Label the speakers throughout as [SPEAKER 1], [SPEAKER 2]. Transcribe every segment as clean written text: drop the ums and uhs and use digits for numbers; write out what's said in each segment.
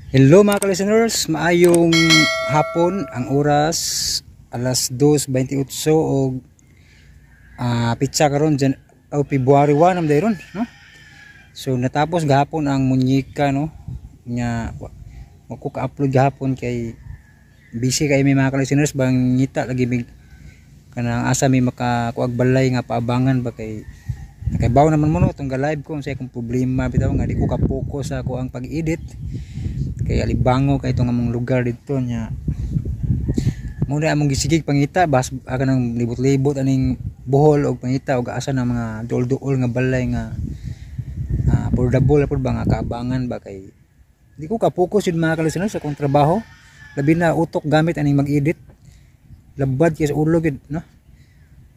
[SPEAKER 1] Hello mga ka-listeners, maayong hapon. Ang oras alas 2:28 o pitsa karon dyan o February 1 am dayron, no? So natapos gahapon ang munyika, no? Nya mako ka-upload gahapon kay busy kay may mga ka-listeners bang ngita lagi mig kanang asa may makakuag balay nga paabangan ba kay nakaibaw naman mo no tong live ko unsay akong problema bitaw nga di ko ka-focus sa ako ang pag-edit. Kaya alibango kay itong among lugar dito nya muna among gisigig pangita bas aga nang libot-libot aning buhol og pangita og asa na mga duol-duol nga balay nga affordable pud ba nga kaabangan ba kay di ko ka-focus yun mga ka-listeners sa akong trabaho, labi na utok gamit aning mag-edit labad kay sa ulo gid, no?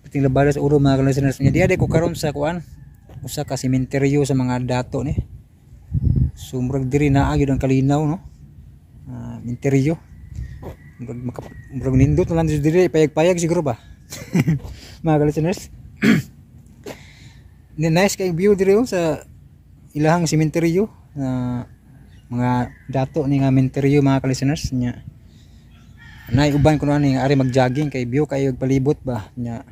[SPEAKER 1] Pating labad sa ulo mga ka-listeners nya di ko karon sa kuan usa ka sementeryo sa mga dato ni. So murag diri naa gyud ang kalinaw, no? Interior. Murag nindot na lang diri payag-payag siguro ba. Mga listeners. Nice kay view diri sa ilahang sementeryo na mga dato ni nga sementeryo mga listeners nya. Nay uban kuno ani ari mag-jogging kay view kayo palibot ba nya.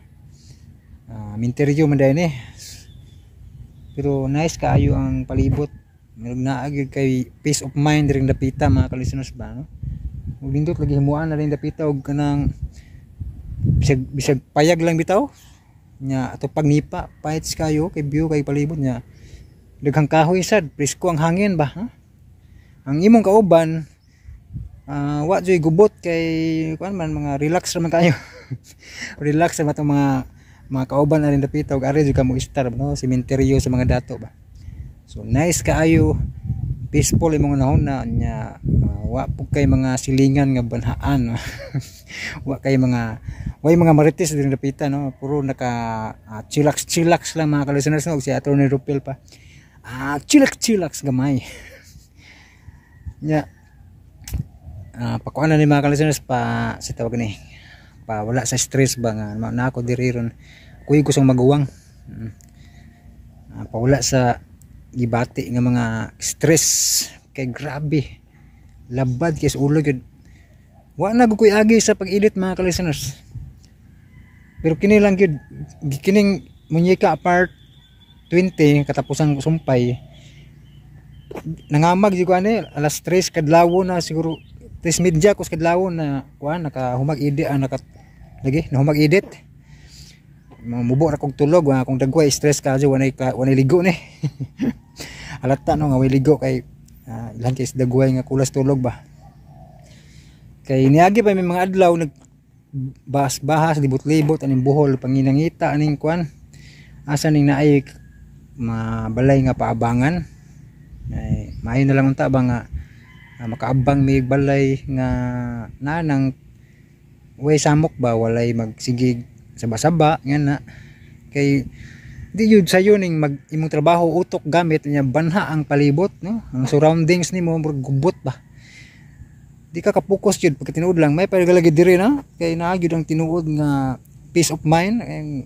[SPEAKER 1] Sementeryo man dai pero nice kaayo ang palibot. Meron na agad kay peace of mind ring dapita mga ka-listeners ba, no? Ug lindot lagi himuan na ring dapita og kanang bisag payag lang bitaw nya ato pagnipa paits kayo kay view kay palibot nya daghang kahoy sad presko ang hangin ba, ha? Ang imong kauban wa joy gubot kay kuan man mga relax ra man kayo. Relax ra matong mga kauban na ring dapita og ari jud kamo star, no? Sementeryo sa mga dato ba. So nice kaayo, peaceful imong nahon na nya wa pug kay mga silingan nga banhaan. Wa kay mga marites din dapita, no? Puro naka chillax lang mga ka-listeners, no? Si Atty. Rupel pa. Chillax gamay. Nya pakuan na ni mga ka-listeners pa sa tawag ni pa wala sa stress ba nga na ako diri ron kuy kusang maguwang. Pawala sa gibati nga mga stress kay grabe labad kay sa ulo gyud wa na gukoy agi sa pag-edit mga ka-listeners, pero kini lang gyud kining munyika part 20 katapusang sumpay nangamag gyud ani alas 3 kadlaw na siguro 3:30 kus kadlaw na kuan nakahumag edit lagi nahumag edit mubo ra kog tulog wa akong dagway stress kadyo wanay ligo ni. Alata no nga way ligo kay ilang kay dagway nga kulas tulog ba. Kay niagi pa may mga adlaw nag bahas libot-libot aning buhol panginangita aning kuan asa ning naay mabalay nga paabangan. Ay maayo na lang unta ba nga makaabang may balay nga nanang way samok ba walay magsigig saba-saba nga na kay di yun sayo ning mag imong trabaho utok gamit nya banha ang palibot, no? Ang surroundings nimo murag gubot ba di ka ka-focus jud pagka tinuod lang may pagalagi diri na kay naa gyud ang tinuod nga peace of mind ang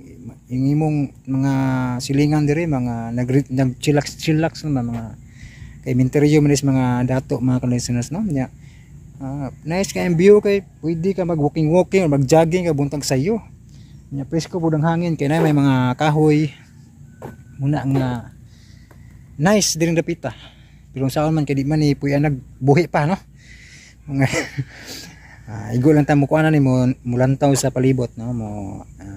[SPEAKER 1] imong mga silingan diri mga nag-chillax na mga kay minteryo man is mga dato mga ka-listeners, no? Nya nice kay ang view kay pwede ka mag-walking or mag-jogging ka buntag sayo nya presko pud ang hangin kay na may mga kahoy muna nga nice diring dapita, pero saan man kay di man ni puya nagbuhi pa, no? Mga igo lang ta mo kuana ni mo mulantaw sa palibot, no? Mo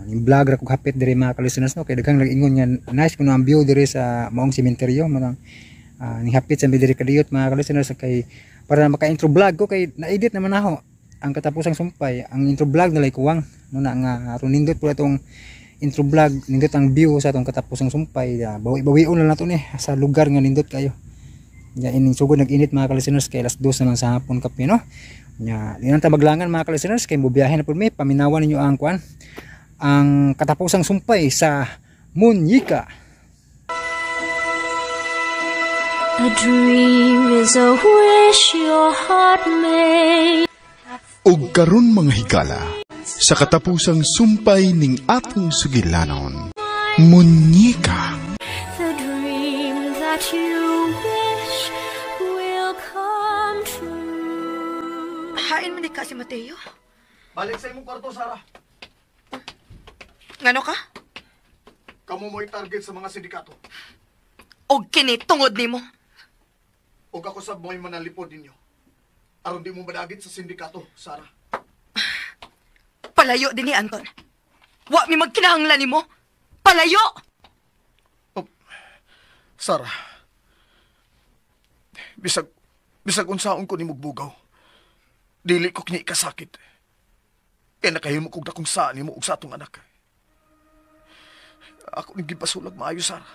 [SPEAKER 1] ning vlog ra kog hapit diri mga ka-listeners, no? Kay daghang nag-ingon nga nice kuno ang view diri sa maong sementeryo mga ning hapit sa diri kadiyot mga ka-listeners kay para maka-intro vlog ko kay na-edit naman ako ang katapusang sumpay ang intro vlog nalay kuwang muna nga aron nindot pud atong intro vlog nindot ang view sa atong katapusang sumpay bawi-bawion na nato ni sa lugar nga nindot kayo nya ining sugod nag-init mga ka-listeners kay alas 2 naman sa hapon kape, no? Nya di ta maglangan mga ka-listeners kay mobiyahe na pud mi paminawan ninyo ang kuan ang katapusang sumpay sa munyika.
[SPEAKER 2] A dream is a wish your heart made.
[SPEAKER 3] Og karon mga higala sa katapusang sumpay ning atong sugilanon munyika.
[SPEAKER 2] The dream that you wish will come true.
[SPEAKER 4] Hain man ni ka si Mateo.
[SPEAKER 5] Balik sa imong kwarto, Sarah.
[SPEAKER 4] Ngano ka?
[SPEAKER 5] Kamu mo'y target sa mga sindikato.
[SPEAKER 4] Og kini tungod nimo.
[SPEAKER 5] O ako sab mo'y manalipod ninyo. Aron di mo madagit sa sindikato, Sarah.
[SPEAKER 4] Palayo din ni Anton. Wa mi magkinahanglan nimo. Palayo!
[SPEAKER 5] Sarah. Bisag unsaon ko ni mugbugaw. Dili ko kini kasakit. Kaya nakahimo kog dakong saan nimo ug sa atong anak. Ako ni gipasulag maayo, Sarah.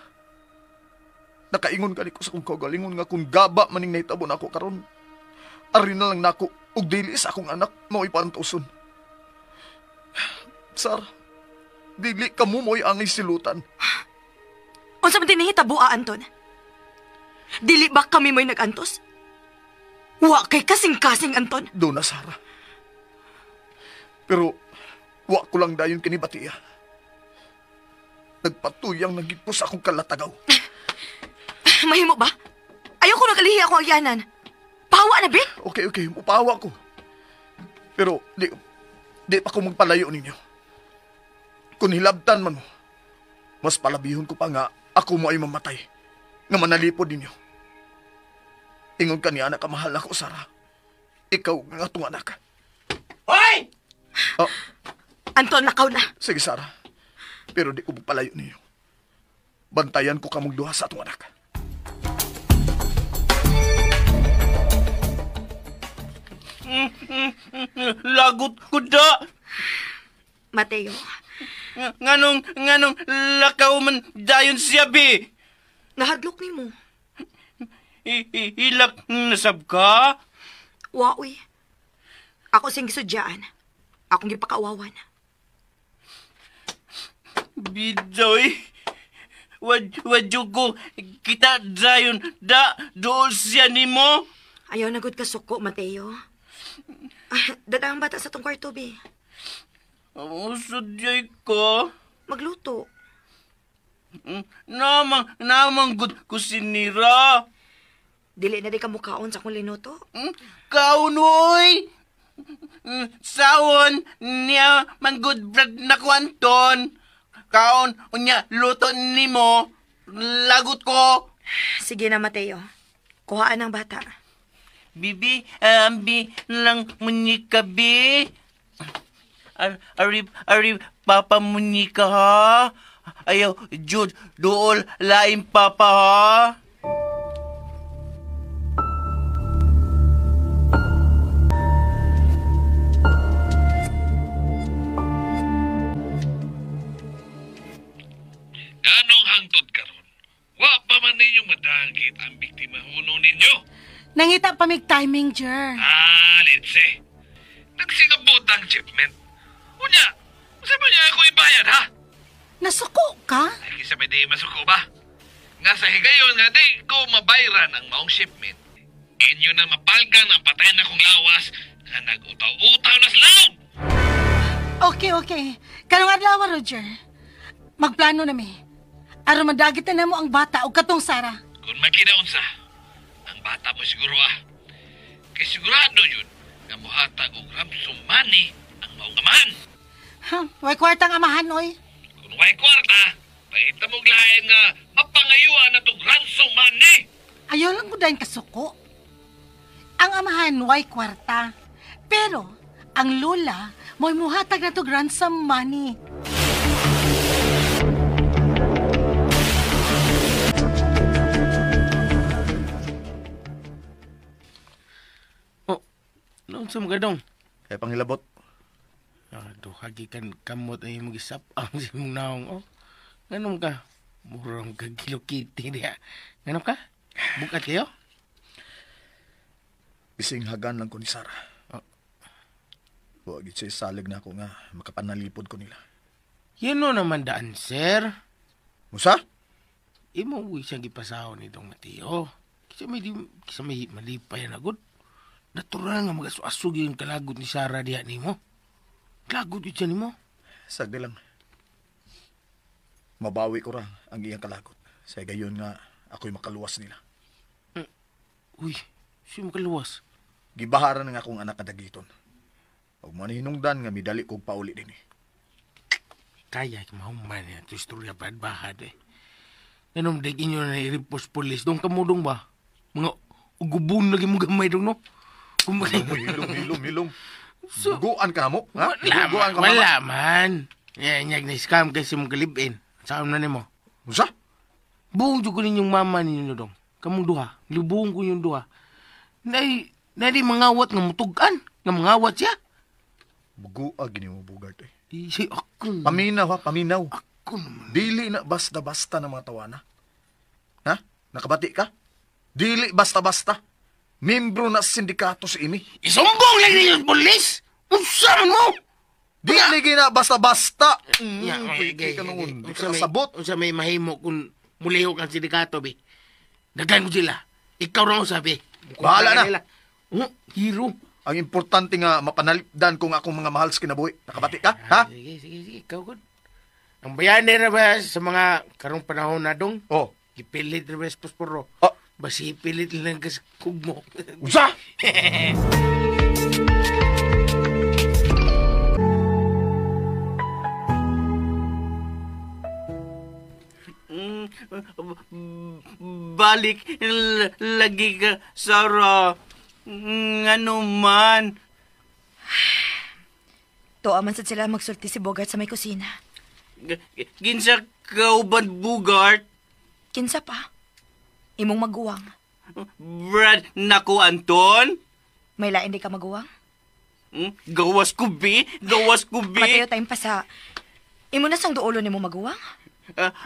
[SPEAKER 5] Nakaingon ka ko sa kong kagalingon nga kung gaba maning nahitabo na ako karon. Ari na lang nako ug dili sa akong anak mao ipantuson. Sarah, dili ka mo mo'y angay silutan.
[SPEAKER 4] Unsa man din nahitabo, Anton? Dili ba kami mo'y nagantos? Wa kay kasing-kasing, Anton.
[SPEAKER 5] Doon na, Sarah. Pero, wa ko lang dayon kinibatiya. Nagpatuyang nagit po sa akong kalatagaw.
[SPEAKER 4] Mahimo ba? Ayoko na kalihi ako agyanan. Pawa na, Big?
[SPEAKER 5] Okay, mupawa ko. Pero, di pa ko magpalayo ninyo. Kung hilabtan man mo, mas palabihon ko pa nga ako mo ay mamatay nga manalipod ninyo. Ingon ka ni anak kamahal ako, Sarah. Ikaw nga itong anak.
[SPEAKER 6] Hoy!
[SPEAKER 5] Oh,
[SPEAKER 4] Anton, nakaw na.
[SPEAKER 5] sige, Sarah. Pero di ko magpalayo ninyo. Bantayan ko kamong duha sa atong anak.
[SPEAKER 6] Lagot ko da.
[SPEAKER 4] Mateo,
[SPEAKER 6] Nganong lakaw man dayon siya, be.
[SPEAKER 4] nahadlok ni mo.
[SPEAKER 6] Hilak nasab ka?
[SPEAKER 4] Wa, uy. Ako sing gisudyaan. Akong gipakaawawan.
[SPEAKER 6] Bidoy. Wadyo ko kita dayon da dool siya ni mo.
[SPEAKER 4] Ayaw na gud ka suko, Mateo. Dadang bata sa tong kwarto, be.
[SPEAKER 6] Sudyay ko.
[SPEAKER 4] Magluto.
[SPEAKER 6] Namang good ko sinira.
[SPEAKER 4] Dili na di ka mukaon sa akong linuto.
[SPEAKER 6] Kaunoy! Sawon niya manggod brad na kwanton. Kaon unya luto nimo. Lagot ko.
[SPEAKER 4] Sige na, Mateo. Kuhaan ang bata.
[SPEAKER 6] Bibi, ambi lang munika, bi. Arib, papa munika, ha? Ayaw, Jude, dool, laing papa, ha?
[SPEAKER 7] Ganong hangtod karon? Wa pa man ninyong madangkit ang biktima huno ninyo.
[SPEAKER 8] Nangita pa mig timing, Jer.
[SPEAKER 7] Lindsay. Nagsingabot ang shipment. Unya, sa ba niya ako ibayad, ha?
[SPEAKER 8] Nasuko ka?
[SPEAKER 7] Ay, kisa may di masuko ba? Nga sa higayon nga di ko mabayran ang maong shipment. Inyo na mapalgan ang patay na kong lawas nga nag-utaw-utaw na slaw!
[SPEAKER 8] Okay. Karong adlaw, Roger. Magplano na mi. Aron madagit na mo ang bata o katong Sara.
[SPEAKER 7] Kung makinaon sa, ang bata mo siguro kay sigurado yun nga mohatag og ransom money ang maong amahan.
[SPEAKER 8] Way kwartang amahan, oy.
[SPEAKER 7] Kung way kwarta, pangita mong lain nga mapangayuan na itong ransom money.
[SPEAKER 8] Ayaw lang ko dahil kasuko. Ang amahan, way kwarta. Pero, ang lola, mo'y muhatag na to ransom money.
[SPEAKER 6] Noong sa mga dong.
[SPEAKER 5] Kaya panghilabot.
[SPEAKER 6] Aduh, hagikan kamot ay mag-isap ang si mong naong, oh. Ganun ka? Murang ka kilokiti niya. Ganun ka? Bukat kayo?
[SPEAKER 5] Bising hagan lang ko ni Sarah. Huwag siya salig na ako nga makapanalipod ko nila.
[SPEAKER 6] Yan no naman daan, sir.
[SPEAKER 5] Musa?
[SPEAKER 6] Imo uwi siyang gipasaw ni Dong Mateo. Kisa may malipay na good. Natural nga mag-asu-asug yung kalagot ni Sarah diya ni mo. Kalagot yun siya ni mo.
[SPEAKER 5] Sagdi lang. Mabawi ko ra ang iyang kalagot. Sa gayon nga ako'y makaluwas nila.
[SPEAKER 6] Uy, siya makaluwas.
[SPEAKER 5] gibaharan nga akong anak kadagiton. Huwag mo hinungdan nga midali kong pauli din eh.
[SPEAKER 6] Kaya mahuman yan ito istorya bahad eh. Ganun, dahil inyo na i-report police. Doon kamudong ba? Mga ugubun lagi mo gamay doon, no?
[SPEAKER 5] Hilom. Guguan ka mo? Ha?
[SPEAKER 6] Wala man. Yan, na-scam kasi mong kalibin. Saan na mo?
[SPEAKER 5] Usa?
[SPEAKER 6] Buong ko ninyong mama ninyo dong. Kamong duha. Libuong ko yung duha. Na di mangawat nga mutugan. Nga mangawat siya.
[SPEAKER 5] Buguag gini mo, Bogart eh.
[SPEAKER 6] Isi ako.
[SPEAKER 5] Paminaw.
[SPEAKER 6] Ako naman.
[SPEAKER 5] Dili na basta-basta na mga tawana. Ha? Nakabati ka? Dili basta-basta. Membro na sindikato sa imi.
[SPEAKER 6] Isumbong lang ninyo yung polis! Unsaman mo?
[SPEAKER 5] Dili na basta-basta.
[SPEAKER 6] Pwede
[SPEAKER 5] ka nung di ka nasabot.
[SPEAKER 6] Unsa may mahimo kung muliho kang sindikato, be. Dagan ko sila. Ikaw raw sabi.
[SPEAKER 5] Bahala na.
[SPEAKER 6] Hero.
[SPEAKER 5] Ang importante nga mapanalipdan kung akong mga mahal sa kinabuhi. Nakabati ka? Ha?
[SPEAKER 6] Sige. Ikaw good. Ang bayani na ba sa mga karong panahon na dong?
[SPEAKER 5] Oh.
[SPEAKER 6] Ipilit na ba sa posporo?
[SPEAKER 5] Oh.
[SPEAKER 6] Basi ipilit lang kasi kugmo.
[SPEAKER 5] Usa!
[SPEAKER 9] Balik lagi ka, Sarah. Ano man.
[SPEAKER 4] Tuwa man sad sila magsulti si Bogart sa may kusina.
[SPEAKER 9] Ginsa kauban Bogart.
[SPEAKER 4] Kinsa pa? Imong maguwang.
[SPEAKER 9] Brad nako Anton.
[SPEAKER 4] May lain di ka maguwang?
[SPEAKER 9] Gawas ko bi.
[SPEAKER 4] Matayo time pa sa... Imo na sang duulo ni mo maguwang?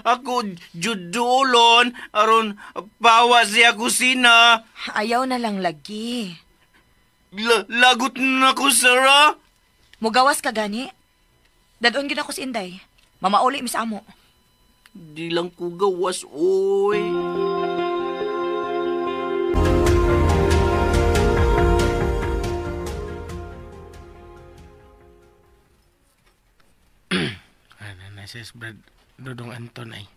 [SPEAKER 9] Ako judulon aron pawa siya kusina.
[SPEAKER 4] Ayaw na lang lagi.
[SPEAKER 9] Lagot na ko, Sarah.
[SPEAKER 4] Mugawas ka gani? Dadon gid ako si Inday. Mamauli mi sa amo.
[SPEAKER 9] Di lang ko gawas, oy.
[SPEAKER 6] Sis Brad Dodong Anton ay.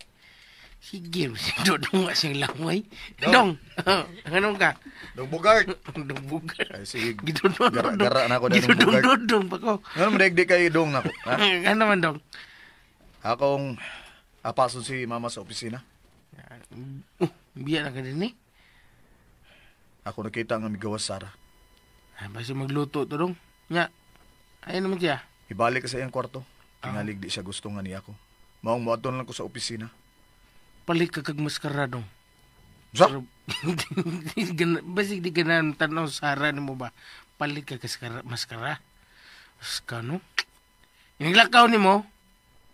[SPEAKER 6] Sige, si Dodong nga siyang langoy. Dong, anong ka?
[SPEAKER 5] Dong Bogart.
[SPEAKER 6] Dong Bogart.
[SPEAKER 5] Ay, sige.
[SPEAKER 6] Gara
[SPEAKER 5] na ako na Dong Bogart.
[SPEAKER 6] Gidodong pa ko.
[SPEAKER 5] Ano mo di kayo Dong na ko?
[SPEAKER 6] Ano man Dong?
[SPEAKER 5] Akong apason si mama sa opisina.
[SPEAKER 6] Biya na ka din eh.
[SPEAKER 5] Ako nakita nga migawas Sara.
[SPEAKER 6] Basta magluto to Dong. Nya, ayun naman siya.
[SPEAKER 5] Ibalik ka sa iyang kwarto. Tingalig di siya gusto nga niya ako. Maong muadton lang ko sa opisina.
[SPEAKER 6] Palit ka kag maskara Dong.
[SPEAKER 5] Sa?
[SPEAKER 6] Basig di ka na tanaw Sara ni mo ba? Palit ka kag maskara. Skano? Yung lakaw ni mo,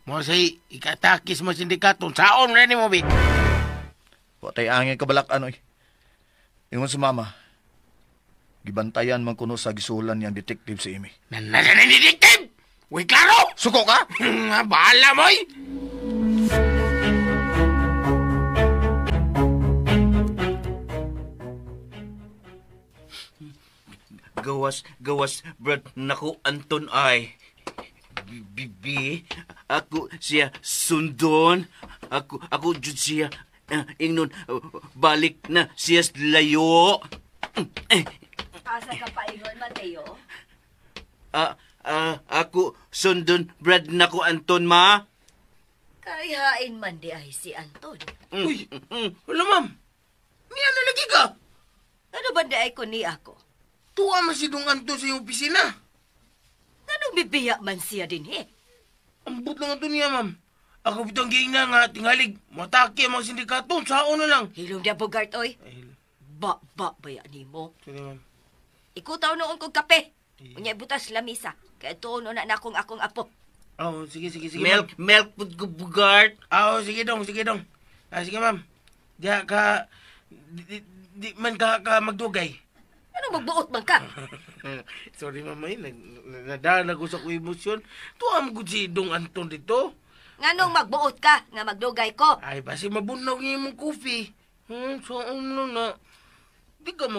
[SPEAKER 6] mo say ikatakis mo sindikato. Saon na ni mo, Bik?
[SPEAKER 5] Watay angin kabalak ano eh. Ingon sa mama, gibantayan man kuno sa gisulan niyang detective sa imi.
[SPEAKER 6] Nasa na ni detective? Uy, klaro!
[SPEAKER 5] Suko ka?
[SPEAKER 6] Bahala mo, eh!
[SPEAKER 9] Gawas, Brad, naku, Anton ay. Bibi, ako siya sundon. Ako jud siya. Ingnon, balik na siya layo.
[SPEAKER 10] Asa ka pa ingon, Mateo?
[SPEAKER 9] Ako sundon, Brad, naku, Anton, ma.
[SPEAKER 10] Kayain man di ay si Anton.
[SPEAKER 6] Uy, wala, ma'am. Niya na lagi ka.
[SPEAKER 10] Ano ba di ay ko ni ako?
[SPEAKER 6] Tuwa man si Dong Anton sa iyong opisina.
[SPEAKER 10] Anong bibiya man siya din
[SPEAKER 6] Ambot lang ito niya, ma'am. Ako bitang giingna nga, tingalig, matake ang mga sindikato, sao na lang.
[SPEAKER 10] Hilom dia Bogart, oy. Ba ya ni mo?
[SPEAKER 6] Sige, ma'am.
[SPEAKER 10] Ikutaw noon kong kape. Unya butas lamisa. Kaya tuon na akong apo.
[SPEAKER 6] Oh, sige,
[SPEAKER 9] Milk pud ko, Bogart.
[SPEAKER 6] Oh, sige dong. Sige, ma'am. Diya ka, di man ka magdugay.
[SPEAKER 10] Ano magbuot man ka?
[SPEAKER 6] Sorry, ma'am, nadalag ko sa ko emosyon. Tuwa mo si Dong Anton dito.
[SPEAKER 10] Nganong magbuot ka nga magdugay ko?
[SPEAKER 6] Ay, basi mabunaw niya yung coffee. So, ano na. Di ka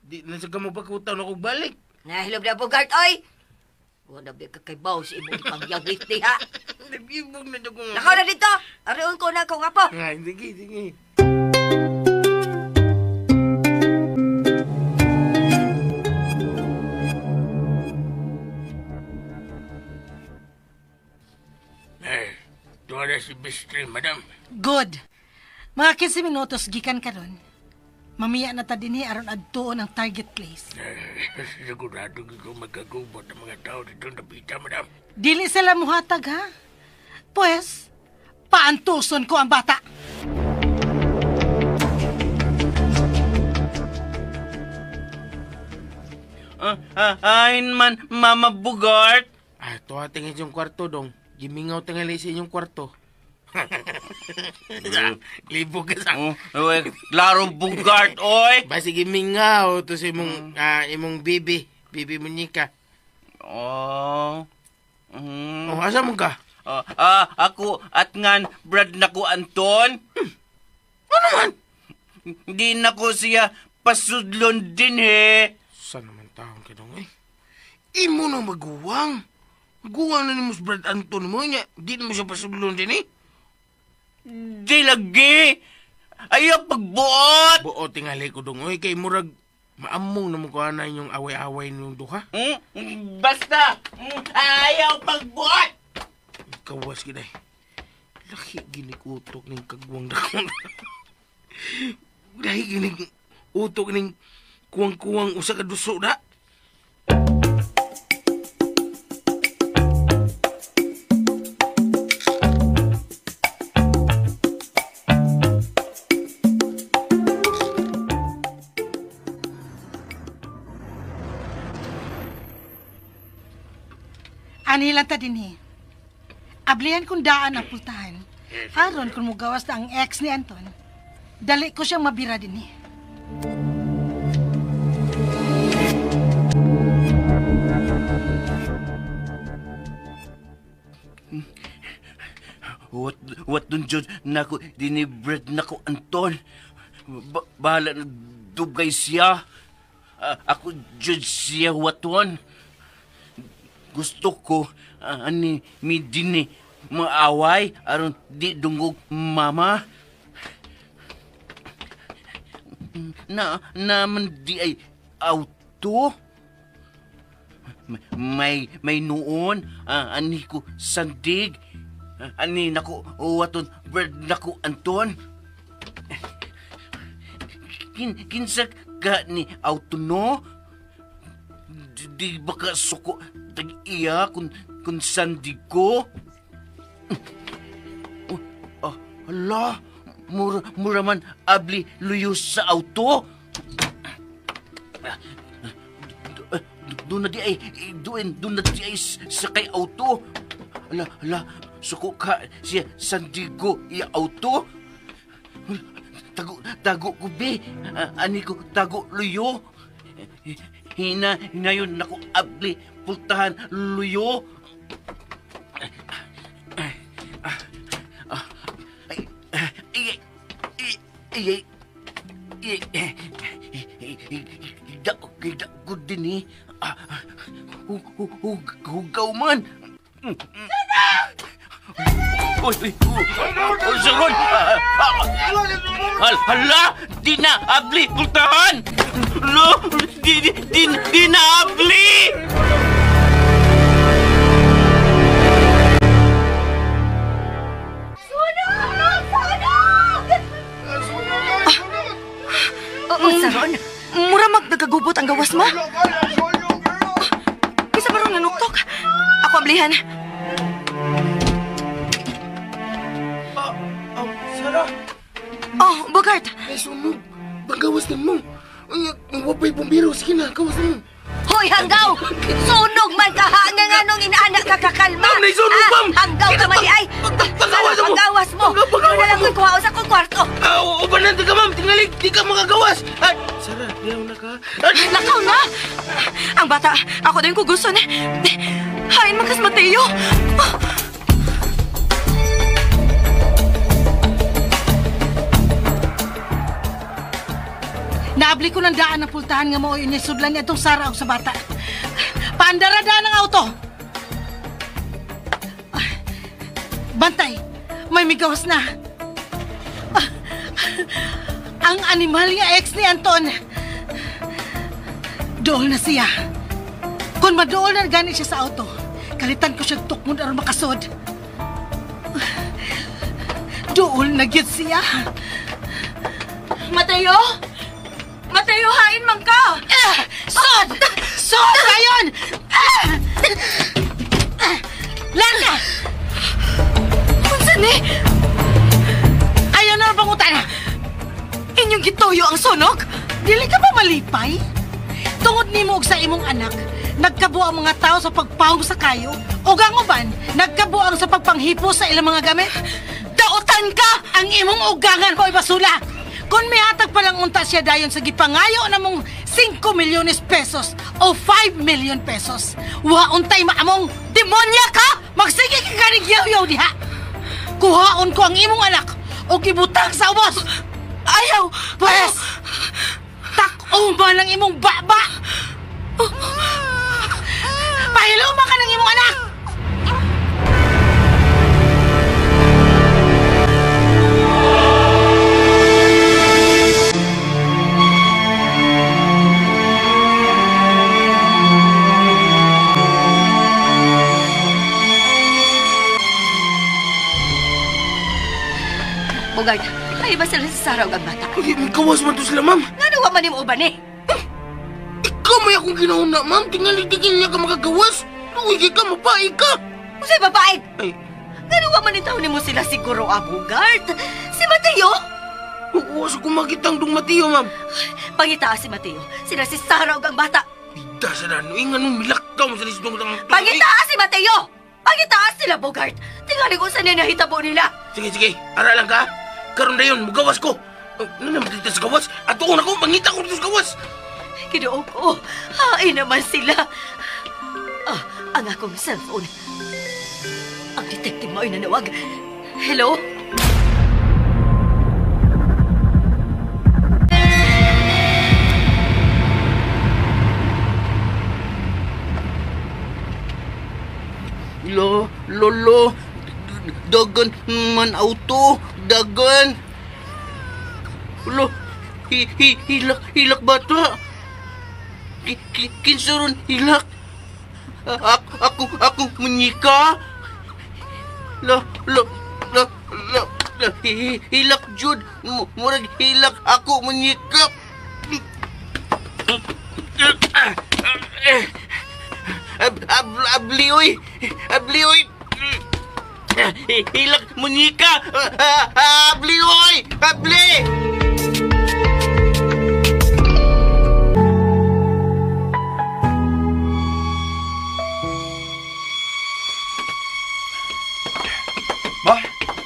[SPEAKER 6] Di na sa kamapakutaw na kong balik.
[SPEAKER 10] Nahilom na Bogart, oy. Wala ba kakaybaw si imo ipangyawit ni ha?
[SPEAKER 6] Nagibog na dyan ko.
[SPEAKER 10] Nakaw na dito. Ariyon ko na akong apo.
[SPEAKER 6] Ay, sige. best friend, madam.
[SPEAKER 8] Good. Mga 15 minutos gikan karon. Mamiya na ta dinhi aron adtuon ang target place.
[SPEAKER 6] Sigurado ko magkagubot ang mga tao dito na pita, madam.
[SPEAKER 8] Dili sila muhatag ha. Pues, paantuson ko ang bata.
[SPEAKER 9] Ahin man, Mama Bugart.
[SPEAKER 6] Tuwa tingin yung kwarto dong. Gimingaw tingali sa inyong kwarto. Libo ka sa...
[SPEAKER 9] Klaro Bugart, oy.
[SPEAKER 6] Basi gimingaw to sa imong bibi. Bibi Monica. Asa mo ka?
[SPEAKER 9] Ako at ngan Brad nako Anton.
[SPEAKER 6] Ano man?
[SPEAKER 9] Di nako siya pasudlon din he.
[SPEAKER 6] Saan naman taong ka dong eh? Imo na maguwang. Maguwang na ni Mus Brad Anton mo niya. Di na mo siya pasudlon din eh.
[SPEAKER 9] Di lagi. Ayaw pagbuot.
[SPEAKER 6] Buot tingali ko dong. Oy, kay murag maamong na mo ko na yung away-away niyong duha.
[SPEAKER 9] Basta. Ayaw pagbuot.
[SPEAKER 6] Kawas kita eh. Laki ginikutok ng kagwang dakon. Laki ginikutok ng kuwang-kuwang usa ka duso na.
[SPEAKER 8] Anilan ta dinhi. Ablihan kong daan ang pultahan. Aron kung mugawas na ang ex ni Anton, dali ko siyang mabira din eh.
[SPEAKER 9] What dun jud nako dinibred nako Anton. Bahala na dugay siya. Ako jud siya waton. Gusto ko ani mi dinhi maaway aron di dungog mama. Naman di ay auto. May noon ani ko sandig. Ani nako waton bird nako Anton. Kinsa ka ni auto no? Di baka suko tag-iya kung sandig ko? Hala, mura man abli luyos sa auto. Doon na di ay sakay auto. Hala, suko ka siya sandigo iya auto. Tago ko be, ani ko tago luyo. Hinayon nako abli pultahan luyo. Good din eh. Hugaw man. Saron! Hala! Di na abli pultahan! No! Di na abli!
[SPEAKER 4] Saron, mura nagagubot ang gawas mo. Bisa ba rin nanuktok? Ako ablihan.
[SPEAKER 6] Sarah!
[SPEAKER 4] Oh, Bogart!
[SPEAKER 6] Ay, sunog! Pagawas na mo! Ang wapay bumbiro, sige na, gawas na mo!
[SPEAKER 10] Hoy, hanggaw! Sunog man ka ha! Nga nung inaanak ka kakalma!
[SPEAKER 6] Ma'am, naisunog, ma'am!
[SPEAKER 10] Hanggaw ka mali ay! Pagawas mo! Doon na lang ko'y kuha sa kong kwarto!
[SPEAKER 6] O ba nandun ka, ma'am? Tingalig, di ka makagawas! Sarah, diyaw na ka!
[SPEAKER 4] Lakaw na! Ang bata, ako din ko gusto na. Hain makas Mateo!
[SPEAKER 8] Naabli ko ng daan ng pultahan nga mo yun sudlan niya itong Sara o sa bata. Paandara-daan ang auto! Bantay! May migawas na! Ang animal nga ex ni Anton! Dool na siya. Kung madool na gani siya sa auto, kalitan ko siya tukmod aron makasod. Duol na gyud siya.
[SPEAKER 4] Mateo? Mateo, hain man ka!
[SPEAKER 8] Sod! Sod kayon! Larga!
[SPEAKER 4] Unsa ni?
[SPEAKER 8] Ayaw na pangutana.
[SPEAKER 4] Inyong gituyo ang sunog?
[SPEAKER 8] Dili ka ba malipay? Tungod nimo og sa imong anak, nagkabuo ang mga tao sa pagpahong sa kayo o ang uban, nagkabuo sa pagpanghipo sa ilang mga gamit. Dautan ka! Ang imong ugangan ko basula. Kung may hatag palang unta siya dayon sa gipangayo na mong 5 milyones pesos o 5 million pesos, wa untay maamong demonya ka! Magsige ka kanigyaw-yaw diha! Kuhaon ko ang imong anak o gibutang sa ubos! Ayaw! Pwes! Tak-o ba ng imong baba? Pahiluma ka ng imong anak!
[SPEAKER 10] Bogart, ay ba sila sa Sara o ang bata?
[SPEAKER 6] Kawas man to sila, ma'am.
[SPEAKER 10] Nga nawa man yung uban eh.
[SPEAKER 6] Ikaw may akong ginauna, ma'am. Tingali-tigil niya ka magagawas. Luwigi ka, mapaig ka.
[SPEAKER 10] Usay babae.
[SPEAKER 6] Ay,
[SPEAKER 10] Nga nawa man itaw ni mo sila siguro, Bogart. Si Mateo?
[SPEAKER 6] huwas ko makitang dong Mateo, ma'am.
[SPEAKER 10] Pangita si Mateo. Sila si Sara o ang bata.
[SPEAKER 6] Ida sa dano, ingan nung milakaw mo sa lisdong tang...
[SPEAKER 10] Pangita si Mateo! Pangita sila, Bogart. Tingali ko sa ninahitabo nila.
[SPEAKER 6] Sige, ara lang ka. Karon dayon, mugawas ko. Ano naman dito sa gawas? At ako na ko, mangita ko dito sa gawas.
[SPEAKER 10] Kinuo ko. Hain naman sila. Ang akong cellphone. Ang detective mo ay nanawag. Hello?
[SPEAKER 9] Lolo, dagan man auto, dagan. Lo, hilak bata. Kinsuron hilak. Ako menyika. Hilak jud. Murag hilak ako menyikap. Ablioy! Hilak menyika! Ablioy! Abli!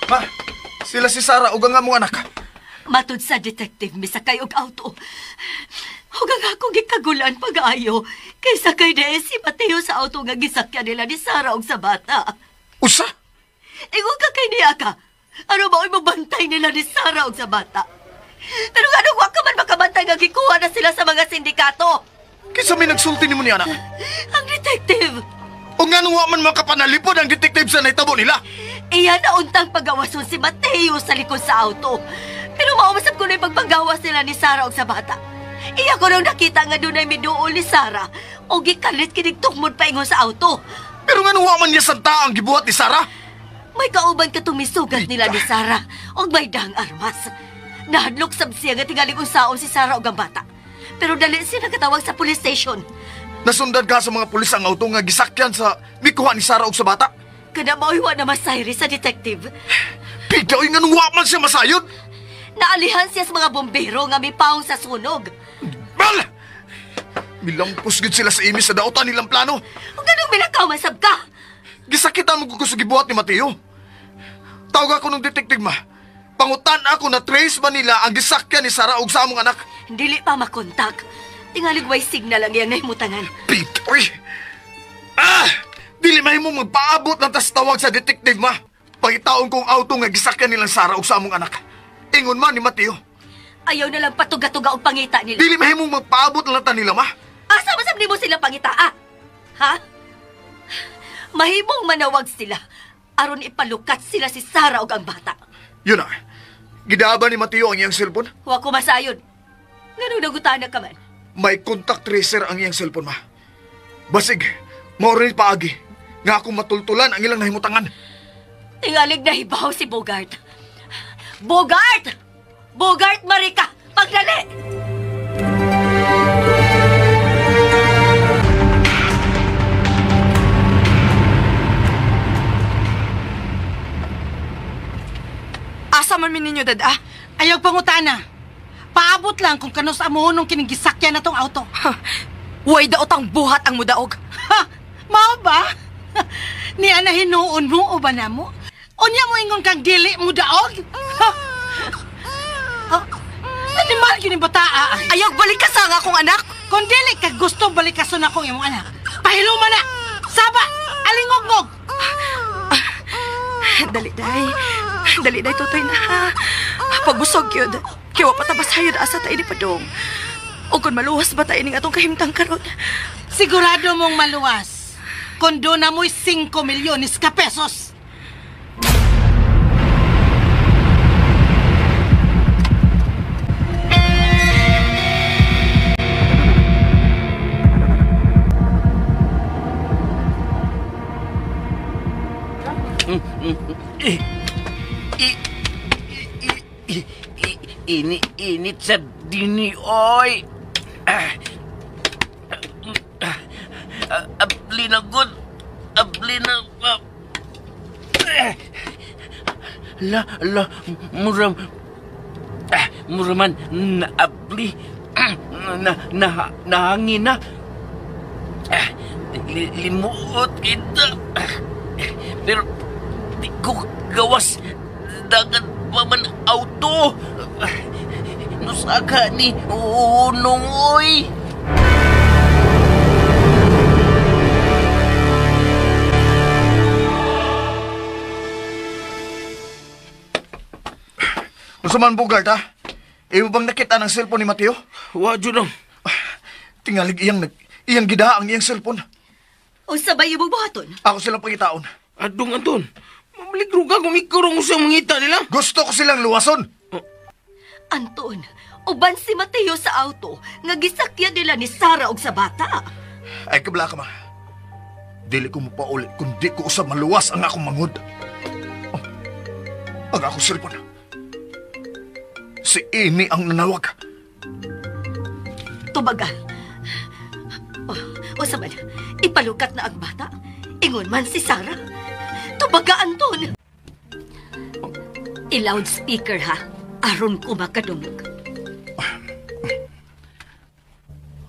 [SPEAKER 5] Ma, sila si Sara ug ang among anak.
[SPEAKER 10] Matud sa detective, misakay og auto. Huwag ako gikagulan pag-ayo. Kaysa kay Dee si Mateo sa auto nga gisakyan nila ni Sara og sa bata.
[SPEAKER 5] Usa?
[SPEAKER 10] Ingon ka kay niya ka. Ano ba ay mabantay nila ni Sara og sa bata? Pero nga nung wag ka man makabantay nga gikuha na sila sa mga sindikato.
[SPEAKER 5] Kinsa may nagsulti nimo ni anak?
[SPEAKER 10] Ang detective.
[SPEAKER 5] O nga nung wa man makapanalipod ang detective sa naitabo nila.
[SPEAKER 10] Iya na untang pagawason si Mateo sa likod sa auto. Pero maumasap ko na yung pagpagawas nila ni Sara og sa bata. Iya ko nang nakita nga doon ay miduol ni Sara o gikalit kinigtukmod pa ingon sa auto.
[SPEAKER 5] Pero nga nung wa man niya santa ang gibuhat ni Sara.
[SPEAKER 10] May kauban ka tumisugat nila ni Sara o may dang armas. Nahadlok sab siya nga tingaling unsaon si Sara og ang bata. Pero dali siya nakatawag sa police station.
[SPEAKER 5] Nasundan ka sa mga pulis ang auto nga gisakyan sa mikuha ni Sara og sa bata.
[SPEAKER 10] Kada mauwa na masayri sa detective.
[SPEAKER 5] Pigaw nga nung wa man siya masayod.
[SPEAKER 10] Naalihan siya sa mga bombero nga may paong sa sunog.
[SPEAKER 5] Bal! Milampos gud sila sa imis sa dautan nilang plano.
[SPEAKER 10] Kung ganun minakaw masab ka.
[SPEAKER 5] Gisakitan mo kung gusto gibuhat ni Mateo. Tawag ako ng detective ma. Pangutan ako na trace ba nila ang gisakyan ni Sara og sa among anak.
[SPEAKER 10] Dili pa makontak. Tingalig way signal ang iyang nahimutangan.
[SPEAKER 5] Pitoy! Dili mahimo magpaabot lang tas tawag sa detective ma. Pangitaon kong auto nga gisakyan nilang Sara og sa among anak. Ingon man ni Mateo.
[SPEAKER 10] Ayaw na lang patuga-tuga og pangita nila.
[SPEAKER 5] Dili mahimo magpaabot lang ta nila ma.
[SPEAKER 10] Asa masab nimo sila pangita, Ha? Mahimong manawag sila aron ipalukat sila si Sara og ang bata.
[SPEAKER 5] Yun na. Gidaaba ni Mateo ang iyang cellphone.
[SPEAKER 10] Wa ko masayon. Ngano nagutana ka man?
[SPEAKER 5] May contact tracer ang iyang cellphone ma. Basig, maorin paagi nga akong matultulan ang ilang nahimutangan.
[SPEAKER 10] Tingalig na hibaw si Bogart. Bogart! Bogart Marika! Pagdali!
[SPEAKER 4] Asa man min ninyo, dad, ah?
[SPEAKER 8] Ayaw pangutana. Paabot lang kung kanus amuhon ng kinigisakyan na tong auto.
[SPEAKER 4] Way daotang buhat ang mudaog.
[SPEAKER 8] Ha! Mao ba? Niya na hinuon mo o ba na mo? Unya mo ingon kang dili mo daog? Ha? Ha? Animal gini bataa.
[SPEAKER 4] Ayaw balik ka sa nga akong anak.
[SPEAKER 8] Kung dili ka gusto balikason akong imong anak, pahiluman na! Saba! Alingog-ngog!
[SPEAKER 4] Dali, day, tutoy na, ha? Pagusog yun. Kiwa patabas hayod asa tayo ni Padong. O kung maluwas ba tayo ning atong kahimtang karon?
[SPEAKER 8] Sigurado mong maluwas. Kondo na mo'y 5 milyones ka pesos.
[SPEAKER 9] Init sa dini, oy. Abli na good. Abli na... Muraman na abli. Nahangin na. Limuot kita. Pero di ko gawas. Dagat pa man auto. Nusaka ni unong, oy.
[SPEAKER 5] Unsa man, Bogart, ha? Imo bang nakita ng cellphone ni Mateo?
[SPEAKER 6] Wadyo lang.
[SPEAKER 5] Tingalig iyang gida ang iyang cellphone.
[SPEAKER 10] O sabay imong buhaton?
[SPEAKER 5] Ako silang pangitaon.
[SPEAKER 6] Adong, Anton. Mamaligro ka kung ikurong sa mangita nila.
[SPEAKER 5] Gusto ko silang luwason.
[SPEAKER 10] Anton, uban si Mateo sa auto nga gisakyan nila ni Sara og sa bata.
[SPEAKER 5] Ay, kabla ka, ma. Dili ko mapaulit kung di ko usab maluwas ang akong mangod. Oh, ang akong cellphone. Si Amy ang nanawag.
[SPEAKER 10] Tubaga. O saman, ipalukat na ang bata. Ingon man si Sara. Tubaga, Anton. I-loudspeaker, ha? Aron ko makadungog.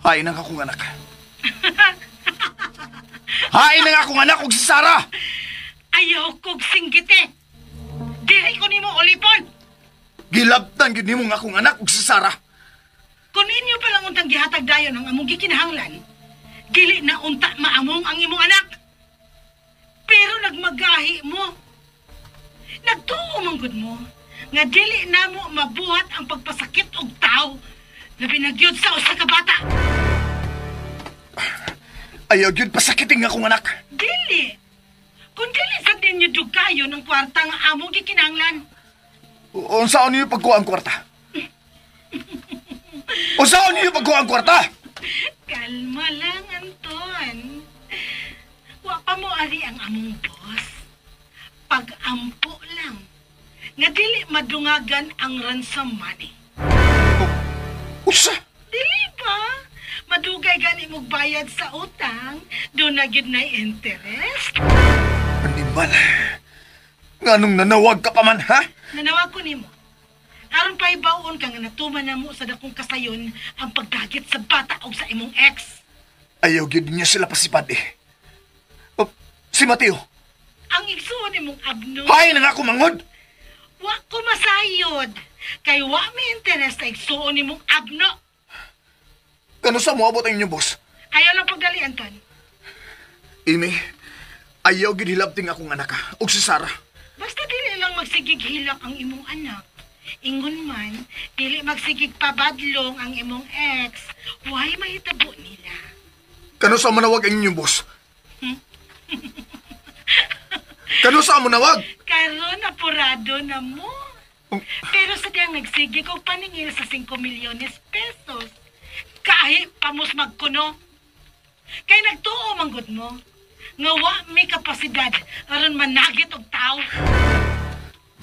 [SPEAKER 5] Hain ang akong anak. Hain ang akong anak og si Sara.
[SPEAKER 8] Ayaw kog singgite. Dili ko nimo ulipon.
[SPEAKER 5] Gilabtan gyud nimo nga akong anak og si Sara.
[SPEAKER 8] Kung inyo palang untang gihatag dayon ang among gikinahanglan, dili na unta maamong ang imong anak. Pero nagmagahi mo. Nagtuo manggod mo nga dili namo mabuhat ang pagpasakit og tao labi na gyud sa usa ka bata.
[SPEAKER 5] Ayaw gyud pasakiting nga akong anak.
[SPEAKER 8] Dili. Kung dili sa dinyo dugayon ang kwarta nga among gikinahanglan.
[SPEAKER 5] Unsaon niyo pagkuha ang kwarta? Unsaon niyo pagkuha ang kwarta?
[SPEAKER 8] Kalma lang, Anton. Wa pa mo ari ang among boss. Pag-ampo lang. Nga dili madungagan ang ransom money.
[SPEAKER 5] Usa?
[SPEAKER 8] Dili ba? Madugay gani mong bayad sa utang, doon na gyud na interest.
[SPEAKER 5] Animal. Nganong nanawag ka pa man, ha?
[SPEAKER 8] Nanawag ko nimo. Aron pa ibawon ka nga natuman na mo sa dakong kasayon ang pagdagit sa bata o sa imong ex.
[SPEAKER 5] Ayaw gyud niya sila pasipad eh. Oh, si Mateo.
[SPEAKER 8] Ang igsuon nimong abno.
[SPEAKER 5] Hain ang ako mangod.
[SPEAKER 8] Wa ko masayod. Kay wa may interes sa igsuon nimong abno.
[SPEAKER 5] Kano sa mo abot ang inyong boss?
[SPEAKER 8] Ayaw lang pagdali, Anton.
[SPEAKER 5] Amy, ayaw gyud hilabting akong anak ha, og si Sara.
[SPEAKER 8] Basta dili lang magsigig hilak ang imong anak. Ingon man, dili magsigig pabadlong ang imong ex. Why mahitabo nila?
[SPEAKER 5] Kano sa manawag ang inyong boss? Kano sa manawag?
[SPEAKER 8] Karon apurado na mo. Pero sa diyang nagsigig og paningil sa 5 milyones pesos. Kahit pamos magkuno. Kay nagtuo manggod mo. Nga wa may kapasidad aron managit og tao.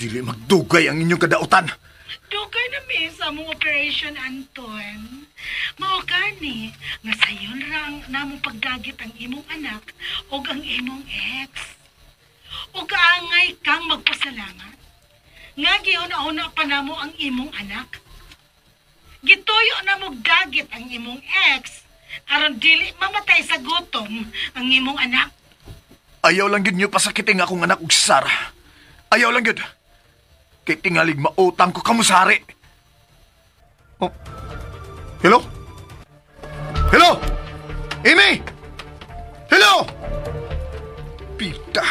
[SPEAKER 5] Dili magdugay ang inyong kadautan.
[SPEAKER 8] Dugay na sa mong operation, Anton. Mao gani, nga sayon ra ang namong pagdagit ang imong anak o ang imong ex. O kaangay kang magpasalamat. Nga giuna-una pa namo ang imong anak. Gituyo na mo dagit ang imong ex aron dili mamatay sa gutom ang imong anak.
[SPEAKER 5] Ayaw lang yun nyo pasakitin akong anak og si Sarah. Ayaw lang yun. Kay tingalig mautang ko kamusari. Oh. Hello? Hello? Amy? Hello? Pita.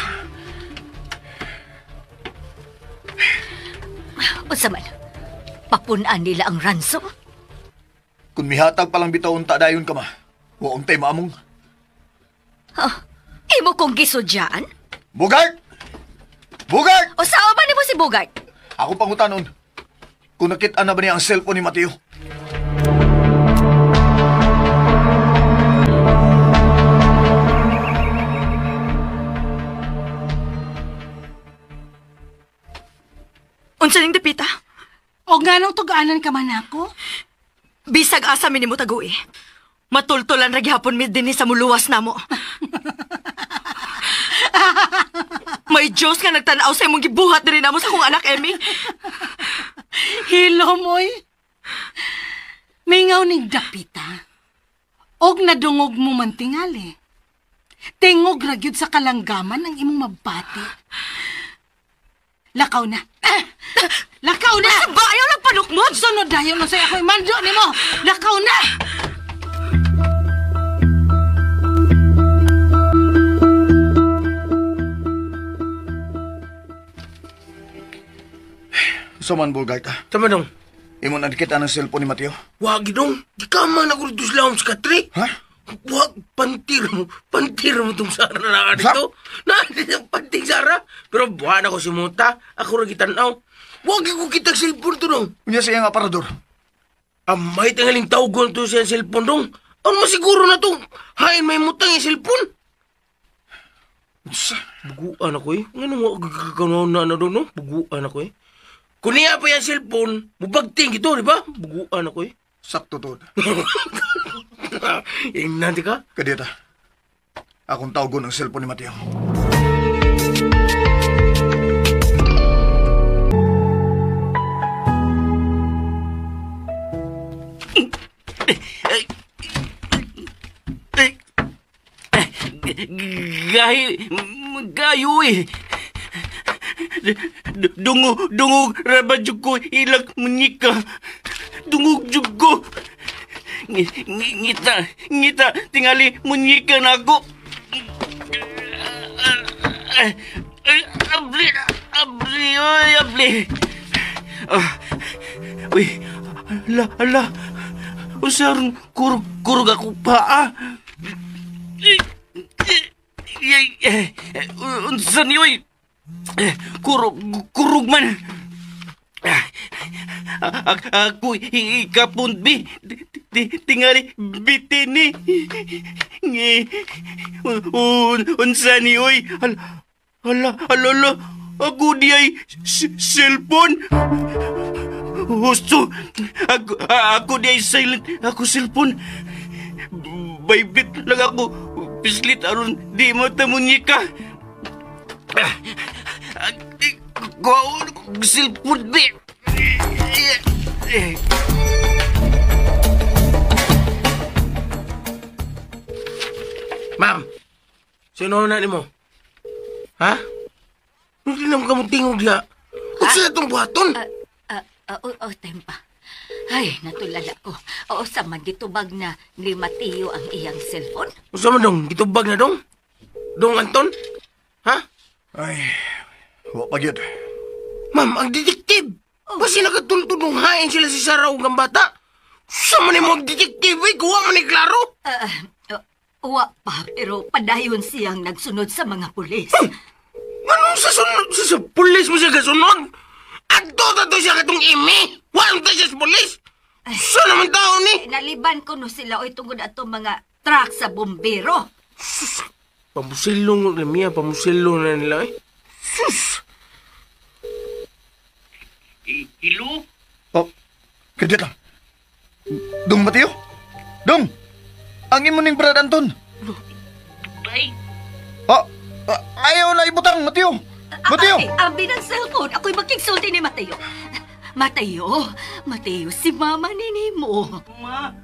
[SPEAKER 10] Unsa man? Papunan nila ang ransom?
[SPEAKER 5] Kung mihatag palang bitawon ta dayon ka ma. Huwag tayo maamong.
[SPEAKER 10] Imo kong gisudyaan?
[SPEAKER 5] Bugart! Bugart!
[SPEAKER 10] O sao ba ni mo si Bugart?
[SPEAKER 5] Ako pangutanon. Kung nakita na ba niya ang cellphone ni Mateo?
[SPEAKER 4] Unsa ning dapita?
[SPEAKER 8] O nga nung tugaanan ka man ako?
[SPEAKER 4] Bisag asa mi nimo tagui. Matultulan ra gihapon mi dinhi sa muluwas namo. May Diyos nga nagtanaw sa imong gibuhat diri namo sa akong anak, Emmy.
[SPEAKER 8] Hilo mo'y. Mingaw ning dapita. Og nadungog mo man tingali. Tingog ra gyud sa kalanggaman ang imong mabati. Lakaw na. Lakaw na!
[SPEAKER 4] Ba, ayaw lang panukmod!
[SPEAKER 8] Sunod dayon mo sa'yo ako'y mando ni mo. Lakaw na!
[SPEAKER 5] Suman, Bugart.
[SPEAKER 6] Tama dong.
[SPEAKER 5] Imo na kita ng cellphone ni Mateo?
[SPEAKER 6] Wag dong. Di ka man ako dito sila sa katri.
[SPEAKER 5] Ha?
[SPEAKER 6] Wag, pantir mo tong Sara na dito. Panting Sara. Pero buwan ako si Muta. Ako rin kitanaw. Wag ko kitang cellphone to dong.
[SPEAKER 5] Unya siya ang aparador.
[SPEAKER 6] May tangaling tawgon to siya cellphone dong. Ano masiguro na to? Hain may mutang yung cellphone. Buguan ako eh. Nga nung gagagawa na dong no? Buguan ako eh. Kung niya pa yung cellphone, mubagting ito, di ba? Buguan ako eh.
[SPEAKER 5] Sakto to.
[SPEAKER 6] Yung nanti ka?
[SPEAKER 5] Kadita. Akong tawgon ang cellphone ni Mateo.
[SPEAKER 6] Gayo eh. Dungog rabadyo ko ilag munyika. Dungog jugo. Ngita, tingali munyika na ako. Abli. Uy, ala. Usarong kurug ako pa. Unsa ni oy? Kurug man. Ako ikapundbi. Tingali bitini. Unsa ni oy? Hala. Ako di ay cellphone. Husto. Ako di ay silent. Ako cellphone. Vibrate lang ako. Pislit aron di mo tamunyi ka. Gawa ko cellphone be. Ma'am, sino na ni mo? Ha? Hindi naman ka mo tingog diya. Kung sila itong buhaton?
[SPEAKER 10] Tempa. Ay, natulala ko. Oo, sa man gitubag na ni Mateo ang iyang cellphone.
[SPEAKER 6] Gusto mo dong, gitubag na dong? Dong Anton? Ha?
[SPEAKER 5] Ay, huwag pa yun.
[SPEAKER 6] Ma'am, ang detektive! Basi nakatultulong hain sila si Sarah ug ang bata. Sa man mo ang detektive, kuha man ni klaro.
[SPEAKER 10] Uwa pa, pero padayon siyang nagsunod sa mga pulis.
[SPEAKER 6] Anong sasunod? Sa pulis mo siya kasunod? Adto siya katong imi! Walang tayo siya sa pulis! Sa naman tao ni?
[SPEAKER 10] Naliban ko no sila o tungod ato mga truck sa bombero.
[SPEAKER 6] Pamusilong na miya, pamusilong na nila eh. Sus!
[SPEAKER 7] Hello?
[SPEAKER 5] Oh, kadit lang. Dong, Mateo? Dong! Ang imo ning Brad Anton.
[SPEAKER 7] Bay?
[SPEAKER 5] Ayaw na ibutang, Mateo. Mateo!
[SPEAKER 10] Abi ng cellphone. Ako'y magkigsulti ni Mateo. Mateo, si mama nini mo.
[SPEAKER 7] Ma?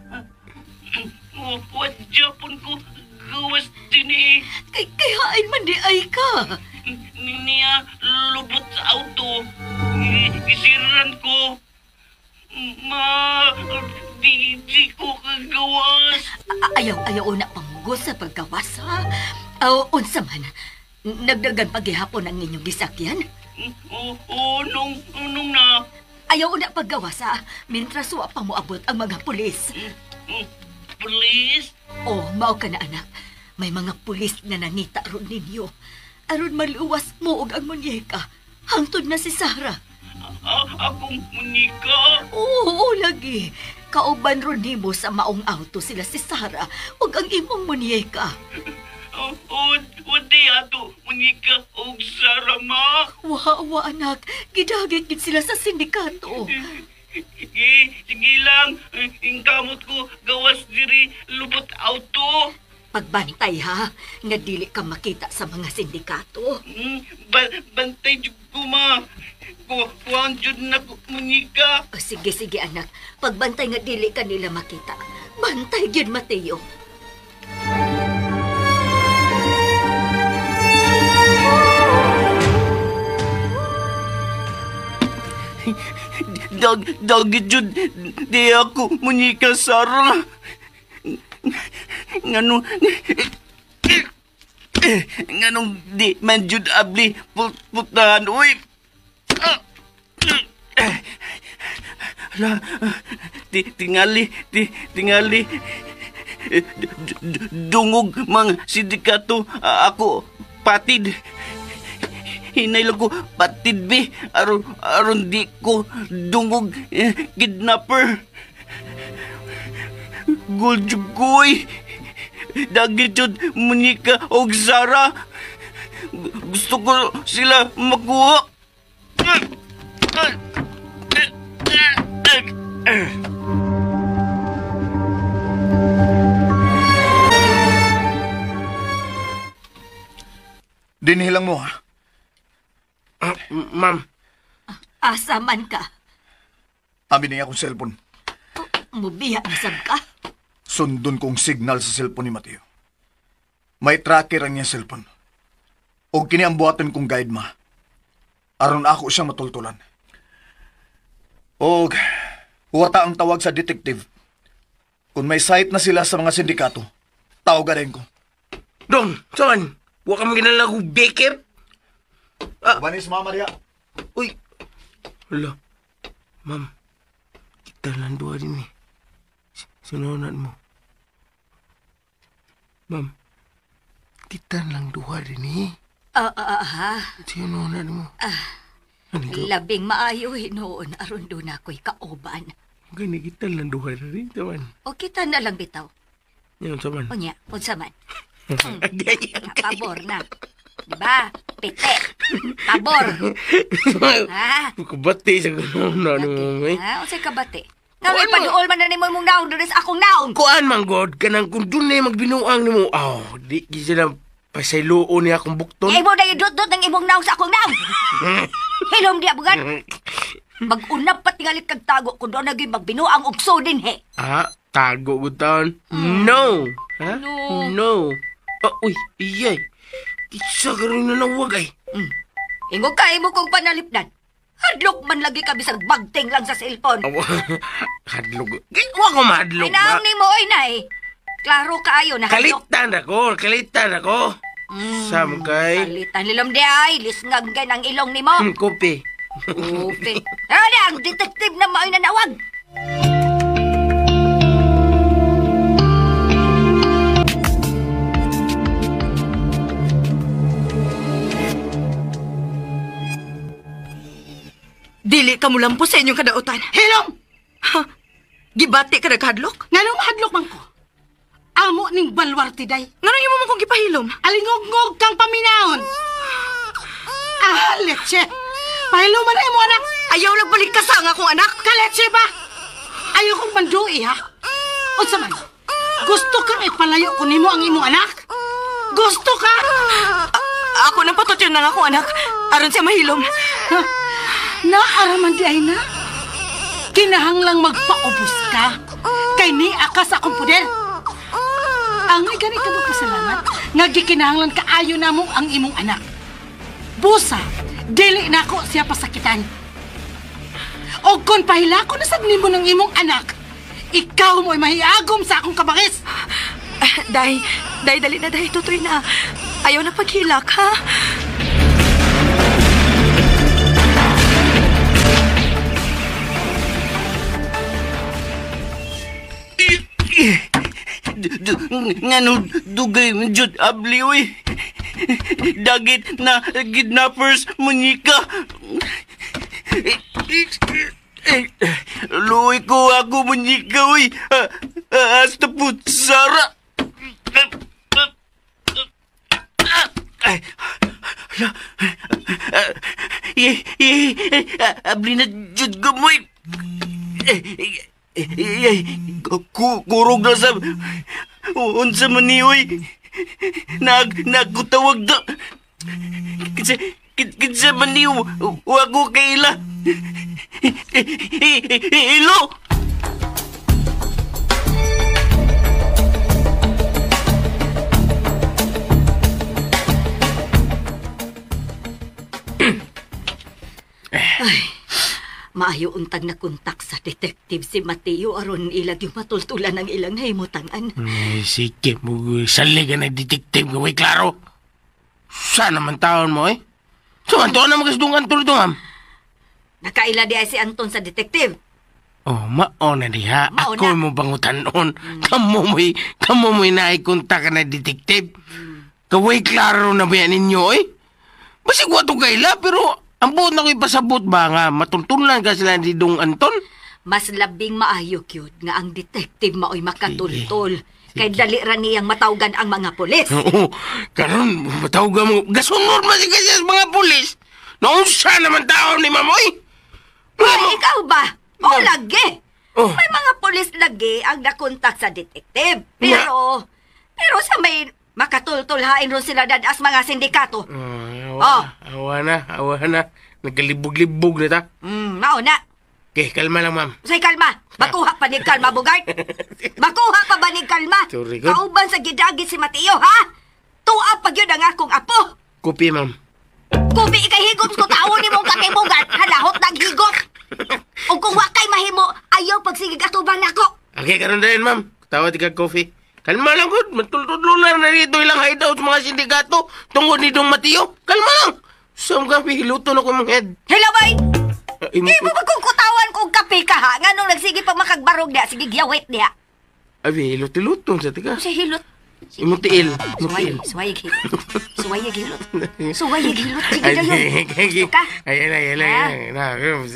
[SPEAKER 7] What Japon ko gawas din eh.
[SPEAKER 10] Kayain man di ay ka.
[SPEAKER 7] Niya lubot sa auto. Isiran ko. Ma, di ko kagawas.
[SPEAKER 10] Ayaw na panggol sa paggawas, ha? Unsa man, nagdagan paghihapon ang inyong gisakyan?
[SPEAKER 7] Nung na.
[SPEAKER 10] Ayaw na paggawas, ha? Mintras wa pa mo abot ang mga pulis.
[SPEAKER 7] Pulis?
[SPEAKER 10] Mao ka na, anak. May mga pulis na nangita ron ninyo. Aron maluwas mo og ang munyeka. Hangtod na si Sarah.
[SPEAKER 7] Akong munika?
[SPEAKER 10] Oo, lagi. Kauban ron nimo sa maong auto sila si Sarah ug ang imong munyeka.
[SPEAKER 7] Wadi ato munika og Sarah, ma.
[SPEAKER 10] Wa, anak. Gidagit gid sila sa sindikato.
[SPEAKER 7] Sige lang. Ang kamot ko gawas diri lubot auto.
[SPEAKER 10] Pagbantay, ha? Nga dili ka makita sa mga sindikato.
[SPEAKER 7] Bantay jud ko, ma. Kuhaan jud na ko munika.
[SPEAKER 10] Sige, anak. Pagbantay nga dili ka nila makita. Bantay gyud, Mateo.
[SPEAKER 9] Dagit jud di ako munika, Sarah. Nganong di man jud abli putahan, uy. Hala, tingali dungog mga sindikato. Ako patid. Hinay lang ko patid, be. Aron di ko dungog kidnapper. Guljugoy. Dagit jud munika og Sarah. Gusto ko sila makuha.
[SPEAKER 5] Dinihilang mo, ha?
[SPEAKER 6] Ma'am.
[SPEAKER 10] Asa man ka?
[SPEAKER 5] Amin niya akong cellphone.
[SPEAKER 10] Mubiya na sab ka?
[SPEAKER 5] Sundon kong signal sa cellphone ni Mateo. May tracker ang niya cellphone. O kini ang buhatan kong guide, ma. Aron ako siyang matultulan. O huwata ang tawag sa detective. Kung may site na sila sa mga sindikato, tawagan ko.
[SPEAKER 6] Dong, saan? Huwag kang ginala ko, Baker?
[SPEAKER 5] Banis, Mama Maria.
[SPEAKER 6] Uy. Hala. Ma'am, kita lang doon din eh. Sinunan mo. Ma'am, kita lang doon din eh. Sinunan mo.
[SPEAKER 10] Labing maayo noon aron doon ako'y kauban.
[SPEAKER 6] Gani kita lang doon din, taman.
[SPEAKER 10] O kita na lang bitaw.
[SPEAKER 6] Yan, taman.
[SPEAKER 10] O niya, unsa man. Pabor na. Diba? Pite. Pabor. Ha?
[SPEAKER 6] Kabati sa gano'n na mo, eh.
[SPEAKER 10] Ha? Unsay kabati? Ngawin pa dool man na ni mo mong naon doon sa akong naon.
[SPEAKER 6] Kuan man, God, kanang kung doon na magbinuang ni mo, di sila pasayloon niya akong bukton.
[SPEAKER 10] Imo na yung dot-dot ng imong naon sa akong naon. Hilom di abugan. Mag-unap pa tingalit kag tago kung doon naging magbinuang ugso din, he.
[SPEAKER 6] Tago ko taon? No. Ha? No. Uy, iyay. Isa ka rin na nawag ay.
[SPEAKER 10] Ingo ka, imo kong panalipdan. Hadlok man lagi ka bisag bagting lang sa cellphone.
[SPEAKER 6] Hadlok? Huwag ko mahadlok ba?
[SPEAKER 10] Inaang ni mo, oy, nay. Klaro kaayo na hadlok.
[SPEAKER 6] Kalitan ako. Sam kay?
[SPEAKER 10] Kalitan lilam di ay. Lisngag gan ang ilong ni mo.
[SPEAKER 6] Kopi.
[SPEAKER 10] Kopi. Ano ang detective na mao'y nanawag?
[SPEAKER 4] Dili ka mulampo sa inyong kadautan.
[SPEAKER 8] Hilom!
[SPEAKER 4] Ha? Gibati ka nagkadlok?
[SPEAKER 8] Nganong hadlok man ko? Amo ning balwarte day.
[SPEAKER 4] Nganong imo man kong gipahilom?
[SPEAKER 8] Alingog-ngog kang paminaon. Letse. Pahilom man ay mo, anak.
[SPEAKER 4] Ayaw nagbalik ka sa nga akong anak.
[SPEAKER 8] Kaletse ba? Ayaw kong manduwi, ha? Unsa man? Gusto kang ipalayo ko nimo ang imong anak? Gusto ka?
[SPEAKER 4] Ako nang patot yun ng akong anak. Aron siya mahilom.
[SPEAKER 8] Ha? Naaraman di ay na? Kinahanglang magpaubos ka. Kay ni akas akong puder. Angay gani ka magpasalamat. Nga gikinahanglan kaayo na mo ang imong anak. Busa, dili na ako siya pasakitan. O kung pahilako na sa nimo ng imong anak, ikaw mo'y mahiagom sa akong kabangis.
[SPEAKER 4] Day, dali na, day. Tutoy na. Ayaw na paghilak, ha?
[SPEAKER 9] Ngano dugay jud abli oy. Dagit na kidnappers Monica. Luoy ko ako Monica oy. Hasta po Sara. Abli na jud gamoy. Kurog na sa unsa man ni oy. Nagkutawag da. Kinsa man ni wago kaila. Hello.
[SPEAKER 10] Ay, maayo untag na kontak sa detective si Mateo aron ilag yung matultulan ng ilang nahimutangan.
[SPEAKER 6] Sige, salig ka na detective gaway klaro. Sana man taon mo eh. So, Anton na magasdungan tulo ma'am.
[SPEAKER 10] Nakaila di ay si Anton sa detective.
[SPEAKER 6] Oh, maona diha.
[SPEAKER 10] Mauna.
[SPEAKER 6] Ako mo bangutanon. Kamo mo'y naikontak ka na detective. Gaway klaro na ba yan ninyo eh? Basig wato kaila pero ang buot na ko'y pasabot ba nga matultulan ka sila ni Dong Anton?
[SPEAKER 10] Mas labing maayo cute nga ang detective maoy makatultol. Kay dali ra niyang matawgan ang mga pulis.
[SPEAKER 6] Oo, karon matawag mo. Gasunod man si kasi mga pulis. Naunsa naman tao ni Mamoy.
[SPEAKER 10] Ikaw ba? O lagi.
[SPEAKER 6] Oh.
[SPEAKER 10] May mga pulis lagi ang nakontak sa detective. Pero sa may makatultulhain ron sila dadas mga sindikato.
[SPEAKER 6] Awa na. Nagkalibog-libog na ta.
[SPEAKER 10] Mao na.
[SPEAKER 6] Okay, kalma lang, ma'am.
[SPEAKER 10] Say kalma. Makuha pa ni kalma, Bugart. Makuha pa ba ni kalma?
[SPEAKER 6] Sorry, good.
[SPEAKER 10] Kauban sa gidagit si Mateo, ha? Tuwa pa yun ang akong apo.
[SPEAKER 6] Kopi, ma'am.
[SPEAKER 10] Kubi ikay higop ko taon ni mong kami, Bugart. Halahot naghigop. O kung wakay mahimo, ayaw pagsigig atuban ako.
[SPEAKER 6] Okay, karon din, ma'am. Tawad ka coffee. Kalma lang, good. Matultululan na rito ilang hideout sa mga sindikato tungkol ni Dong Mateo. Kalma lang. Saan ka, hiluto na ko mong head.
[SPEAKER 10] Hello, boy! Di mo magkukutawan kung kape ka, ha? Nga nung nagsige pag makagbarog niya, sige giyawit niya.
[SPEAKER 6] Abi, hilot-hilotong sa tika.
[SPEAKER 10] Sa hilot.
[SPEAKER 6] Imutiil.
[SPEAKER 10] Suwayag hilot. Suwayag hilot. Suwayag hilot. Sige na yun. Gusto ka?
[SPEAKER 6] Ayan.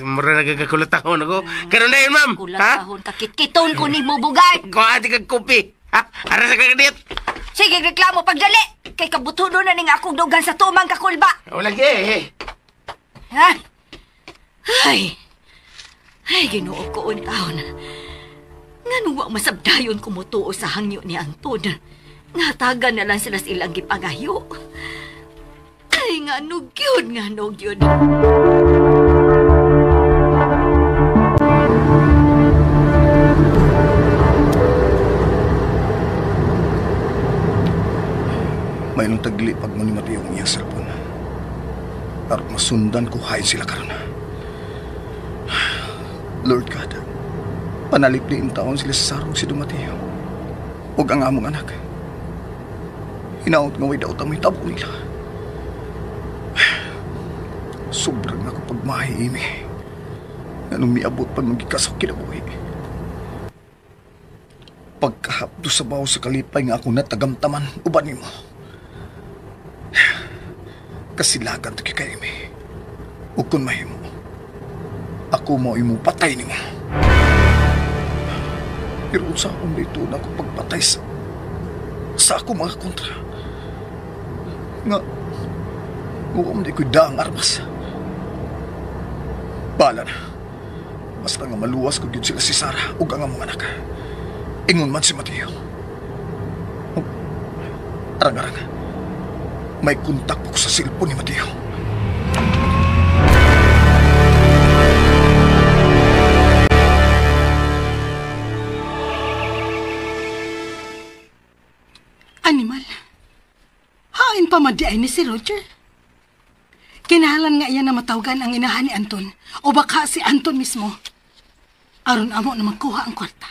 [SPEAKER 6] Mura nagkakakulat ako. Karoon na yun, ma'am.
[SPEAKER 10] Kulat kahon kakit-kiton ko ni mo, Bugart.
[SPEAKER 6] Kung ati kag kopi. Ha? Ara sa kagadit.
[SPEAKER 10] Sige, reklamo pagdali. Kay kabutudo na ning akong dugan sa tumang kakulba.
[SPEAKER 6] Wala ge.
[SPEAKER 10] Ha? Ay, ginoo ko untaon. Nga nuwa masabdayon kumutuo sa hangyo ni Anton. Ngatagan na lang sila silang gipangayo. Ay, nga nugyod.
[SPEAKER 5] May nung tagli pag mo ni Mateo ang iyang cellphone. Para masundan ko hain sila karon. Lord God, panalip din taon sila sa sarong si Dong Mateo. Huwag ang among anak. Hinaot nga way daot ang may tabo nila. Sobrang ako pagmahiimi. Anong miabot pa nung gikasaw kinabuhi. Pagkahapdo sa baho sa kalipay nga ako natagamtaman, ubanin mo. Kasilagan to kay Amy. Ug kun mahimo, ako mo imong patay nimo. Pero sa akong dito na ako pagpatay sa ako mga kontra. Nga, huwag di ko daang armas. Bala na. Basta nga maluwas ko yun sila si Sarah o ang among anak. Ingon man si Mateo. Oh, arang-arang. May kontak po ko sa cellphone ni Mateo.
[SPEAKER 8] Animal. Hain pa madiay ni si Roger. Kinahalan nga iya na matawagan ang inahan ni Anton o baka si Anton mismo. Aron amo na magkuha ang kwarta.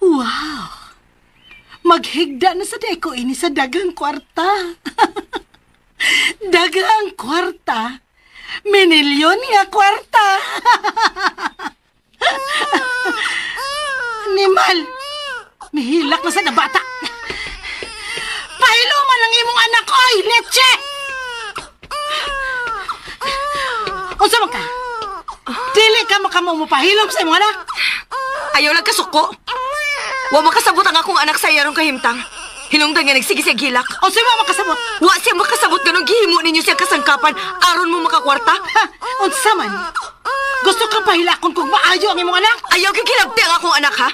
[SPEAKER 8] Wow! Maghigda na sa deko ini sa dagang kwarta. Dagang kwarta? Minilyon nga kwarta. Animal! Mihilak na sa nabata. Pahiluman ang imong anak ko, leche! Unsa man ka? Dili ka makamumupahilom sa imong anak?
[SPEAKER 4] Ayaw lang kasuko. Wa makasabot ang akong anak sa iyarong kahimtang. Hinungdan nga nagsige-sige gilak.
[SPEAKER 8] Unsa man makasabot?
[SPEAKER 4] Wa siya makasabot ganun gihimo ninyo siya kasangkapan aron mo makakwarta.
[SPEAKER 8] Unsa man? Gusto ka pahilakon kung maayo ang imong anak?
[SPEAKER 4] Ayaw kay kilabti ang akong anak, ha?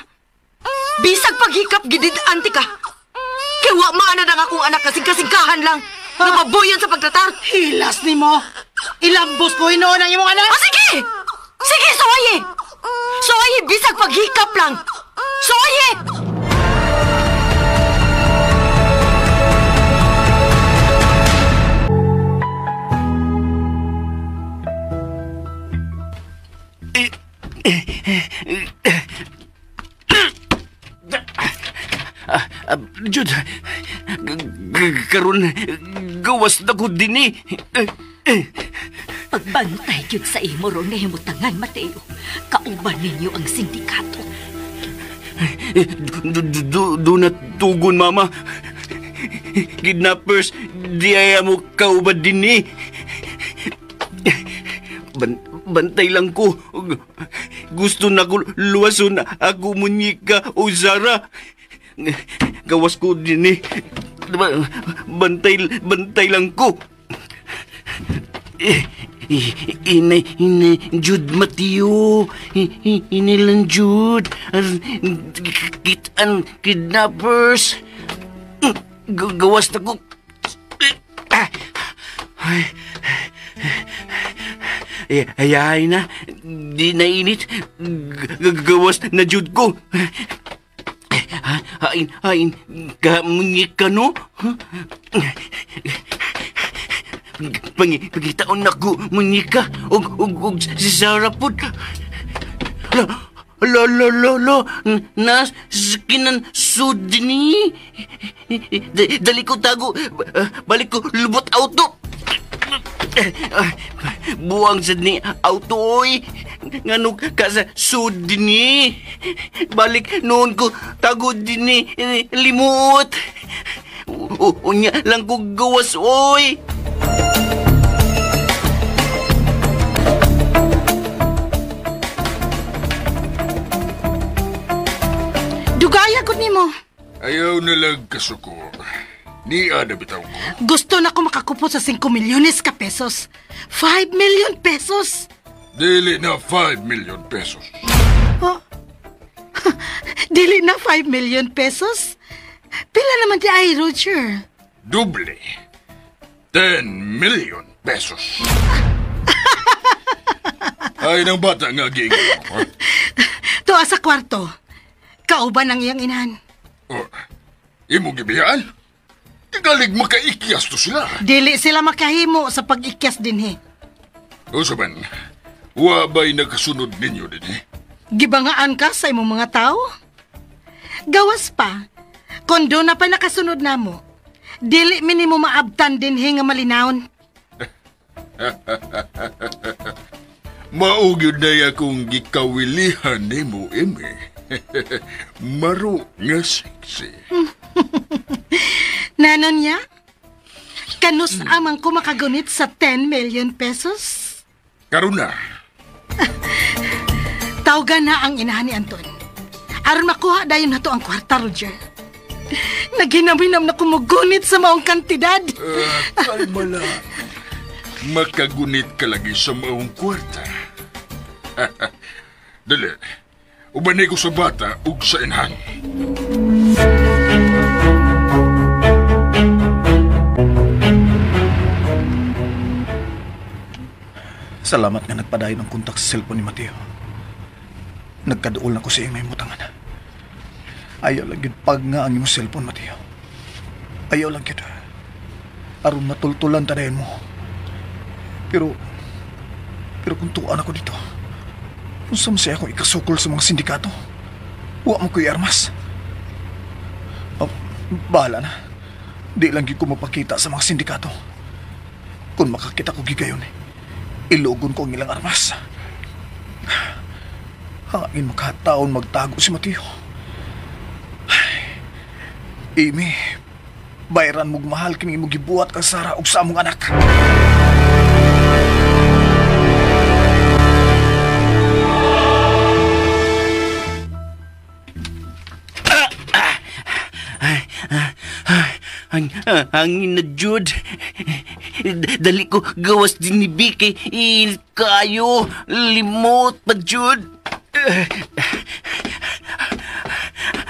[SPEAKER 4] Bisag paghikap gidid anti ka. Kaya wa maana ang akong anak kasing-kasingkahan lang. Napabuyon sa pagtratar.
[SPEAKER 8] Hilas ni mo. Ilambos ko hinoon ang imong anak.
[SPEAKER 4] O sige! Sige, suwaye! Suwaye, bisag paghikap lang. Suwaye!
[SPEAKER 9] Jud, karon gawas na ko din
[SPEAKER 10] Pagbantay yun sa imo ron na himutangan, Mateo. Kauban ninyo ang sindikato.
[SPEAKER 9] Do na tugon, Mama. Kidnappers, di ay mo kauban din Bantay lang ko. Gusto na ko luwason ako munyika o Zara. Gawas ko din Bantay lang ko. Inay, Jud, Mateo. Inay lang, Jud. Kitaan kidnappers. Gawas na ko. Ayahay na. Di na init. Gawas na, Jud ko. Hain, kamunyik ka, no? Pangitaon na ko, munyika, og si Sarah po. Lo, nas, kinan sudni. Dali ko tago, balik ko lubot auto. Buang sa ni auto, oy. Nganong ka sa sudni. Balik noon ko tago din limot. Unya lang ko gawas, oy.
[SPEAKER 8] Dugaya gud nimo.
[SPEAKER 11] Ayaw na lang kasuko. Ni ada bitaw ko.
[SPEAKER 8] Gusto na ko makakupot sa 5 milyones ka pesos. 5 million pesos.
[SPEAKER 11] Dili na 5 million pesos.
[SPEAKER 8] Oh. Dili na 5 million pesos? Pila naman di ay, Roger?
[SPEAKER 11] Doble. 10 million pesos. Ay, ng bata nga gingaw, ha?
[SPEAKER 8] Tuwa sa kwarto. Kauban ang iyang inahan.
[SPEAKER 11] Oh, imo gibiyaan? Igalig makaikyas to sila.
[SPEAKER 8] Dili sila makahimo sa pag-ikyas din,
[SPEAKER 11] O saban, wabay nakasunod ninyo din,
[SPEAKER 8] Gibangaan ka sa imong mga tao? Gawas pa, kung doon na pa nakasunod na mo, dili minimo maabtan din nga malinawon.
[SPEAKER 11] Maugyod na akong gikawilihan ni mo, eme. Maro nga sexy.
[SPEAKER 8] Nanon niya? Kanus amang ko makagunit sa 10 million pesos?
[SPEAKER 11] Karon na.
[SPEAKER 8] Tawgan na ang inahan ni Anton. Aron makuha dayon nato ang kwarta, Roger. Naghinam-hinam na kumugunit sa maong kantidad.
[SPEAKER 11] Kalma lang. makagunit ka lagi sa maong kwarta. Dali, ubanay ko sa bata ug sa inhan.
[SPEAKER 5] Salamat nga nagpadayon ng kontak sa cellphone ni Mateo. Nagkaduol na ko sa iyong may mutangan. Ayaw lang yun pag nga ang iyong cellphone, Mateo. Ayaw lang yun. Aron matultulan tanayan mo. Pero kung tuan ako dito, kung samsay akong ikasukol sa mga sindikato, huwag mo ko'y armas. Oh, bahala na. Di lang yun ko mapakita sa mga sindikato. Kung makakita ko gigayon, ilugon ko ang ilang armas. Hangin makataon magtago si Mateo. Amy, bayran mong mahal kini mo gibuhat kang Sara ug sa among anak.
[SPEAKER 9] Hangin na, Jud. Dali ko gawas din ni Bike. Init kayo. Limot pa, Jud.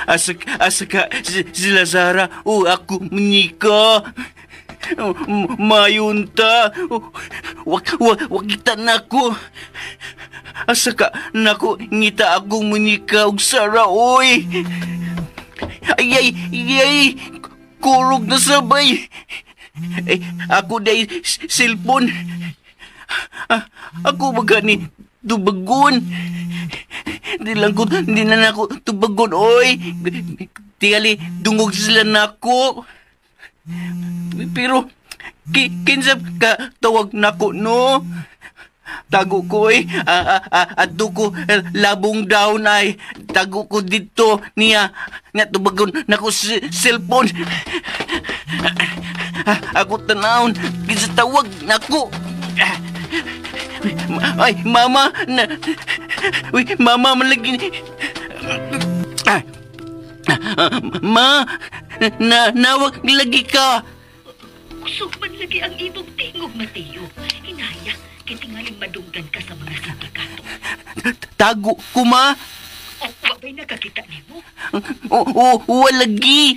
[SPEAKER 9] Asa ka sila Sara o ako menika. Mayunta. Wag kita nako. Asa ka nako ngita akong menika og Sara oy. Ay. Kurog na sabay. Ako day cellphone. Ako magani tubagon. Di na ako tubagon, oy. Tingali, dungog sila na ako. Pero, kinsap ka tawag na ko, no? Tago ko, ato ko, labong down ay. Tago ko dito, niya, nga tubagon na ko cellphone. Ako tanawon, kinsa tawag na ko. Ay, mama, uy, mama, malagi. Nawag lagi ka.
[SPEAKER 10] Usog man lagi ang ibong tingog, Mateo. Hinaya, kitingaling madunggan ka sa mga sindikato.
[SPEAKER 9] Tago ko, ma.
[SPEAKER 10] O, wabay nakakita ni mo?
[SPEAKER 9] Walagi.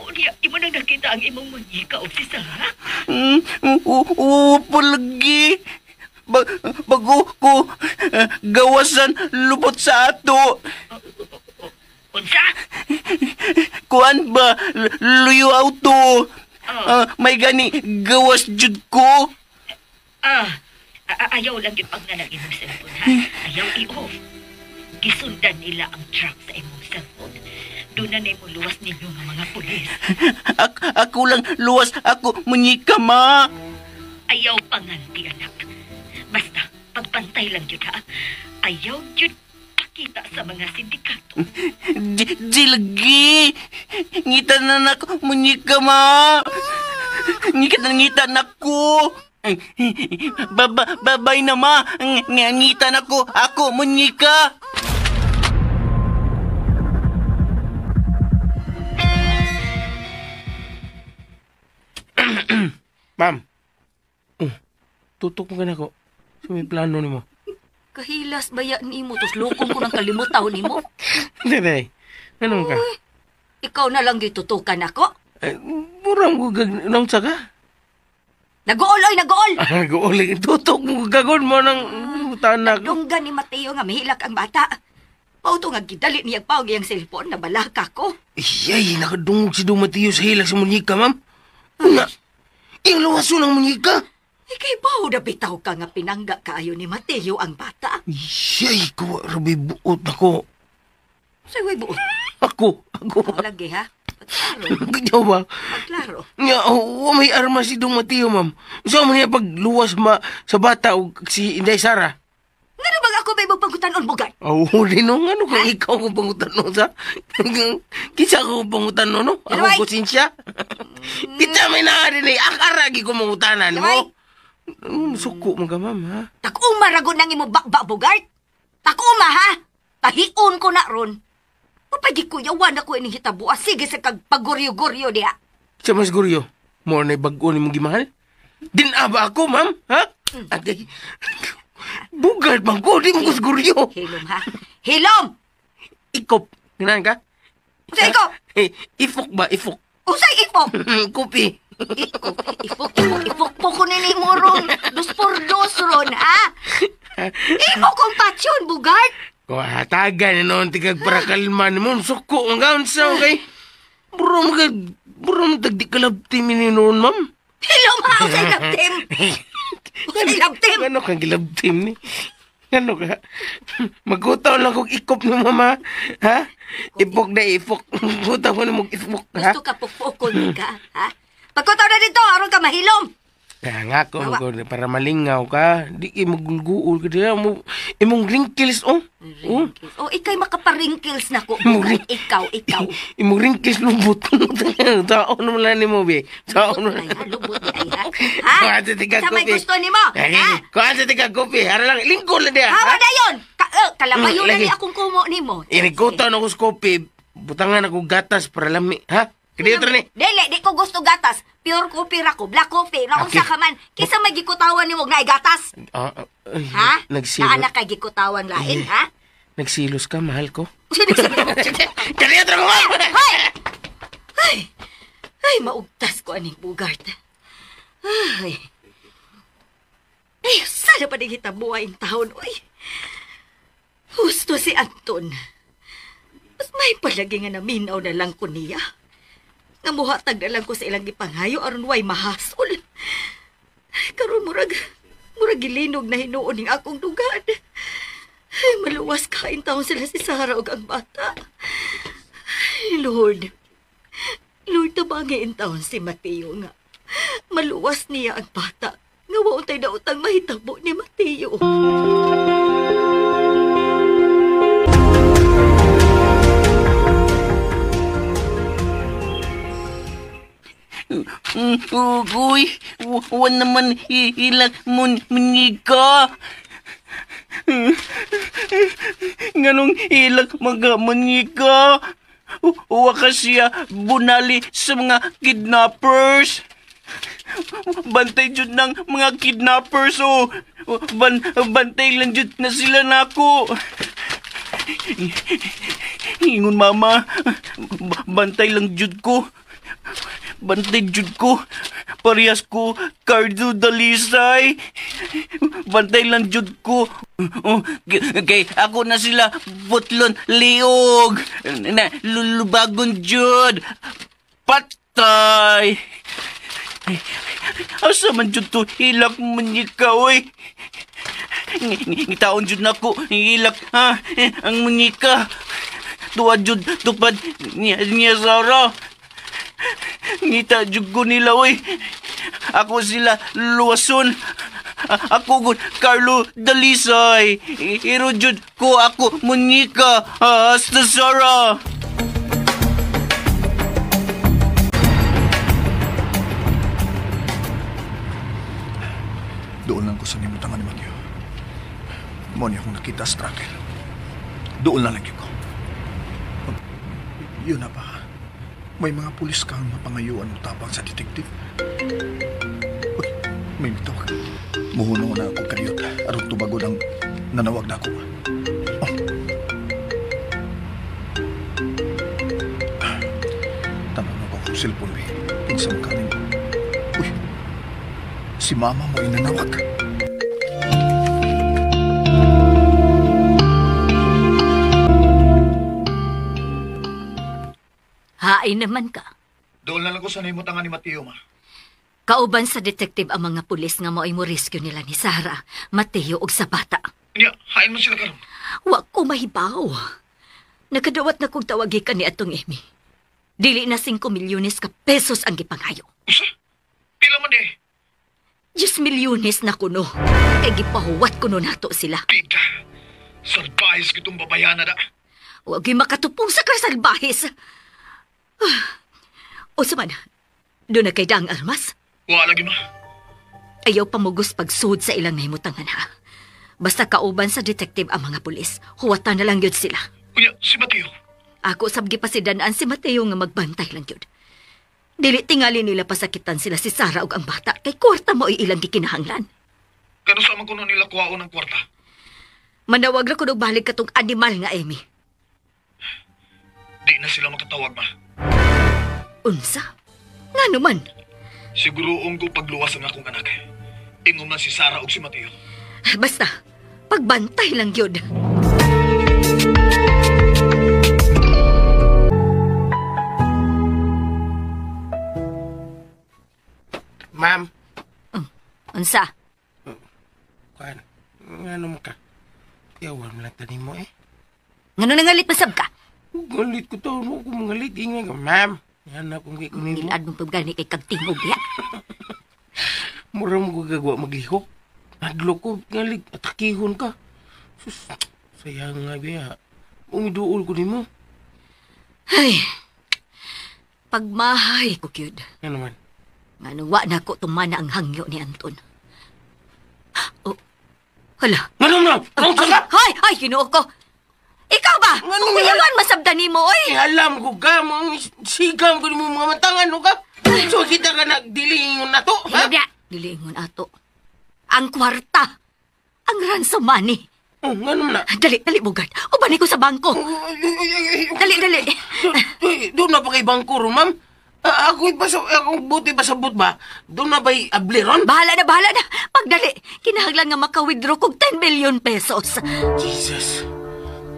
[SPEAKER 10] O, niya, imo nang nakita ang imong manyika o si Sara?
[SPEAKER 9] Palagi. Bago ko gawasan lubot sa ato.
[SPEAKER 10] Unsa?
[SPEAKER 9] Kuan ba? Luyo auto. May gani gawas jud ko.
[SPEAKER 10] Ayaw lang yung pagnalagin ng cellphone, ha? Ayaw i-off. Gisundan nila ang truck sa imong cellphone. Doon na mo luwas ninyo ng mga pulis.
[SPEAKER 9] Ako lang luwas. Ako munyika, ma.
[SPEAKER 10] Ayaw panganti, anak. Basta, pagpantay lang yun, ha? Ayaw yun pakita sa mga sindikato.
[SPEAKER 9] Di lagi. Ngita na nako, munyika, ma. Ngita na ko. Babay na, ma. Ngita na ko. Ako, munyika.
[SPEAKER 6] Ma'am. Tutok mo ka na ko. So may plano ni mo.
[SPEAKER 10] Kahilas baya ni mo, tos lukong ko ng kalimutaw ni mo.
[SPEAKER 6] Hindi. Ganun ka?
[SPEAKER 10] Uy, ikaw na lang gitutukan ako.
[SPEAKER 6] Murang ko nang saka.
[SPEAKER 10] Nag-uol, oy, nag-uol!
[SPEAKER 6] Nag-uol. Tutok mo gagon mo ng tanak.
[SPEAKER 10] Nagdunggan ni Mateo nga mahilak ang bata. Pauto nga gidali niya pawag yung cellphone na balaka ko.
[SPEAKER 6] Iyay, nakadungog si Dumatiyo sa hilak sa munyika, ma'am. Nga, yung luwaso ng munyika.
[SPEAKER 10] Ikay ba na bitaw ka nga pinangga kaayo ni Mateo ang bata?
[SPEAKER 6] Iyay, kuwa rabi buot ako.
[SPEAKER 10] Sa'yo'y buot?
[SPEAKER 6] Ako.
[SPEAKER 10] Lagi, ha? Pagklaro.
[SPEAKER 6] Ganyaw ba?
[SPEAKER 10] Pagklaro.
[SPEAKER 6] Nga, may armas si Dumatiyo, ma'am. So, man niya pagluwas sa bata o si Inday Sara.
[SPEAKER 10] Nga na bang ako may magpangutanon bugan?
[SPEAKER 6] Rinong, ano kung ikaw kong pangutanon sa? Kisa ko pangutanon, no? Ako ko sinsya. Kita may nakarinig, akaragi ko mangutanan mo. Suko mo ka, ma'am, ha?
[SPEAKER 10] Takuma ragon nang imo bakba bugart. Takuma, ha? Tahion ko na ron. Papagi ko yawan ako ining hitabuas. Sige sa kagpaguryo-guryo diya.
[SPEAKER 6] Siya mas guryo. Mo na bago ni mong gimahal? Dinaba ako, ma'am, ha? Ate, bugad bang ko, di mo ko siguryo.
[SPEAKER 10] Hilom, ha? Hilom!
[SPEAKER 6] Ikop, ganahan ka?
[SPEAKER 10] Usay ikop!
[SPEAKER 6] Ifok ba, ifok?
[SPEAKER 10] Usay ipok!
[SPEAKER 6] Kopi.
[SPEAKER 10] Ipok po ko nini mo ron. Dos por dos ron, ha? Ipok kong patsyon, bugard!
[SPEAKER 6] Hatagan na noon, tigag para kalman mo. Suko, ang gaon sa, okay? Buro mo tagdi kalabtim ni noon, ma'am.
[SPEAKER 10] Hilom, ha? Usay labtim! Usay labtim!
[SPEAKER 6] Ano kang gilabtim ni? Ano ka? Magkutaw lang kong ikop ni mama. Ha? Ipok na ipok. Magkutaw ko na mag-ipok, ha?
[SPEAKER 10] Gusto ka pupukon ka, ha? Pagkutaw na dito, aron ka mahilom!
[SPEAKER 6] Kaya nga ko, para malingaw ka. Di kayo magulguol ka diya. Imong wrinkles, oh.
[SPEAKER 10] Wrinkles. Oh, ikay makaparingkles na ko. Ikaw.
[SPEAKER 6] Imong wrinkles lubot. Taon naman lang ni mo, be. Taon naman.
[SPEAKER 10] Lubot ay, ha? Sa may gusto ni mo, ha?
[SPEAKER 6] Kuhaan sa tigag kopi. Hara lang, lingkol na diya.
[SPEAKER 10] Hawa na yun! Kalabayo na ni akong kumo ni mo.
[SPEAKER 6] Irikutan ako sa kopi. Butangan ako gatas para lami, ha? Kaya ito ni.
[SPEAKER 10] Dili, di ko gusto gatas. Pure coffee ra ko, black coffee. Raon sa kaman. Kisa may gikutawan ni mo na gatas. Ha? Naana kay gikutawan lain, ha?
[SPEAKER 6] Nagsilos ka, mahal ko. Kaya ito mo!
[SPEAKER 10] Ay, maugtas ko aning bugard. Ay, sana pa kita buhay ang taon, oy. Husto si Anton. Mas may palagi nga naminaw na lang ko niya. Nga muhatag na lang ko sa ilang gipanghayo aron way mahasol. Karon murag gilinog na hinuon ning akong dugad. Ay, maluwas kain taon sila si Sarah ug ang bata. Ay, Lord, tabangiin taon si Mateo nga. Maluwas niya ang bata. Nga wautay na utang mahitabo ni Mateo.
[SPEAKER 9] Uy, wan naman ilang munika. Nganong ilang mga manika. Waka siya bunali sa mga kidnappers. Bantay jud ng mga kidnappers, oh. Bantay lang jud na sila nako. Ingon mama, bantay lang jud ko. Bantay jud ko. Parehas ko Cardo Dalisay. Bantay lang jud ko. Okay, ako na sila butlon liog. Na lulubagon jud. Patay. Asa man jud to hilak munyika, oy. Ngitaon jud nako hilak, ha? Ang munyika. Tuwa jud tupad niya Sarah. Ngita jud ko nila, oy. Ako sila luwason. Ako gud Carlo Dalisay. Iro jud ko ako munyika. Hasta Sarah.
[SPEAKER 5] Doon lang ko sa nimutangan ni Mateo. Mo niya akong nakita sa tracker. Doon lang ko. Yun na ba? May mga pulis kang mapangayuan mo tapang sa detective. Uy, may mitawag. Muhunong na ako kaniyot. Aron tubago ng nanawag na ako. Oh. Tanong ako kung cellphone mo. Pinsa mo kanin. Uy, si mama mo inanawag.
[SPEAKER 10] Hain naman ka.
[SPEAKER 5] Doon lang ako sa nimutangan ni Mateo, ma.
[SPEAKER 10] Kauban sa detective ang mga pulis nga mo'y mo rescue nila ni Sarah, Mateo ug sa bata.
[SPEAKER 5] Niya, hain mo sila karon.
[SPEAKER 10] Wa ko mahibaw. Nakadawat na kong tawagi ka ni atong Amy. Dili na 5 milyones ka pesos ang gipanghayo.
[SPEAKER 5] Usa? Pila man eh?
[SPEAKER 10] 10 milyones na kuno. Kay gipahuwat kuno nato sila.
[SPEAKER 5] Pida. Salbahis kitong babayana da.
[SPEAKER 10] Huwag yung makatupong sa kasalbahis. O saman, doon na kay daang armas?
[SPEAKER 5] Wala lagi, ma.
[SPEAKER 10] Ayaw pamugos pagsud sa ilang nahimutangan, ha? Basta kauban sa detective ang mga pulis, huwata na lang yun sila.
[SPEAKER 5] Uya, si Mateo.
[SPEAKER 10] Ako sabgi pa si Danaan si Mateo nga magbantay lang yun. Dili tingali nila pasakitan sila si Sarah ug ang bata, kay kwarta mo ay ilang gikinahanglan.
[SPEAKER 5] Kano sa man kuno nila kuwaon ng kwarta?
[SPEAKER 10] Manawag ra ko og balik katong animal nga, Amy.
[SPEAKER 5] Di na sila makatawag, ma.
[SPEAKER 10] Unsa? Nga naman.
[SPEAKER 5] Siguroong ko pagluwas ang akong anak. Ingom na si Sarah ug si Mateo.
[SPEAKER 10] Basta, pagbantay lang yun.
[SPEAKER 6] Ma'am.
[SPEAKER 10] Unsa?
[SPEAKER 6] Kuan, nga naman ka. Yawan mo lang tanin mo eh.
[SPEAKER 10] Nga nangalit masab ka?
[SPEAKER 6] Galit ko to, no? Kung mangalit, ingay ka, ma'am. Yan akong kikunin mo.
[SPEAKER 10] Milad mong pagani kay kagtingog ya.
[SPEAKER 6] Mura mo ko gagawa maglihok. Nadlo ko, galit, atakihon ka. Sus, sayang nga biya. Umiduol ko din mo.
[SPEAKER 10] Ay, pagmahay ko, Kyud.
[SPEAKER 6] Yan naman.
[SPEAKER 10] Nga nung wa na ko tumana ang hangyo ni Anton. Oh, hala.
[SPEAKER 6] Nga naman! Ang saka!
[SPEAKER 10] Ay, kinuo ko. Ikaw ba? Kuyawan masabdan ni mo, oy!
[SPEAKER 6] Alam ko ka, mga sigam ko mo mga matangan, no ka? So, kita ka nagdilingon na to, ha?
[SPEAKER 10] Hindi, dilingon ato. Ang kwarta. Ang ransom money.
[SPEAKER 6] Oh, nga naman na.
[SPEAKER 10] Dali, bugad. Ubani ko sa bangko. Dali.
[SPEAKER 6] Doon na pa kay bangko, ma'am. Akong buti pa sa but ba? Doon na ba'y abliron?
[SPEAKER 10] Bahala na. Pagdali, kinahanglan nga maka-withdraw kog 10 million pesos.
[SPEAKER 6] Jesus.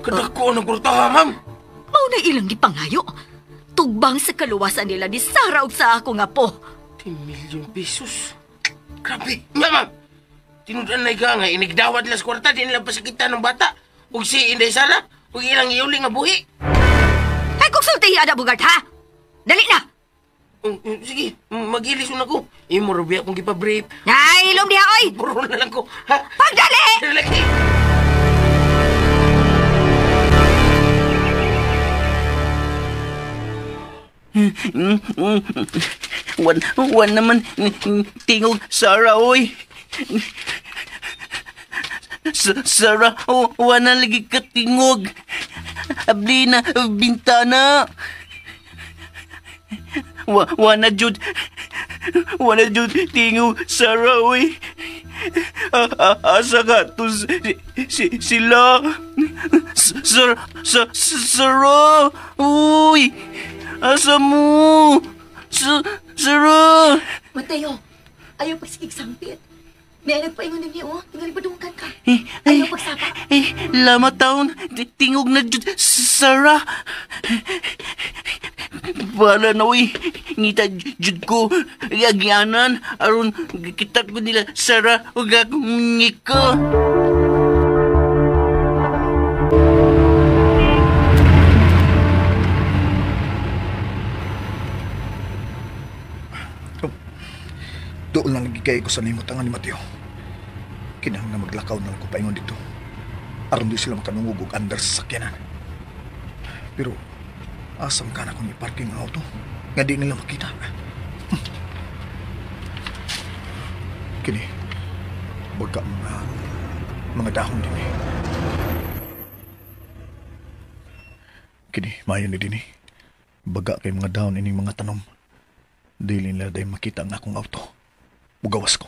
[SPEAKER 6] Kadako na kurtaha, ma'am.
[SPEAKER 10] Mauna ilang gipangayo. Tugbang sa kaluwasan nila ni Sarah ug sa ako nga po.
[SPEAKER 6] 10 million pesos. Grabe. Nga, ma'am. Tinudan na ka nga, inigdawat nila sa kwarta, di nila pasakitan ng bata. Ug si Inday Sarah, ug ilang iuling nga buhi.
[SPEAKER 10] Ay, kung sultihi ada bugad, ha? Dali na!
[SPEAKER 6] Sige, mag-ilis na ko. Imo rubi akong gipabrief.
[SPEAKER 10] Ay, ilom diha, oy!
[SPEAKER 6] Puro na lang ko, ha?
[SPEAKER 10] Pagdali!
[SPEAKER 6] Lagi!
[SPEAKER 9] Wan naman tingog Sarah, oy. Sarah, wan na lagi katingog. Abli na bintana. Wana jud tingog Sarah, oy. Asa ka to sila? Sarah, uy. Asa mo? Sarah!
[SPEAKER 10] Mateo, ayaw pagsigig sampit. May nagpaingon din niyo, tinggal badungkan ka. Ayaw pagsapa.
[SPEAKER 9] Lama taon, tingog na jud Sarah. Bala na, uy. Ngita jud ko. Agyanan, aron kita ko nila Sarah, huwag akong ngika.
[SPEAKER 5] Doon lang nagigay ko sa nimutangan ni Mateo. Kinahang na maglakaw na lang ko paingon dito. Aron di sila makanungog og under sa sakyanan. Pero, asam ka na kung iparking ang auto. Nga di nila makita. Kini, baga mga dahon din eh. Kini, mayon ni din eh. Baga kay mga dahon ining mga tanom. Dili nila day makita ang akong auto. Ugawas ko.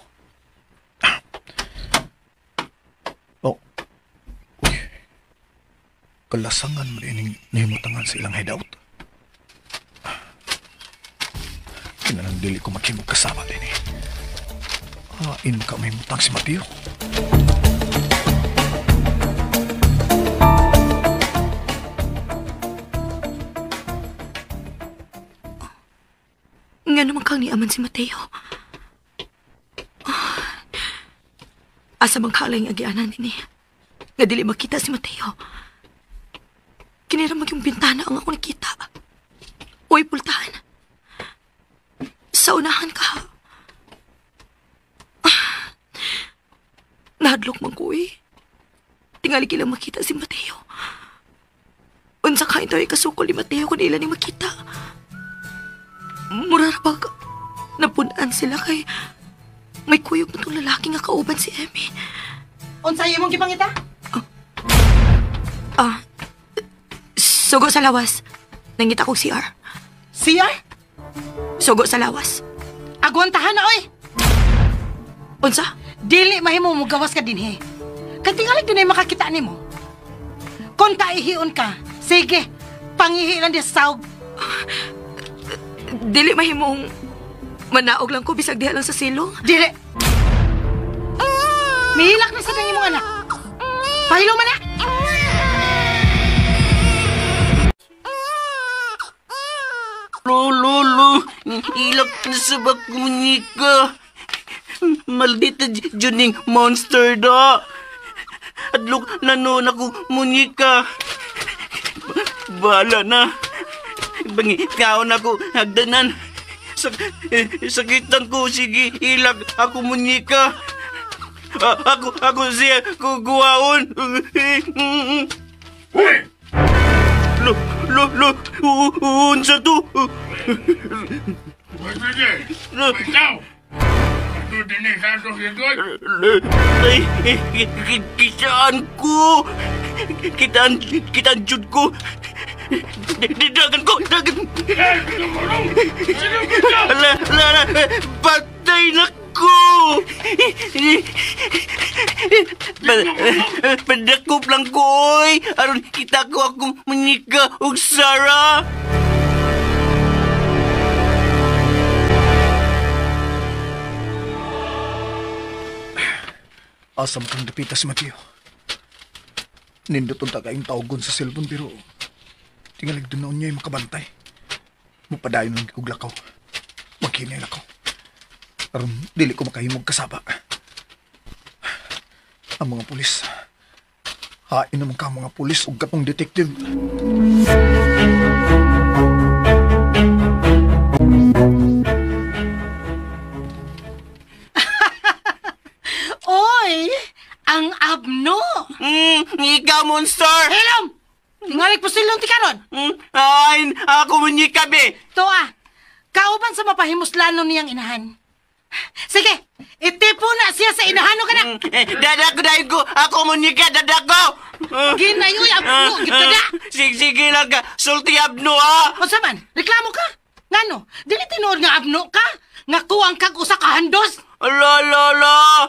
[SPEAKER 5] Oh. Uy. Kalasangan mo rin nihimutangan sa ilang hideout. Kinalang dili ko maghimog kasama din eh. Hain ka may mutang si Mateo.
[SPEAKER 4] Nga naman kang niaman si Mateo. Asa bang kalay ang agyanan din eh. Nga dili makita si Mateo. Kiniramag yung bintana ang ako nakita. Uy, pultahan. Sa unahan ka. Nahadlok man ko eh. Tingali kilang makita si Mateo. Unsa kain tayo kasukol ni Mateo kung ilan ni makita. Murarabag napunaan sila kay may kuyog na itong lalaki nga kauban si Emmy.
[SPEAKER 8] Unsay imong gipangita?
[SPEAKER 4] Sugo sa lawas. Nangita kong CR.
[SPEAKER 8] CR?
[SPEAKER 4] Sugo sa lawas.
[SPEAKER 8] Agwantahan na, oy!
[SPEAKER 4] Unsa?
[SPEAKER 8] dili mahimo mo gawas ka dinhi. Kay tingali dunay makakita nimo. Kung kaihion ka, sige, pangihi lang di sa sawg.
[SPEAKER 4] Dili mahimong manaog lang ko bisag diha lang sa silong.
[SPEAKER 8] Dili. Mihilak na sa nang imong anak. Pahilo man na.
[SPEAKER 9] Lolo, ilak na sa bakmunika. Maldita juning monster da. Adlok nanon ako munika. Bala na. Bangi kaon ako hagdanan. Sakitan ko, sige, ilak ako munika. Ako siya kuguwaon.
[SPEAKER 11] Uy!
[SPEAKER 9] Unsa to?
[SPEAKER 11] Ikaw! Ito din eh, saso siya doon.
[SPEAKER 9] Ay, kitaan ko. Kitaan jud ko. Dagan ko, dagan. Ala, patay na ko. Padakop lang ko, oy. Aron kita ko akong manika og Sarah.
[SPEAKER 5] Asam kang dapita si Mateo. Nindot ang tagayong tawgon sa cellphone pero tingalig doon na niya yung makabantay. Mupadayon lang kong lakaw. Maghinay lakaw. Aron dili ko makahimog kasaba. Ang mga pulis. Hain naman ka mga pulis ug katong detective.
[SPEAKER 8] Oy, ang abno.
[SPEAKER 9] Ikaw, monster.
[SPEAKER 8] Helom! Tingalik po silong ti karon.
[SPEAKER 9] Ay, ako munika, be.
[SPEAKER 8] Toa, kauban sa mapahimuslanon niyang inahan. Sige, itipo na siya sa inahano ka na.
[SPEAKER 9] Dadako dahil ko. Ako munika, dadako.
[SPEAKER 8] Ginayoy, abno, gitada.
[SPEAKER 9] Sige lang ka. Sulti abno, ha.
[SPEAKER 8] O saman, reklamo ka? Ngano, dili tinuod nga abno ka? Nga kuwang kag usa ka handos?
[SPEAKER 9] Ala,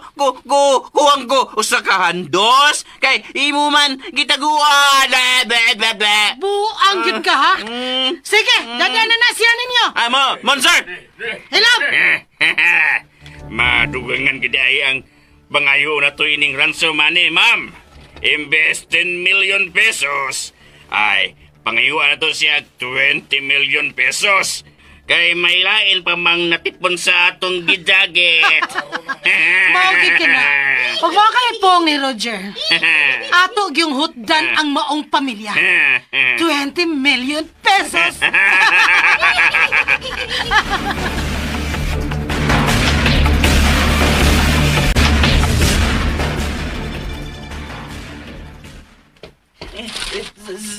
[SPEAKER 9] kuwang ko usa ka handos. Kay imo man gitaguan.
[SPEAKER 8] Buang gid ka, ha? Sige, dadana na siya ninyo.
[SPEAKER 9] Amo, monster.
[SPEAKER 8] Hilap!
[SPEAKER 12] Madugangan gidai ang bangayo na to ining ransom money, ma'am. Imbes 10 million pesos. Ay, pangayuan na to siya 20 million pesos. Kay may lain pa mang natipon sa atong gidagit.
[SPEAKER 8] Maugit ka na. Huwag mo kalipong ni Roger. Ato yung hutdan ang maong pamilya. 20 million pesos.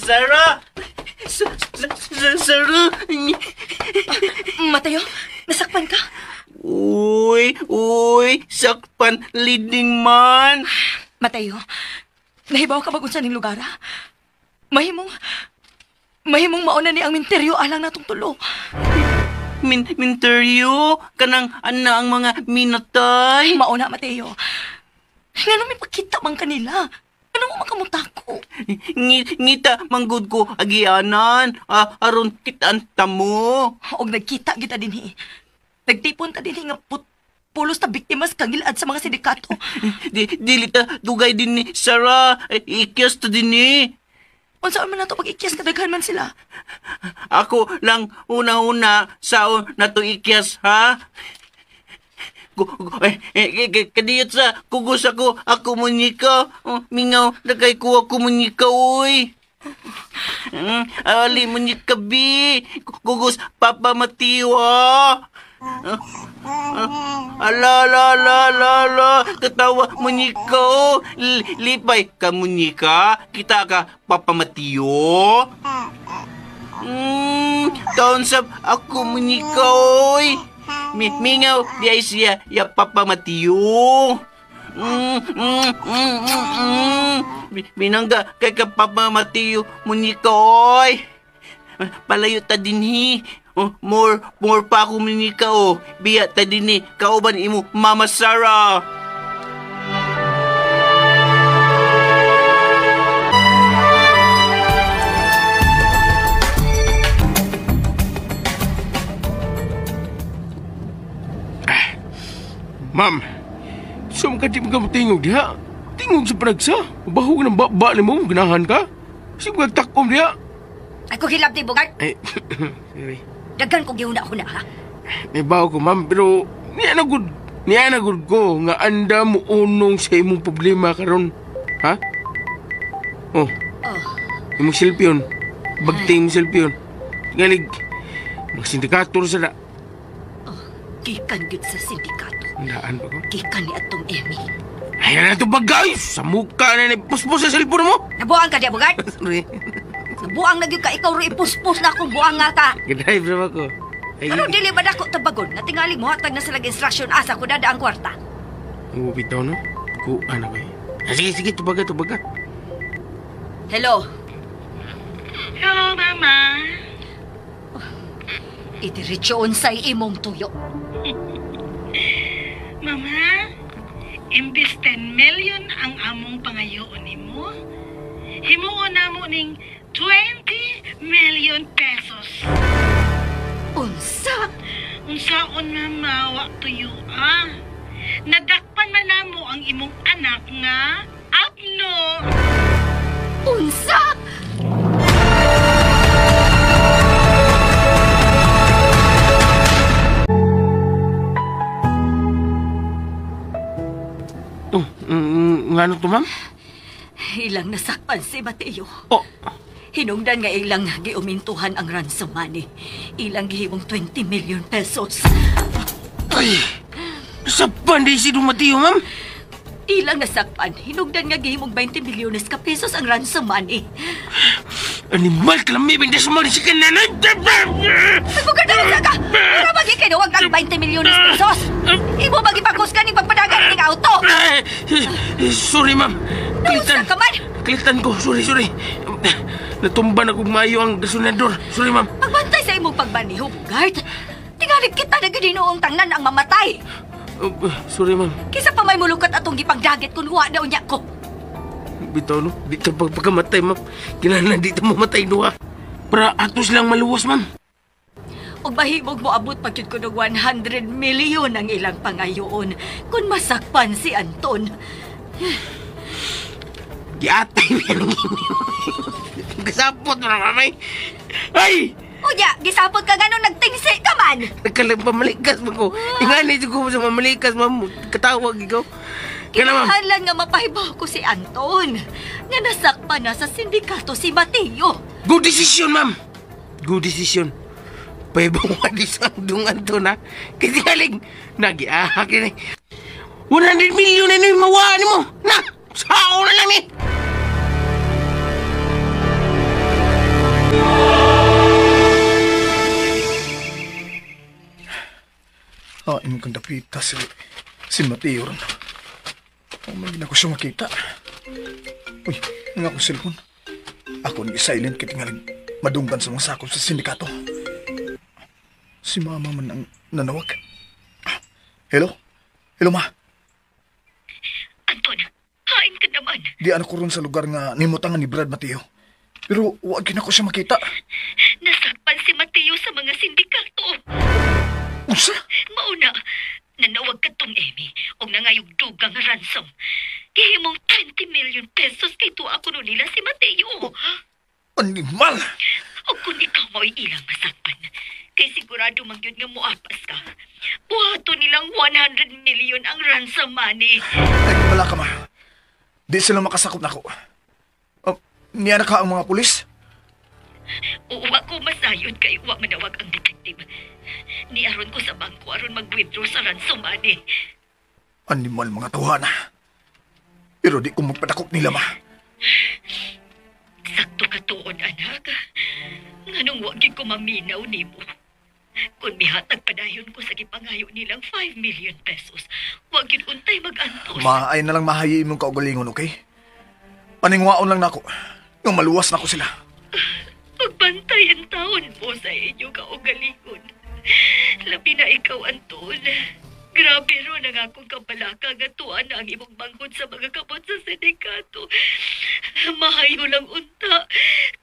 [SPEAKER 9] Sarah! Sarah!
[SPEAKER 4] Mateo, nasakpan ka?
[SPEAKER 9] Uy, sakpan leading man.
[SPEAKER 4] Mateo, nahibaw ka bagunsa ning lugar, ha? Mahimong mauna ni ang minteryo alang natong tulo.
[SPEAKER 9] Minteryo? Kanang ana ang mga minatay?
[SPEAKER 4] Mauna, Mateo. Nga may pagkita man kanila. Ano mo makamutako?
[SPEAKER 9] Ngita manggod ko agianan. Aron kitaan tamo.
[SPEAKER 4] Og nagkita kita dinhi. Nagtipon ta dinhi nga pulos ta biktimas kagilad sa mga sindikato.
[SPEAKER 9] Dili ta dugay din ni Sarah. Ikyas ta din ni.
[SPEAKER 4] Unsaan man nato pag ikyas kadaghan man sila?
[SPEAKER 9] Ako lang una-una saon nato ikyas, ha? Kadiyot sa kugos ako munika. Mingaw, nagay ko ako munika, uy. Ali munika, bi. Kugos, Papa Matiwa. Ala, tatawa munika, oh. Lipay ka munika. Kita ka, Papa Matiyo. Taon sa ako munika, uy. Mingaw, di ay siya, ya Papa Matiyo. Binangga, kay ka Papa Matiyo, munika, oy. Palayo ta dinhi. More pa ako munika, oh. Biya ta dinhi, kauban imo, Mama Sarah.
[SPEAKER 6] Ma'am, saan ka di mga tingog diha? Tingog sa panagsa. Bahog ng baba ni mo, ganahan ka? Saan ka takom diha?
[SPEAKER 10] Ako hilap ni Bogart.
[SPEAKER 6] Ay, sorry.
[SPEAKER 10] Daghan ko gihuna-huna, ha?
[SPEAKER 6] May baho ko, ma'am, pero niya na gud ko nga anda mo unong sa imong problema karon. Ha? Oh. Imong silpyon. Bagtay imong silpyon. Galig. Mag-sindikato sa na.
[SPEAKER 10] Gikan gyud sa sindikato.
[SPEAKER 6] Daan ba ko?
[SPEAKER 10] Gikan ni atong Emmy.
[SPEAKER 6] Ayan na ito bagay! Sa mukha na puspos sa cellphone mo!
[SPEAKER 10] Nabuang ka diya, Bogart?
[SPEAKER 6] Sorry.
[SPEAKER 10] Nabuang na gyud ka, ikaw ro ipuspos na akong buang nga ka.
[SPEAKER 6] G'day, bro ako.
[SPEAKER 10] Ano dili ba dako tabagon na tingali mo hatag na silang instruction asa ko dada ang kwarta?
[SPEAKER 6] Bitaw no? Kuan na ba sige, tubaga.
[SPEAKER 10] Hello?
[SPEAKER 8] Hello, Mama.
[SPEAKER 10] Idiretso unsay imong tuyo.
[SPEAKER 8] Mama, imbis 10 million ang among pangayoon nimo, himuon namo ning 20 million pesos.
[SPEAKER 10] Unsa?
[SPEAKER 8] Unsaon, Mama, wa tuyo, ah? Nadakpan man namo ang imong anak nga apno.
[SPEAKER 10] Unsa?
[SPEAKER 6] Ngano to, ma'am?
[SPEAKER 10] Ilang nasakpan si Mateo.
[SPEAKER 6] Oh.
[SPEAKER 10] Hinungdan nga ilang giumintuhan ang ransom money. Ilang gihimong 20 million pesos.
[SPEAKER 6] Ay! Sa panday si Mateo, ma'am?
[SPEAKER 10] Ilang nasakpan. Hinungdan nga gihimong 20 milyones ka pesos ang ransom money.
[SPEAKER 6] Animal ka lang may bindas mo rin si kananay!
[SPEAKER 10] Nagpagkataon ka! Para bagi kayo huwag ng 20 milyones pesos! Imo bagi pagkus ka ni pagpadagan ng auto!
[SPEAKER 6] Sorry, ma'am.
[SPEAKER 10] Nausa ka man!
[SPEAKER 6] Kalitan ko. Sorry. Natumba na kung mayo ang gasolinador. Sorry, ma'am.
[SPEAKER 10] Magbantay sa imong pagbaniho, Bogart. Tingalig kita na ginoong tangnan ang mamatay.
[SPEAKER 6] Sorry, ma'am.
[SPEAKER 10] Kisa pa may mulukat atong gipagdagat kung huwa daw niya ko.
[SPEAKER 6] Bitaw, no? Dito pagkamatay, ma'am. Kailangan dito mamatay duha. Para atos lang maluwas, ma'am.
[SPEAKER 10] Og mahimog mo abot pagkid ko ng 100 milyon ang ilang pangayoon kung masakpan si Anton.
[SPEAKER 6] Giatay niya ng kasapot mo na, mamay. Ay!
[SPEAKER 10] Uya, gisapot ka gano'n nagtingsi ka man.
[SPEAKER 6] Nagkalang pamalikas mo ko. Ingani ko sa mamalikas, ma'am. Katawag ikaw.
[SPEAKER 10] Kinahanlan nga mapahibaw ko si Anton. Nga nasakpan na sa sindikato si Mateo.
[SPEAKER 6] Good decision, ma'am. Good decision. Pahibaw nga di sa dungan to na. Kasi galing, nag-iahakin eh. 100 million na yung mawaan mo. Na, sao na lang eh.
[SPEAKER 5] Imong kang dapita si Mateo ron. May gina ko siya makita. Uy, nga akong cellphone. Ako nag-silent kitingaling madunggan sa mga sakop sa sindikato. Si mama man ang nanawag. Hello? Hello, ma?
[SPEAKER 10] Anton, hain ka naman.
[SPEAKER 5] Di anak ko ron sa lugar nga nimutangan ni Brad Mateo. Pero wag gina ko siya makita.
[SPEAKER 10] Nasakpan si Mateo sa mga sindikato.
[SPEAKER 5] Usa?
[SPEAKER 10] Mauna, nanawag ka tong Emmy o nangayog dugang ransom. Gihimong 20 million pesos kay tuwa ko nun nila si Mateo.
[SPEAKER 5] Animal!
[SPEAKER 10] O kung ikaw mo'y ilang masakpan, kay sigurado magyod nga muapas ka. Buhato nilang 100 million ang ransom money.
[SPEAKER 5] Ay, wala ka, ma. Di sila makasakop na ko. Niya na ka ang mga pulis?
[SPEAKER 10] Uwa ko masayod kay uwa manawag ang detective. Ni aron ko sa bangko aron mag-withdraw sa ransom money.
[SPEAKER 5] Animal mga tuhana. Pero di ko magpatakop nila, ma.
[SPEAKER 10] Sakto ka tuon, anak. Nganong wag yun ko maminaw nimo. Kung mihatag padayon ko sa gipangayo nilang 5 million pesos, wag yun untay mag-antos.
[SPEAKER 5] Ma, ay na lang mahayi mong kaugalingon, okay? Paningwaon lang na ako. Yung maluwas na ako sila.
[SPEAKER 10] Pagbantay ang taon mo sa inyo kaugalingon. Labi na ikaw, Anton. Grabe ron ang akong kabalaka nga tuan na ang imong bangkod sa mga kapot sa sindikato. Mahayo lang unta.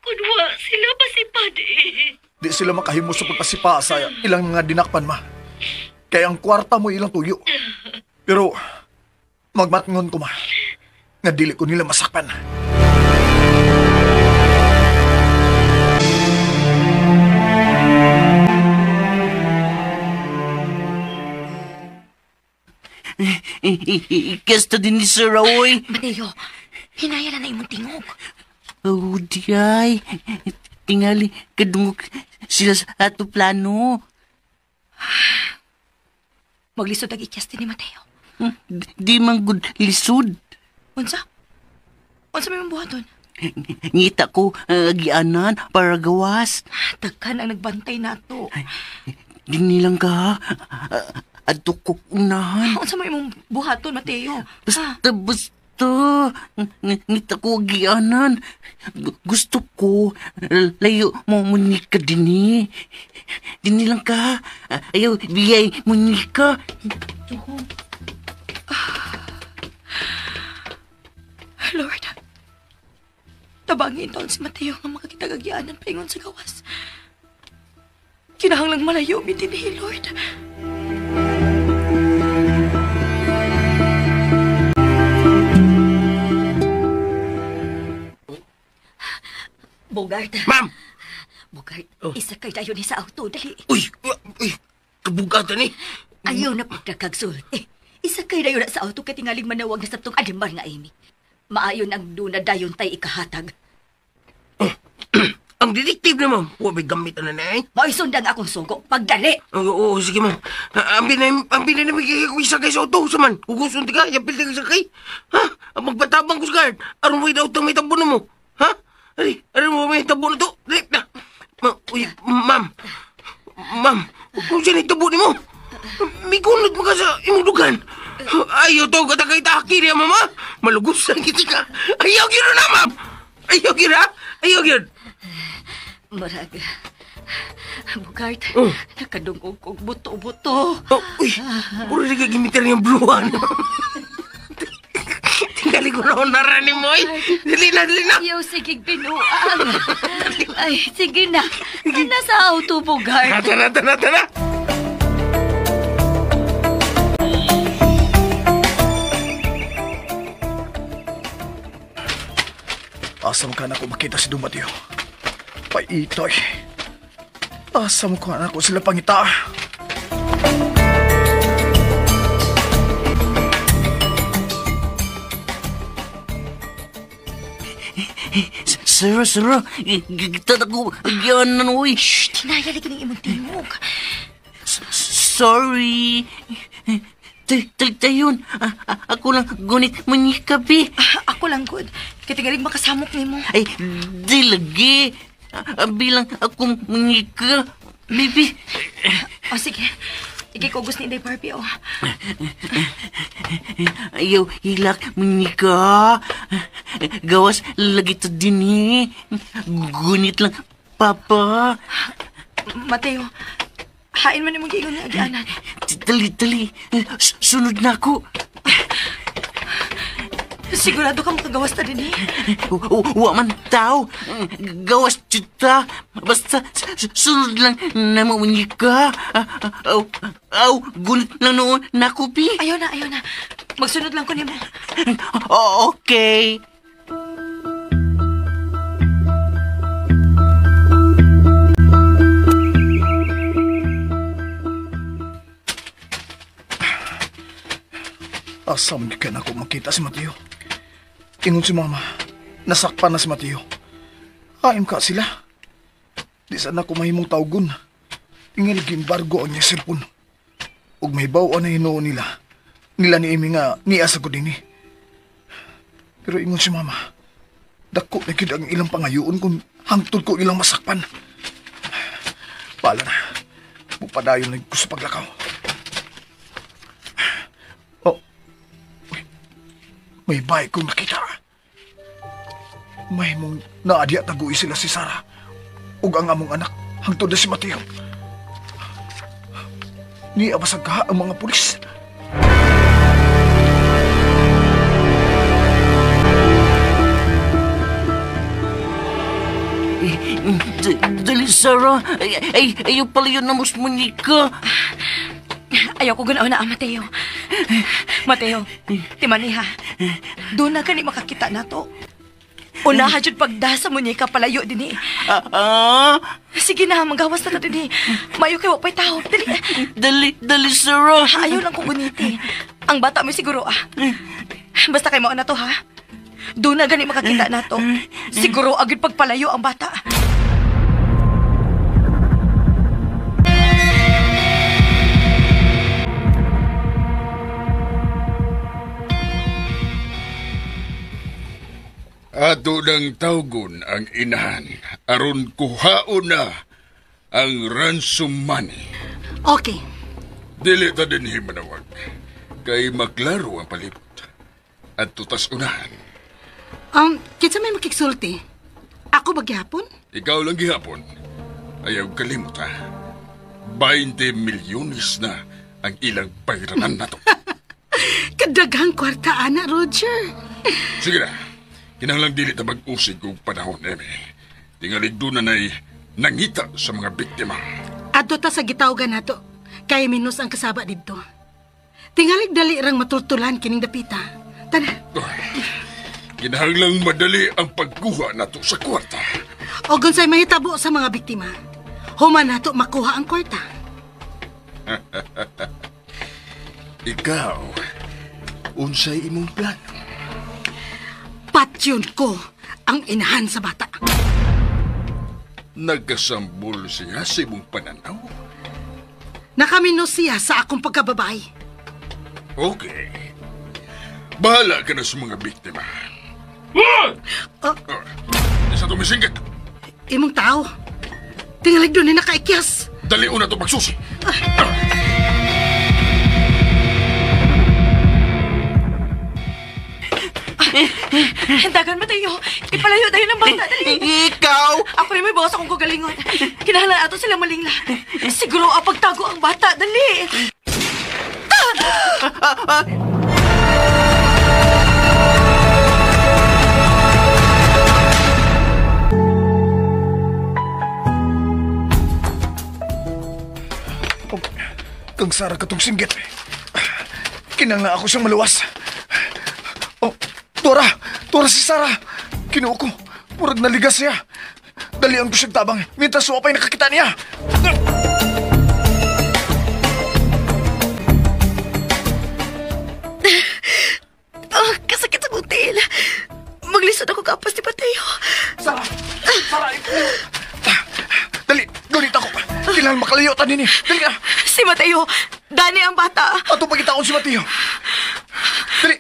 [SPEAKER 10] Kunwa sila masipad eh.
[SPEAKER 5] Di sila makahimo sa pagpasipa sa ilang mga dinakpan, ma. Kaya ang kwarta mo ilang tuyo. Pero, magmatngon ko ma, nga dili ko nila masakpan.
[SPEAKER 9] Kesta din ni Sir Raoy.
[SPEAKER 4] Mateo, hinaya na imong tingog.
[SPEAKER 9] Oh, diay. Tingali, kadungog sila sa ato plano.
[SPEAKER 4] Maglisod ang ikyas ni Mateo.
[SPEAKER 9] Di man good lisod.
[SPEAKER 4] Unsa? Unsa may buhaton?
[SPEAKER 9] Ngita ko, agianan para gawas.
[SPEAKER 4] Tagkan ang nagbantay nato.
[SPEAKER 9] Di nilang ka, adto ko unahan.
[SPEAKER 4] Unsa may imong buhaton, Mateo?
[SPEAKER 9] Basta. Ngita ko agianan. Gusto ko, layo mo munika din eh. Di nilang ka, ayaw biyay munika.
[SPEAKER 4] Lord, tabangin taon si Mateo nga makakitagagianan paingon sa gawas. Kinahanglang malayo mi dinhi, Lord. Bogart.
[SPEAKER 6] Ma'am!
[SPEAKER 4] Bogart, isa kay dayon ni sa auto, dali.
[SPEAKER 6] Uy, kabugatan eh.
[SPEAKER 4] Ayaw na pagkakagsulti. Isa kay dayon na sa auto kay tingaling manawag na sabtong adimar nga Amy. Maayon ang duna dayon tay ikahatag.
[SPEAKER 6] Ang detektive na, ma'am. Huwag may gamit na eh.
[SPEAKER 4] Maisundang akong sugo. Pagdali!
[SPEAKER 6] Oo, sige, ma'am. Ang binay na bigay ko isakay sa auto, saman. Hugusun ka, yapil ka isakay. Ha? Ang magpatabang ko sa guard. Aron mo idaw may tabo na mo. Ha? Aron mo may tabo na to. Dali na. Uy, ma'am. Ma'am, kung siya itabo ni mo. May kunot mo ka sa imong dugan. Ayaw to katakay-taki niya, mama. Malugusan kita ka. Ayaw gino na, ma'am. Ayaw gino, ha? Ayaw gino.
[SPEAKER 4] Marag, Bogart, nakadungog kong buto-buto.
[SPEAKER 6] Uy, puro rin kagimitan niyang bluhan. Tingali ko na naranin mo, eh. Dali na.
[SPEAKER 4] Ayaw, sige, binuang. Ay, sige na. Nasa auto, Bogart.
[SPEAKER 6] Tara.
[SPEAKER 5] Asam ka na ko makita si Dumatio. Paitoy. Asam ko na ko sila pangita.
[SPEAKER 9] Sir, kita ako agianan, uy.
[SPEAKER 4] Shh, tinayali ka ng imong tingog.
[SPEAKER 9] Sorry. Tayon, ako lang gunit manikabi.
[SPEAKER 4] Ako lang, good. Katigalig makasamok ni mo.
[SPEAKER 9] Ay, di lagi. Bilang akong manika, baby.
[SPEAKER 4] O, sige. Sige ko gusto ni Day Barbie, oh.
[SPEAKER 9] Ayaw hilak manika. Gawas lagi to din eh. Gunit lang, Papa.
[SPEAKER 4] Mateo, hain man yung mag-iingon nga agianan.
[SPEAKER 9] Dali. Sunod na ako.
[SPEAKER 4] Sigurado ka makagawas ta din eh.
[SPEAKER 9] Wa man tao. Gawas kita. Basta sunod lang na maunyi ka. Gunit lang noon na kupi.
[SPEAKER 4] Ayaw na. Magsunod lang ko niya mo.
[SPEAKER 9] Okay.
[SPEAKER 5] Asam ka na ko makita si Mateo. Ingon si Mama, nasakpan na si Mateo. Haim ka sila. Di sana ko mahimong tawgon. Tingin gimbargo ang niya cellphone. Ug may bawaan na hinuon nila. Nila ni Amy nga niasa ko din eh. Pero ingon si Mama, dako na gid ang ilang pangayoon kung hangtod ko ilang masakpan. Pala na. Bupadayon lang ko sa paglakaw. May bahay kong nakita. May mong naadya taguy sila si Sarah. Ug ang among anak, hangtod na si Mateo. Ni abasag ka ang mga pulis.
[SPEAKER 9] Dali, Sarah. Ayaw pala yun na musmunika.
[SPEAKER 4] Ayaw ko ganaw na, Mateo. Mateo, timaniha. Doon na gani makakita na to. Unahan jud pagdasa mo niya palayo din Sige na, magawas na din Mayo kay wapay tao.
[SPEAKER 9] Dali, Sarah.
[SPEAKER 4] Ayaw lang kong guniti. Ang bata mo siguro Basta kay mo na to ha. Doon na gani makakita na to. Siguro agad pagpalayo ang bata.
[SPEAKER 11] Ato ng tawgon ang inahan aron kuhaon na ang ransom money.
[SPEAKER 8] Okay.
[SPEAKER 11] Dili ta din himanawag. Kay maklaro ang palibot. At tutas unahan.
[SPEAKER 8] Kitsa may makiksulti. Ako ba gihapon?
[SPEAKER 11] Ikaw lang gihapon. Ayaw kalimot ha. 20 milyones na ang ilang bayranan na to.
[SPEAKER 8] Kadaghang kwarta, ana, Roger.
[SPEAKER 11] Sige na. Kinahanglang dili ta mag-usig kong panahon, Eme. Tingalig doon na nangita sa mga biktima.
[SPEAKER 8] Adto ta sa gitawgan nato. Kay minus ang kasaba dito. Tingalig dali rang matultulan kining dapita. Tana.
[SPEAKER 11] Kinahanglang madali ang pagkuha nato sa kwarta.
[SPEAKER 8] O gunsay mahitabo sa mga biktima. Human nato makuha ang kwarta.
[SPEAKER 11] Ikaw, unsay imong plano?
[SPEAKER 8] Patyon ko ang inahan sa bata.
[SPEAKER 11] Nagkasambol siya sa imong pananaw?
[SPEAKER 8] Nakaminos siya sa akong pagkababay.
[SPEAKER 11] Okay. Bahala ka na sa mga biktima. Isa tumisingkat.
[SPEAKER 8] Imong tao. Tingalig doon na nakaikyas.
[SPEAKER 11] Dali una to magsusi.
[SPEAKER 4] Hintagan, Mateo. Ipalayo tayo ng bata. Dali.
[SPEAKER 9] Ikaw?
[SPEAKER 4] Ako rin may bawas akong kagalingon. Kinahanglan ato sila malingla. Siguro pagtago ang bata. Dali.
[SPEAKER 5] Kang Sarah katong singgit. Kinanglan ako siyang maluwas. Tora si Sarah. Kinuha ko. Murag naligas siya. Dalian ko siyang tabang. Mintas wapay nakakita niya.
[SPEAKER 4] Kasakit sa butil. Maglisod ako kapas ni Mateo.
[SPEAKER 5] Sarah, dali, gunit ako. Kailangan makalayo ta din eh. Dali ka.
[SPEAKER 4] Si Mateo, Dani ang bata.
[SPEAKER 5] Ato pagkitaon si Mateo. Dali.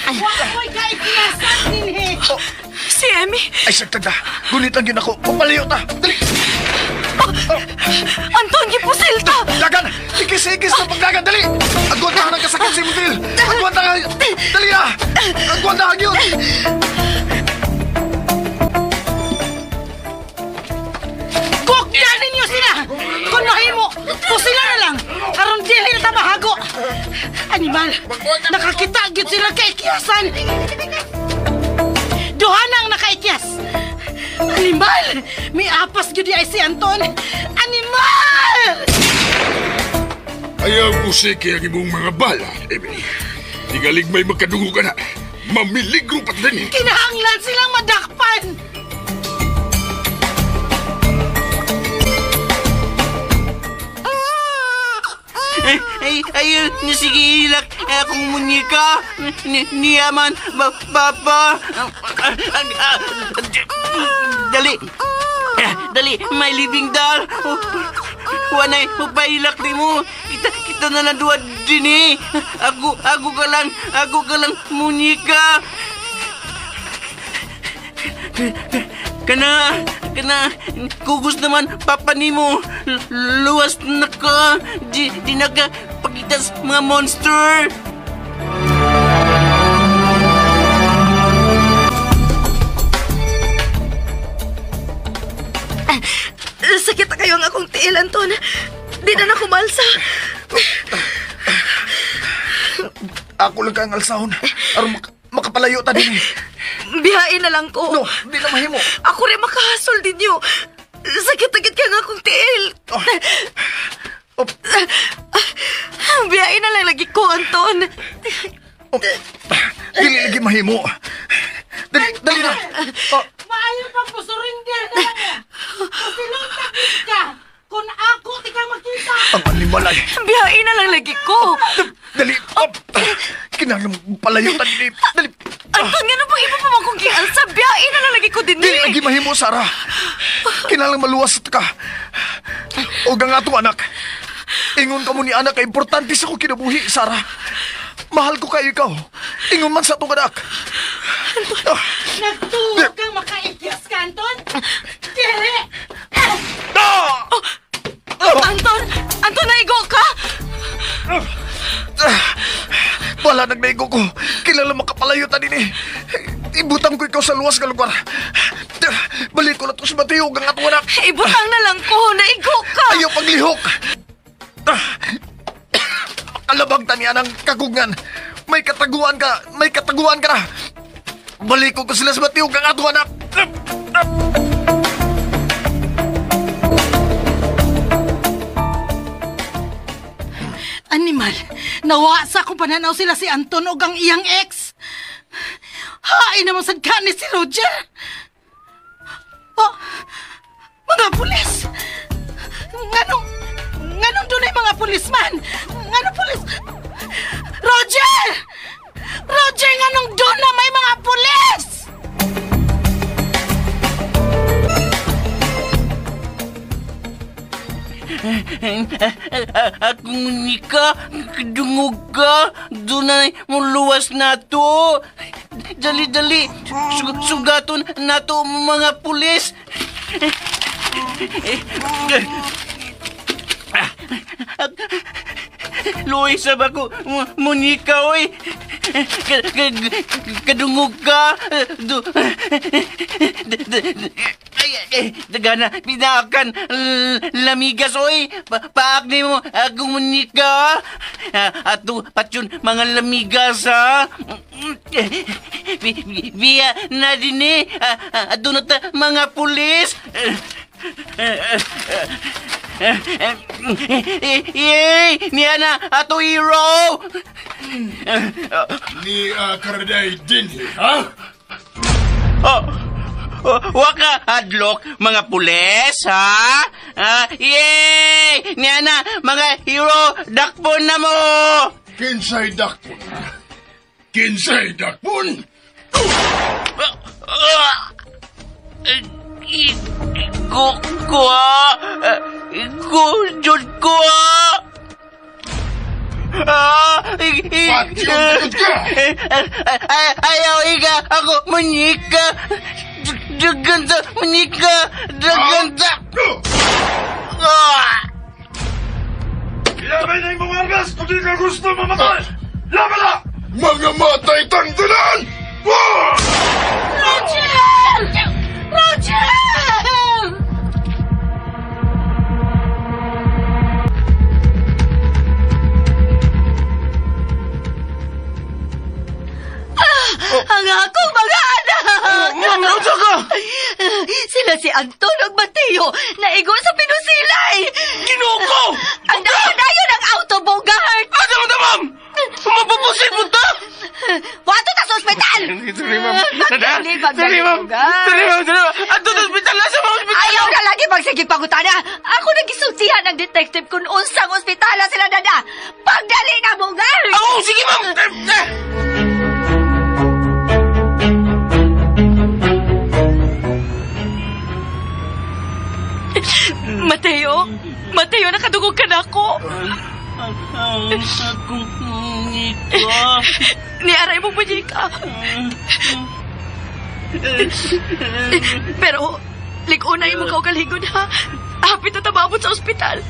[SPEAKER 8] Wakoy ka ikiyasan din eh.
[SPEAKER 4] Si Emmy.
[SPEAKER 5] Ay, sagtagda. Gunitan yun ako. Papalayo ta. Dali.
[SPEAKER 4] Anton, gipusil ta.
[SPEAKER 5] Dagan. Ikis-ikis na pagdagan. Dali. Agwantahan ang kasakit si Mutil. Agwantahan. Dali na. Agwantahan yun.
[SPEAKER 8] Kukya ninyo sila. Kung nahimo, pusila na lang. Aron dili na tamahago. Animal, nakakita gyud sila kay ikiyasan. Duha nang nakaikyas. Animal, may apas gyud ay si Anton. Animal!
[SPEAKER 11] Ayaw ko sige ang imong mga bala, Emily. Tingalig may magkadungo ka na. Mamiligro pa din.
[SPEAKER 8] Kinahanglan silang madakpan.
[SPEAKER 9] Ayaw na sige ilak akong munyika. Niyaman, papa. Dali, may living doll. Wanay, pailak di mo. Kita na naduwa din eh. Ako ka lang munyika. Kana, kugos naman, papa ni mo. Luwas na ka. Di nagpakita sa mga monster.
[SPEAKER 4] Sakit na kayo ang akong tiil, Anton. Di na nakumalsa.
[SPEAKER 5] Ako lang kang alsahon. Aron makapalayo ta din eh.
[SPEAKER 4] Bihain na lang ko.
[SPEAKER 5] No, di na mahimo.
[SPEAKER 4] Ako rin makahasol din nyo. Sakit-sakit ka nga akong tiil. Anton!
[SPEAKER 5] Okay. Dili lagi mahimo. Dali na.
[SPEAKER 8] Maayo pang pusurindir na lang eh. Silong takit ka. Kung ako, di ka makita.
[SPEAKER 5] Ang animalay.
[SPEAKER 4] Biyain na lang lagi ko.
[SPEAKER 5] Dali. Kinahanglan mo palayo. Dali.
[SPEAKER 4] Anton, nga pang iba pa man kong gialsa. Biyain na lang lagi ko din.
[SPEAKER 5] Dili lagi mahimo, Sarah. Kinahanglan maluwas ka. O ang atong anak. Ingon ka mo ni anak, importante sa ko kinabuhi, Sarah. Mahal ko kayo ikaw. Ingon man sa itong anak.
[SPEAKER 8] Nagtuwag kang makaikyas ka, Anton? Dili!
[SPEAKER 4] Anton! Anton, naigo ka?
[SPEAKER 5] Wala nagnaigo ko. Kilala makapalayo ta din eh. Ibutang ko ikaw sa luwas nga lugar. Balik ko na to sa Mateo, ang atong anak.
[SPEAKER 4] Ibutang na lang ko. Naigo ka.
[SPEAKER 5] Ayaw paglihok. Makalabang tanian ang kagugngan. May kataguan ka na. Balik ko sila sa Mateo, ang atong anak.
[SPEAKER 8] Animal, nawasa kung pananaw sila si Anton o ang iyang ex. Hain naman sad ka ni si Roger. Oh, mga pulis. Nganong doon ay mga pulisman? Nganong pulis? Roger! Roger, nganong doon na may mga pulis?
[SPEAKER 9] Akong nika, kadungog ka, dunay muluwas na to. Dali, sugaton na to mga pulis. Luis, sabak ko, Monica, oy. Kadungog ka. Dagana, pinakan, lamigas, oy. Paak ni mo, akong Monica. Ato, patyon, mga lamigas, ha. Via na din eh. Ato na ta, mga pulis. Yay! Niana, ato hero!
[SPEAKER 11] Ni Karaday din, ha?
[SPEAKER 9] Waka hadlock, mga pules, ha? Yay! Niana, mga hero, dakpon na mo!
[SPEAKER 11] Kinsay dakpon, ha? Kinsay dakpon?
[SPEAKER 9] Jud ko, ayaw iga ako manika. Daganta manika. Daganta.
[SPEAKER 11] Ilabay na yung mga argas kung di ka gusto mamatay. Laban na! Mga matay tanggalan!
[SPEAKER 8] Roger! Roger!
[SPEAKER 10] Ang akong mga anak!
[SPEAKER 9] Ma'am, nausa ka!
[SPEAKER 10] Sila si Anton ug Mateo naigo sa pinusilay!
[SPEAKER 9] Kinuko!
[SPEAKER 10] Ang dayon ang auto, Bogart!
[SPEAKER 9] Ano mo na, ma'am? Mapupusin mo ta!
[SPEAKER 10] Wato ta sa ospital!
[SPEAKER 9] Sorry, ma'am.
[SPEAKER 10] Sorry,
[SPEAKER 9] ma'am. Ato sa ospital! Nasa mga ospital!
[SPEAKER 10] Ayaw na lagi magsigig pangutana! Ako nagisultihan ng detective kung unsang ospitala sila, dada! Pagdali na, Bogart!
[SPEAKER 9] Oo, sige, ma'am!
[SPEAKER 4] Mateo, nakadugog ka na ako.
[SPEAKER 9] Akong Monica.
[SPEAKER 4] Niaray mo Monica. Pero, ligunay mo ka kaligod, ha? Hapit na tababot sa ospital.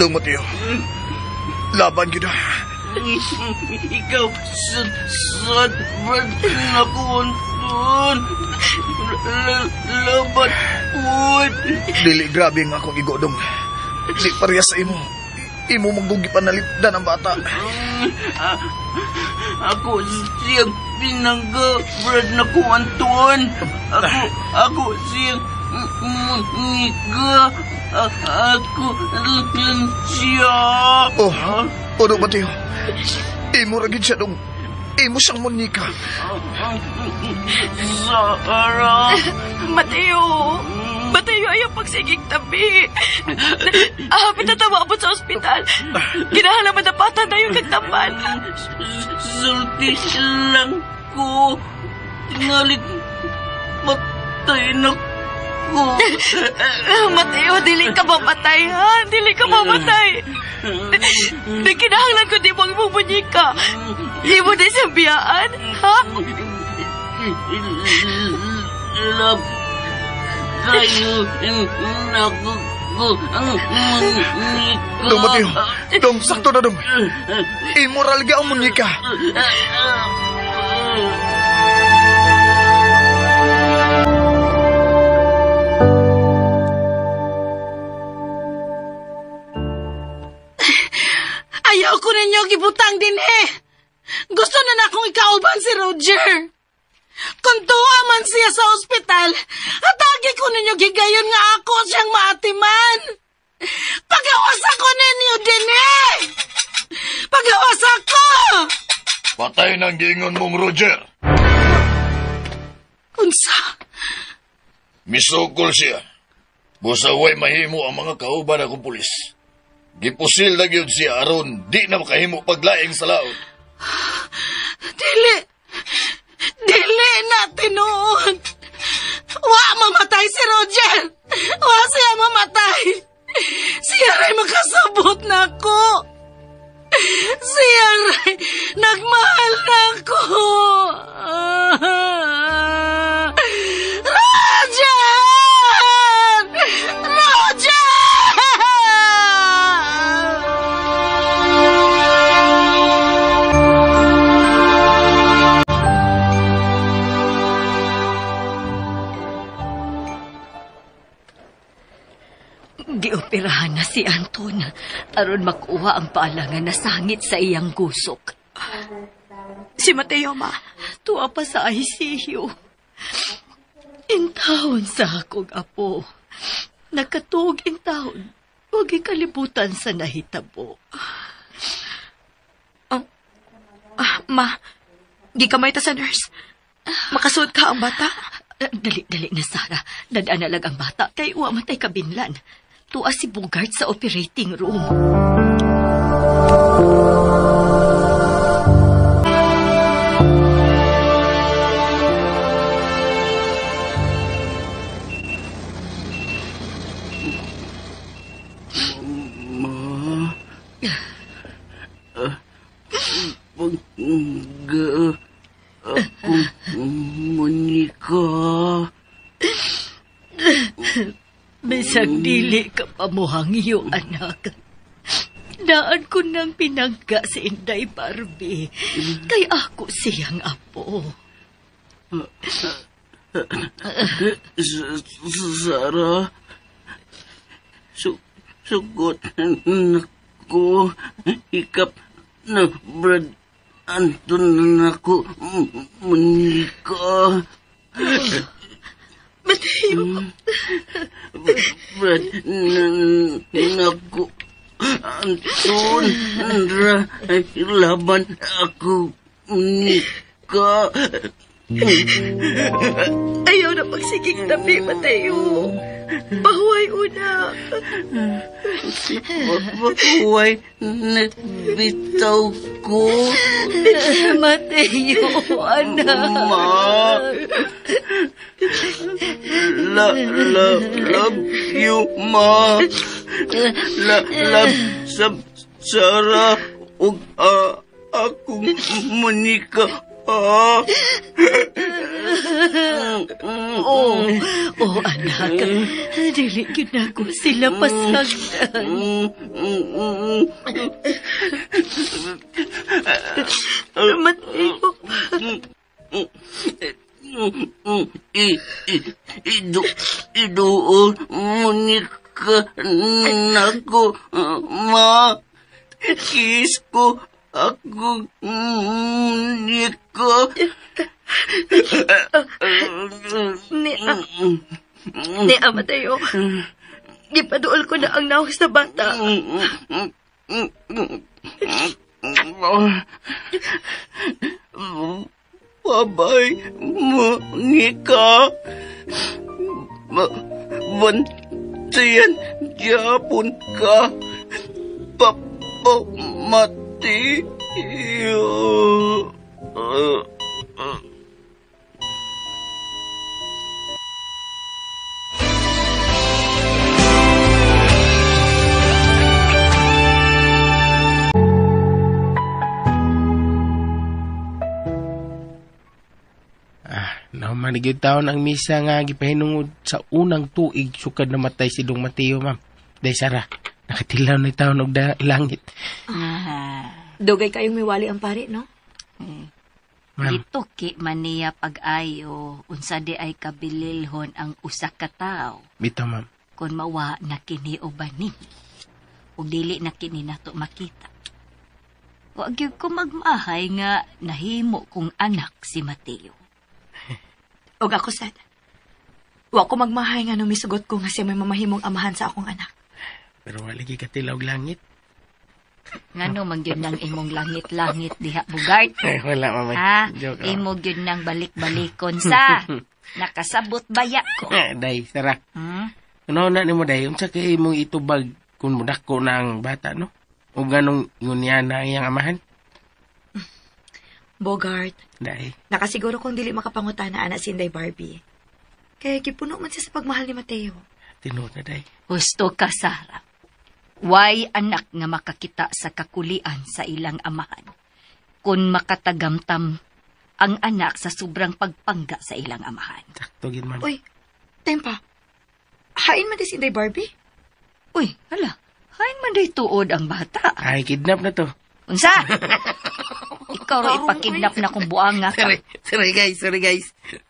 [SPEAKER 5] Dong Mateo. Laban yun na.
[SPEAKER 9] Ikaw, sad, brad, nakuuntun. Laban, wood.
[SPEAKER 5] Dili, grabe nga akong igodong. Di parehas sa imo. Imo maggugi panalipdan ang bata.
[SPEAKER 9] Ako siyang pinangga, brad, nakuuntun. Ako siyang Monica, ako lang siya.
[SPEAKER 5] Ano, Mateo? Imo ragid siya nung imo siyang Monica.
[SPEAKER 9] Sarah.
[SPEAKER 4] Mateo, ayaw pagsigig tabi. Pinatawabot sa ospital. Kinahalaman na pata na yung kagtapan.
[SPEAKER 9] Sulti lang ko. Tingalit, patay na ko.
[SPEAKER 4] Mateo, dili ka mamatay, ha? Dili ka mamatay. Kinahanglan ko di mo ang imong Monica. Imo na siyang biyaan, ha?
[SPEAKER 9] Love kayo naku ko ang Monica.
[SPEAKER 5] Dong, Mateo. Dong, sakto na, Dong. Immoral ka ang Monica.
[SPEAKER 8] Ayaw ko ninyo gibutang din eh. Gusto na akong ikauban si Roger. Kung tuwa man siya sa ospital, atagi ko ninyo gigayon nga ako siyang maatiman. Pagawas ako ninyo din eh. Pagawas ako.
[SPEAKER 11] Patay ng gingon mong Roger.
[SPEAKER 8] Unsa?
[SPEAKER 11] Misukol siya. Busaway mahimo ang mga kauban akong pulis. Gipusil na gyud siya aron di na makahimo paglaing sa laot.
[SPEAKER 8] Dili na tinuod. Wa mamatay si Roger. Wa siya mamatay. Siya rin makasabot na ako. Siya rin nagmahal na ako. Roger! Roger!
[SPEAKER 10] Gioperahan na si Anton aron makuha ang paalangan na sangit sa iyang gusok.
[SPEAKER 4] Si Mateo, ma.
[SPEAKER 10] Tuwa pa sa ICU. Intawon sa akong apo. Nakatuog intawon. Huwag ikalibutan sa nahitabo.
[SPEAKER 4] Ma, gikamay ta sa nurse. Makasuot ka ang bata?
[SPEAKER 10] Dali na, Sarah. Dadaan na lang ang bata kay uwa matay kabinlan. Tuwa si Bogart sa operating room.
[SPEAKER 9] Monica.
[SPEAKER 10] Bisag dili ka pamuhangyo, anak. Daan ko nang pinagka si Inday Barbie. Kay ako siyang apo.
[SPEAKER 9] Sarah, sugot na ko. Ikap na Brad Anton na ako. Monica.
[SPEAKER 4] Mateo.
[SPEAKER 9] Brad naku Anton laban ako Monica.
[SPEAKER 4] Ayaw na pagsiging tabi, Mateo. Bahuay una.
[SPEAKER 9] Bahuay na bitaw ko.
[SPEAKER 10] Mateo, anak.
[SPEAKER 9] Ma. Love you, ma. Love Sarah ug akong Monica.
[SPEAKER 10] Anak. Dili ginako sila pasagdan.
[SPEAKER 4] Mateo.
[SPEAKER 9] Idoon Monica nako, ma. Kiss ko ako Monica.
[SPEAKER 4] Ni Mateo, gipaduol ko na ang nawag sa bata.
[SPEAKER 9] Babay, Monica. Bantayan, yapon ka. Papa Mateo.
[SPEAKER 6] Manigid taon ang misa nga gipahinungod sa unang tuig sukad namatay si Dong Mateo, ma'am. Day Sara, nakatilaw na taon og langit.
[SPEAKER 4] Dugay kayong miwali ang pare, no?
[SPEAKER 13] Dito ki maniya pag-ayo unsa di ay kabililhon ang usa ka tawo.
[SPEAKER 6] Bitaw, ma'am.
[SPEAKER 13] Kung mawa na kini ubanin. Ug dili na kini nato makita. Wa gyud ko magmahay nga nahimo kong anak si Mateo.
[SPEAKER 4] Og ako sad. Wa ko magmahay nga nung misugot ko nga siya may mamahimong amahan sa akong anak.
[SPEAKER 6] Pero wala gi katilaw og langit.
[SPEAKER 13] Ngano man gyud nang imong langit-langit diha Bugart?
[SPEAKER 6] Wala, mama.
[SPEAKER 13] Joke. Imo gyud nang balik-balikon sa nakasabot baya ko.
[SPEAKER 6] Day Sara. Ano na nimo day unsa kay imong itubag kun mudako na ang bata, no? O ganong ngunya na iyang amahan?
[SPEAKER 4] Bogart.
[SPEAKER 6] Day.
[SPEAKER 4] Nakasiguro kong dili makapangutana ana si Inday Barbie. Kaya gipuno man siya sa pagmahal ni Mateo.
[SPEAKER 6] Tinuod na, day.
[SPEAKER 13] Gusto ka, Sara. Way anak nga makakita sa kakulian sa ilang amahan. Kung makatagamtam ang anak sa sobrang pagpangga sa ilang amahan.
[SPEAKER 6] Sakto gid man.
[SPEAKER 4] Uy, tempa. Hain man di si Inday Barbie?
[SPEAKER 13] Uy, hala. Hain man di tuod ang bata.
[SPEAKER 6] Ay, kidnap na to.
[SPEAKER 13] Unsa? Ikaw ro ipakidnap na kung buanga ka.
[SPEAKER 6] Sorry guys.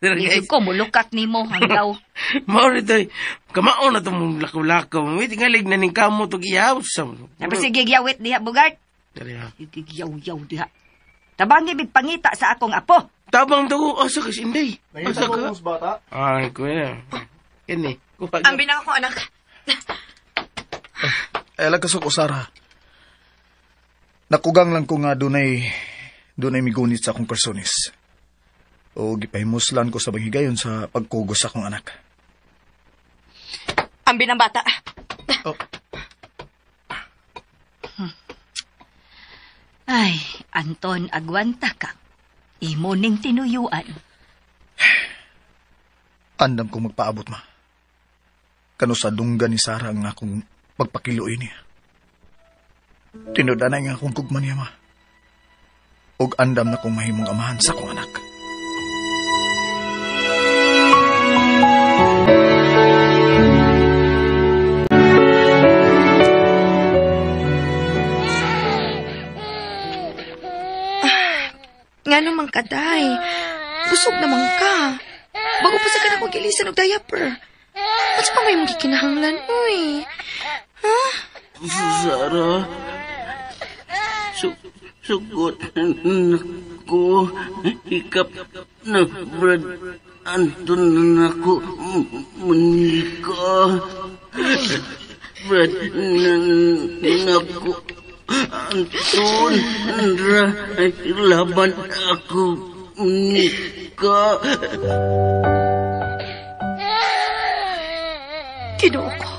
[SPEAKER 13] Hindi ko mulukat ni mo hanggaw.
[SPEAKER 6] Mauri to. Kamao na itong lakaw-lakaw. May tingalig na ning kamo to giyaws.
[SPEAKER 13] Nabi sige giyawit diha, Bugart. Sige giyaw diha. Tabangi big pangita sa akong apo.
[SPEAKER 6] Tabang daw. Asa ka sinday?
[SPEAKER 5] Asa ka? Bata?
[SPEAKER 6] Ay, kuya. Kini.
[SPEAKER 4] Ang binang akong anak.
[SPEAKER 5] Ay, lagkasok ko, Sara. Nakugang lang ko nga dunay migunit sa akong personis. O gipahimuslan ko sa banghigayon sa pagkugos sa akong anak.
[SPEAKER 4] Ang binang bata.
[SPEAKER 5] Oh.
[SPEAKER 13] Ay, Anton, agwanta ka. Imo ning tinuyuan.
[SPEAKER 5] Andam kong magpaabot, ma. Kano sa dunggan ni Sara ang akong pagpakiluin niya. Tinudanay nga akong kugman niya, ma. Og andam na kong mahimong amahan sa akong anak.
[SPEAKER 4] Nga naman ka, day. Busog naman ka. Bago pa sa ka na kong gilisan og diaper. At sa pa may mong gikinahanglan, uy. Ha?
[SPEAKER 9] Sara, sugot na ko. Hikap na Brad Anton na ko. Monica. Brad na ko. Anton, laban ako. Monica.
[SPEAKER 4] Ginoo ko.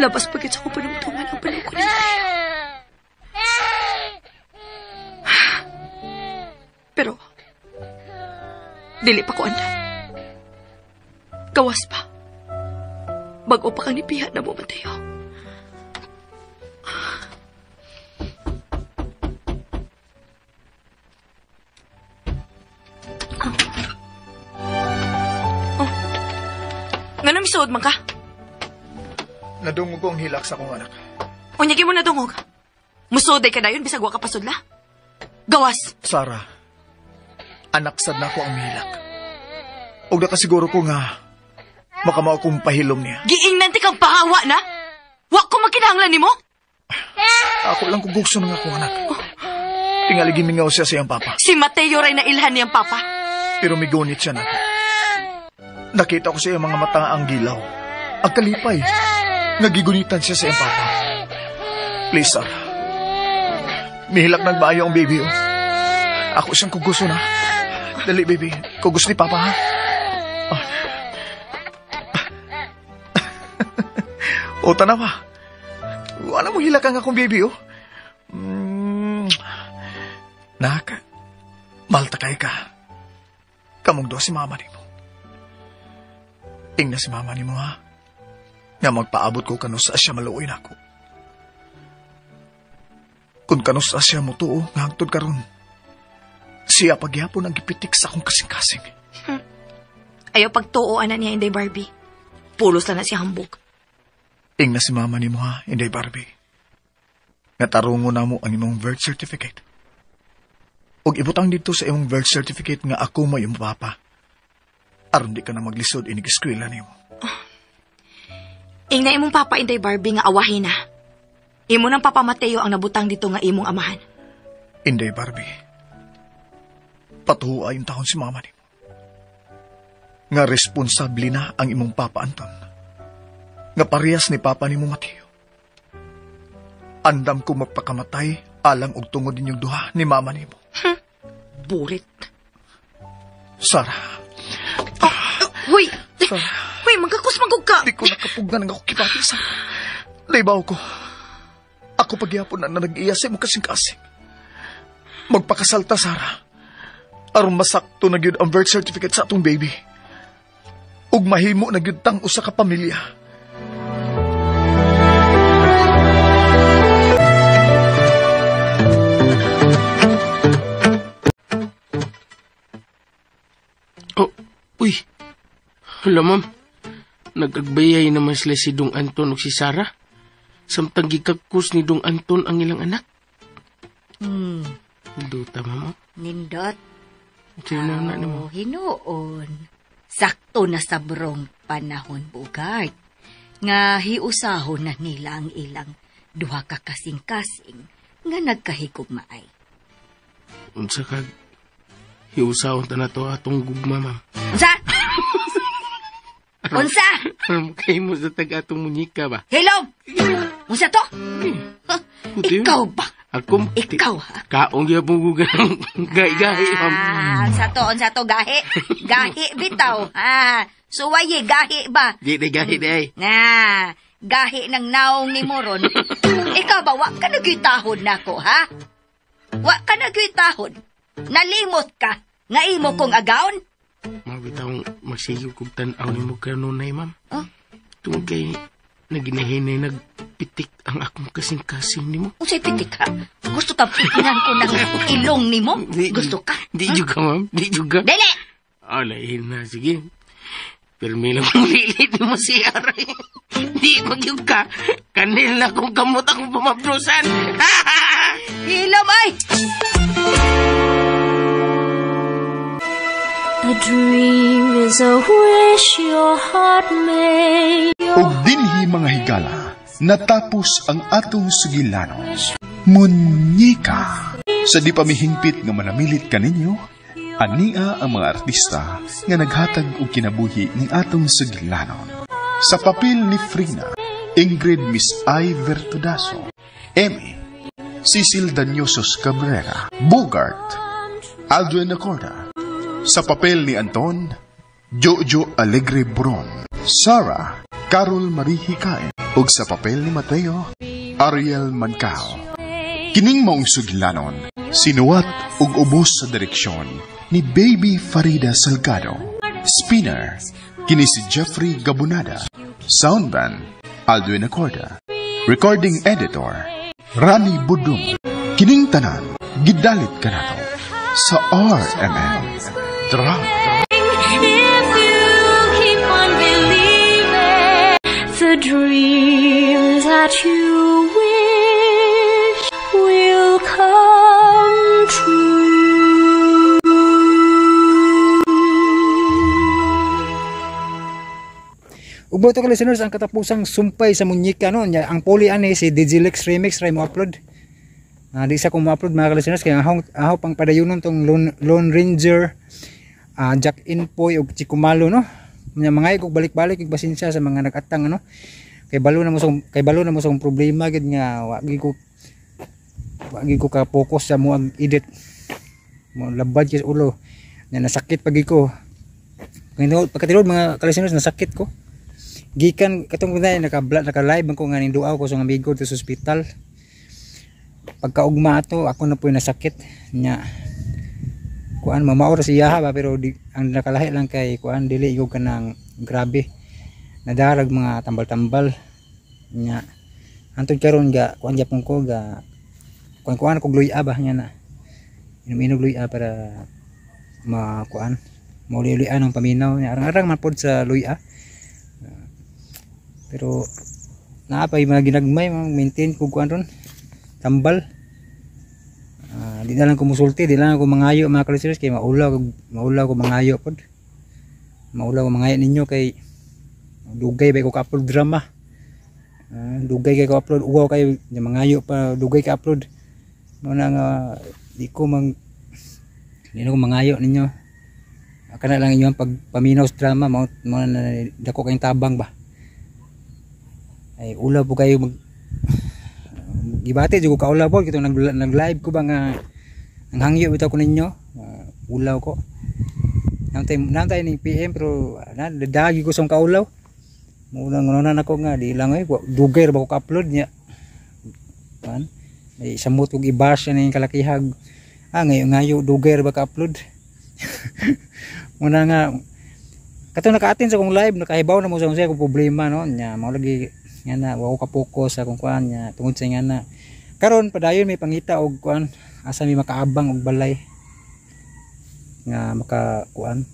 [SPEAKER 4] Labas pagit sa akong panumtungan ang panahon ko nila. Pero, dili pa ko andam. Gawas pa. Bago pa kang nipihat na mo, Mateo. Nga na misuod man ka?
[SPEAKER 5] Nadungog ko ang hilak sa akong anak.
[SPEAKER 4] Unyagi mo nadungog. Musuday ka na yun, bisag wa ka pasudla. Gawas!
[SPEAKER 5] Sara, anak sad na ko ang hilak. Og nakasiguro ko nga, makamao kong pahilom niya.
[SPEAKER 4] Giingnan ti kang pahawa na? Wa ko magkinahanglan ni mo?
[SPEAKER 5] Ako lang kugukso ng akong anak. Tingali gimingaw siya sa iyang papa.
[SPEAKER 4] Si Mateo ray na ilhan niyang papa.
[SPEAKER 5] Pero migunit siya na. Nakita ko sa iyang mga mata ang gilaw. Ang kalipay. Nagigunitan siya sa iyang papa. Please, Sarah. Mihilak nagbayo ang baby, oh. Ako siyang kuguso na. Dali, baby. Kugos ni papa, ha? Oh. O, tanawa. Wala mo hilak ang akong baby, oh. Nak, maltakay ka. Kamong do si mama ni mo. Tingnan si mama ni mo, ha? Nga magpaabot ko kanus sa siya maluoy na ako. Kung kanus sa siya mo tuo, nga hangtod karon. Siya pagyapon ang gipitik sa akong kasing-kasing.
[SPEAKER 4] Ayaw pagtuoan na niya, Inday Barbie. Pulos na siya hambog.
[SPEAKER 5] Tingnan si mama ni mo, ha, Inday Barbie. Nga tarungo na mo ang imong birth certificate. Ug ibutang dito sa imong birth certificate nga ako mo yung papa. Aron di ka na maglisod inig-eskwela niyo.
[SPEAKER 4] Ing na imong papa, Inday Barbie, nga awahin na. Imo ng Papa Mateo ang nabutang dito nga imong amahan.
[SPEAKER 5] Inday Barbie. Patuwa yung taon si mama ni mo. Nga responsable na ang imong papa Anton. Nga parehas ni papa ni mo Mateo. Andam ko magpakamatay alang og tungod ninyong duha ni mama ni mo.
[SPEAKER 4] Bulit.
[SPEAKER 5] Sarah.
[SPEAKER 4] Huy! Huy, magkakos magug ka!
[SPEAKER 5] Di ko nakapugnan ang ako kipati, Sarah. Naibaw ko. Ako pagyapon na nag-iya sa imong kasing-kasing. Magpakasalta, Sarah. Aron masakto na gyud ang birth certificate sa atong baby. Ug mahimo na gyud tang usa ka pamilya.
[SPEAKER 6] Oh, uy. Hala, ma'am. Nagagbayay naman sila si Dong Anton o si Sarah. Samtang gikagkus ni Dong Anton ang ilang anak. Duta, ma'am.
[SPEAKER 13] Nindot.
[SPEAKER 6] Sino na mo?
[SPEAKER 13] Hinoon. Sakto na sa brong panahon bugay. Nga hiusahon na nila ang ilang duha ka kasing-kasing nga nagkahigugmaay.
[SPEAKER 6] Unsa kag hiusahon ta na to atong gugma, ma'am.
[SPEAKER 13] Unsa? Unsa?
[SPEAKER 6] Kay mo sa taga atong munyika ba?
[SPEAKER 13] Hello! Unsa to? Ikaw ba?
[SPEAKER 6] Ako,
[SPEAKER 13] ikaw, ha?
[SPEAKER 6] Kaong yapong gahi-gahi, ma'am.
[SPEAKER 13] Unsa to, gahi? Gahi bitaw, ha? Suwaye, gahi ba?
[SPEAKER 6] Di gahi, day.
[SPEAKER 13] Gahi ng naong ni Moron. Ikaw ba, wa ka nagyutahod na ko, ha? Wa ka nagyutahod. Nalimot ka. Nga imo kong agaon?
[SPEAKER 6] Mabitang magsiyo kong tanaw ni mo kanunay, ma'am.
[SPEAKER 13] Oh?
[SPEAKER 6] Tungkol kay naginahinay nagpitik ang akong kasing-kasing ni mo.
[SPEAKER 13] Unsay pitik ka? Gusto ka pitinan ko ng ilong ni mo? Gusto ka?
[SPEAKER 6] Di juga, ma'am. Di juga.
[SPEAKER 13] Dili!
[SPEAKER 6] Alahin na, sige. Pero may lang lilit mo si Aray. Di ko juga. Kanil na kung kamot akong pamablusan.
[SPEAKER 13] Hilam ay!
[SPEAKER 2] A dream is a wish your heart made.
[SPEAKER 3] Ug dinhi mga higala, natapos ang atong sugilanon. Munyika. Sa di pa mihingpit nga manamilit kaninyo, ania ang mga artista nga naghatag og kinabuhi ning atong sugilanon. Sa papel ni Frina, Ingrid Miss I. Vertudaso, Emmy, Cecil Danyosos Cabrera, Bogart, Aldrin Acorda. Sa papel ni Anton, Jojo Alegre Buron, Sarah, Carol Marie Hikain, ug sa papel ni Mateo, Ariel Mancao. Kining maong sugilanon, sinuwat ug ubos sa direksyon ni Baby Farida Salgado. Spinner, kini si Jeffrey Gabunada. Soundband, Aldwin Acorda. Recording Editor, Rani Budum. Kining tanan, gidalit ka nato sa RMN Drama.
[SPEAKER 2] If you keep on believing the dreams that you wish will come true.
[SPEAKER 1] Ubo to ka listeners, ang katapusang sumpay sa munyika no, ang poli ani si Digilex Remix ray mo upload. Di sa ko mo-upload mga listeners kaya ahaw pang padayunon tong Lone Ranger, Jack Inpoy ug Chikumalo no. mga kog balik-balik ig pasensya sa mga nag-atang ano. Kay balo na mo sa problema gid nga wagi ko ka focus sa mo ang edit. Mo labad kay ulo. Na nasakit pagi ko. Pagkatinud mga kalisinos nasakit ko. Gikan katong kunay naka-live ko nga ning duaw ko sa amigo sa ospital. Pagkaugma ato ako na po nasakit nya. Kuan mamaor siya ba pero ang nakalahi lang kay kuan dili ko kanang grabe. Nadarag mga tambal-tambal nya antod karon ga kuan gyapon ko ga kuan ko luya ba nya na inom luya para makuan maulian ang paminaw nya arang man pod sa luya pero naapay mga ginagmay maintain ko kuan ron tambal di na lang ko musulti di lang ko mangayo mga kalisers kay maulaw ko mangayo pod maulaw ko mangayo ninyo kay dugay ba ko ka-upload drama. Dugay kay ko upload ugaw kay mangayo pa dugay ka upload. Mo na nga di ko mangayo ninyo. Kana lang inyo ang pagpaminaw sa drama mo na dako kayong tabang ba. Ay ula po kayo gibati jud ko kaula po kito nag-live ko ba nga ang hangyo bitaw ko ninyo. Ulaw ko. Nantay ning PM pero nadagi ko sa kaulaw. Muna nako nga di lang dugay ba ko ka-upload niya. Man, ay samot og i-bash ning kalakihag. Ngayo dugay ba ka-upload. Muna nga kato naka-attend sa kong live nakahibaw na mo sa akong problema no nya mao lagi nga na wa ko ka-focus sa akong kuan nya tungod sa nga na. Karon padayon may pangita og kuan asa may makaabang og balay. Nga makakuan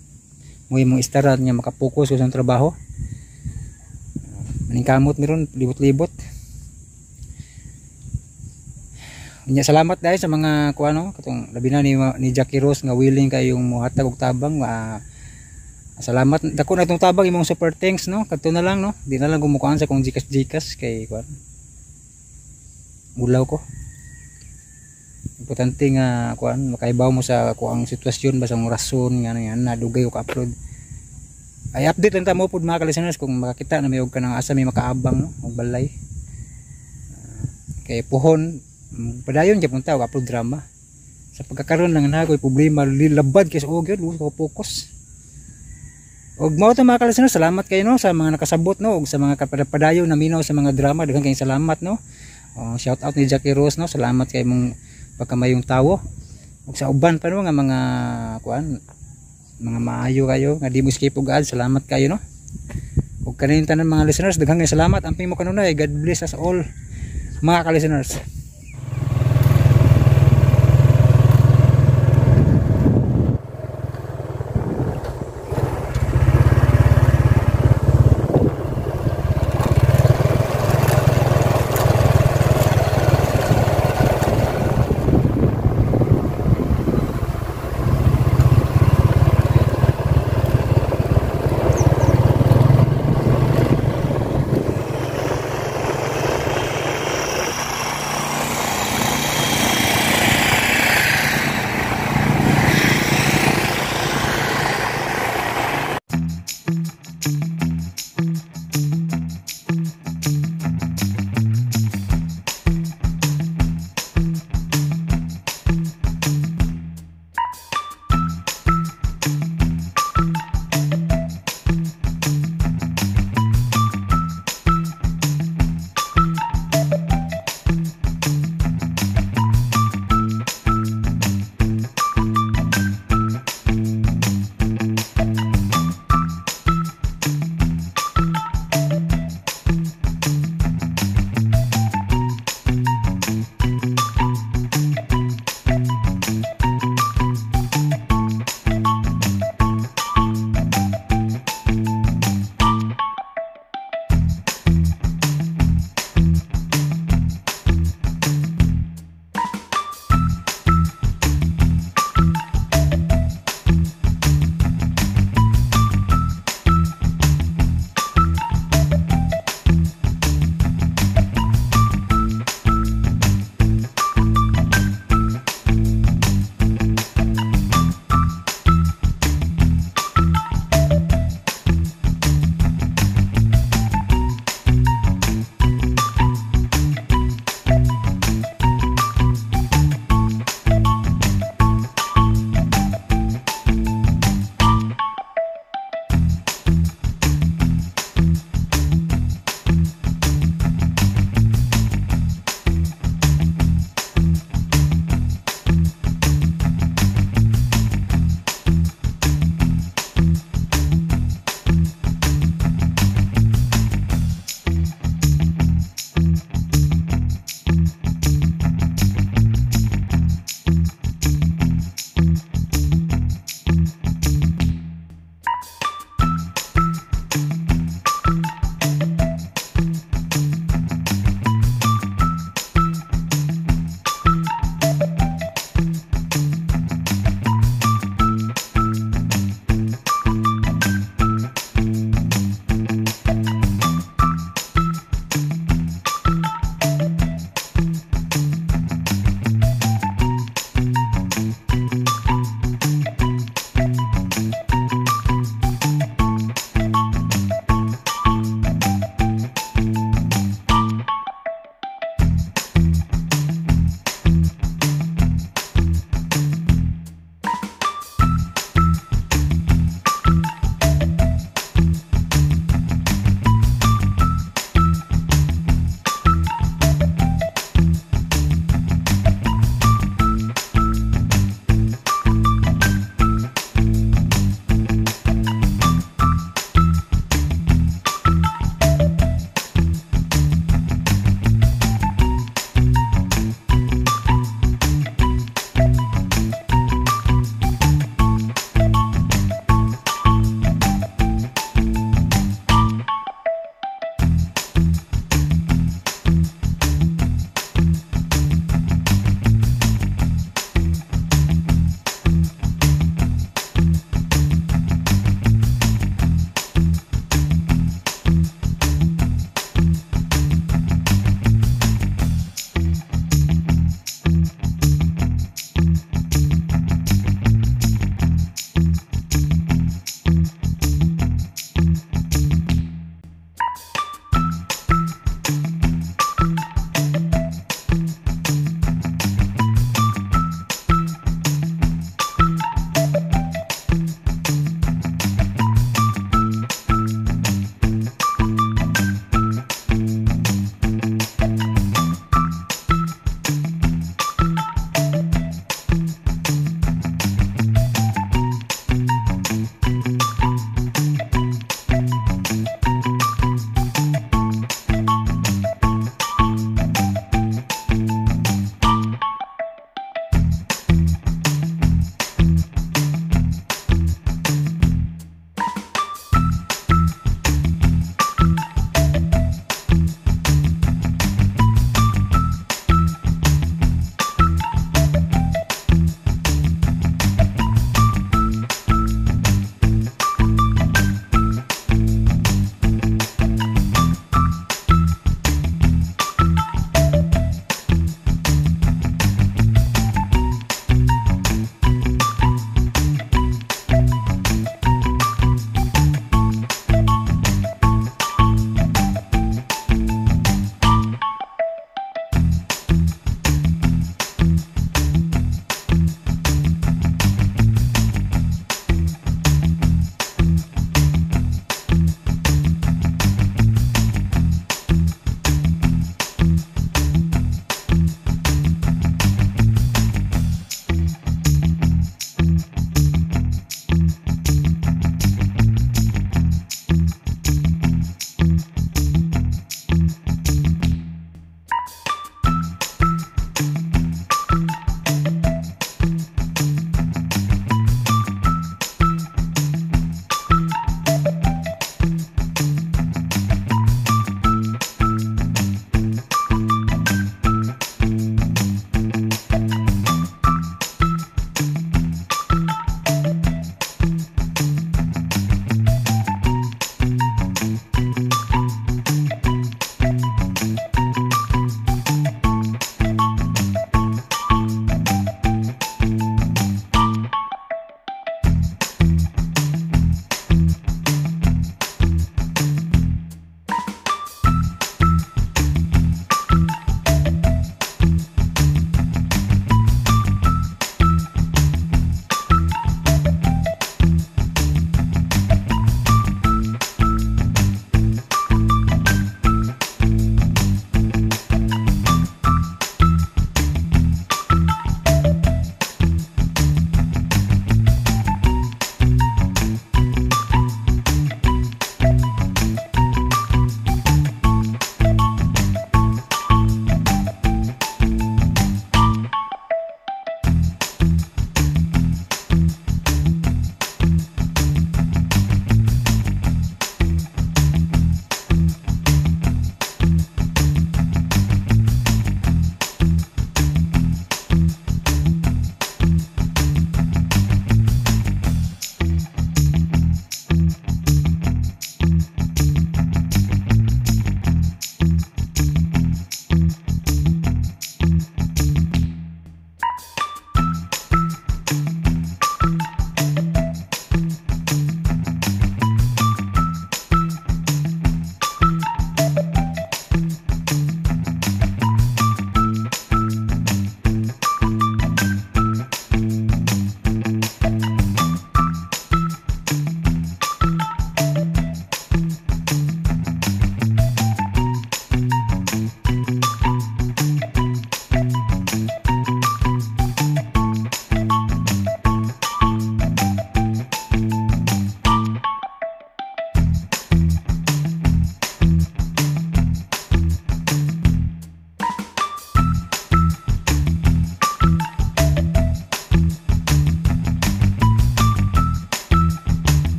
[SPEAKER 1] mo imong istarat nga maka-focus sa trabaho. Maning kamot meron libot-libot. Nya salamat dahil sa mga kuano katong labi na ni Jackie Rose nga willing kayong muhatag og tabang. Salamat dako na itong tabang imong super thanks no. Kadto na lang no. Di na lang gumukuan sa kong jikas kay kuan. Ulaw ko. Importante nga kuan makaibaw mo sa kuang sitwasyon basta ang rason nga na dugay ko upload. Ay update lang ta mo pud mga kalisteners kung makakita na may og kanang asa may makaabang no og balay. Kay puhon padayon gyapon ta og upload drama. Sa pagkakaroon lang nakoy problema labad kay sa og gyud ko focus. Og mao ta mga kalisteners salamat kayo no sa mga nakasabot no og sa mga padayon na minaw sa mga drama daghang kayong salamat no. Shout out ni Jackie Rose no salamat kay mong pagkamayong tawo ug sa uban pa no nga mga kuan mga maayo kayo nga di mo skip og ad salamat kayo no ug kanin tanan mga listeners daghang salamat amping mo kanunay God bless us all mga ka-listeners.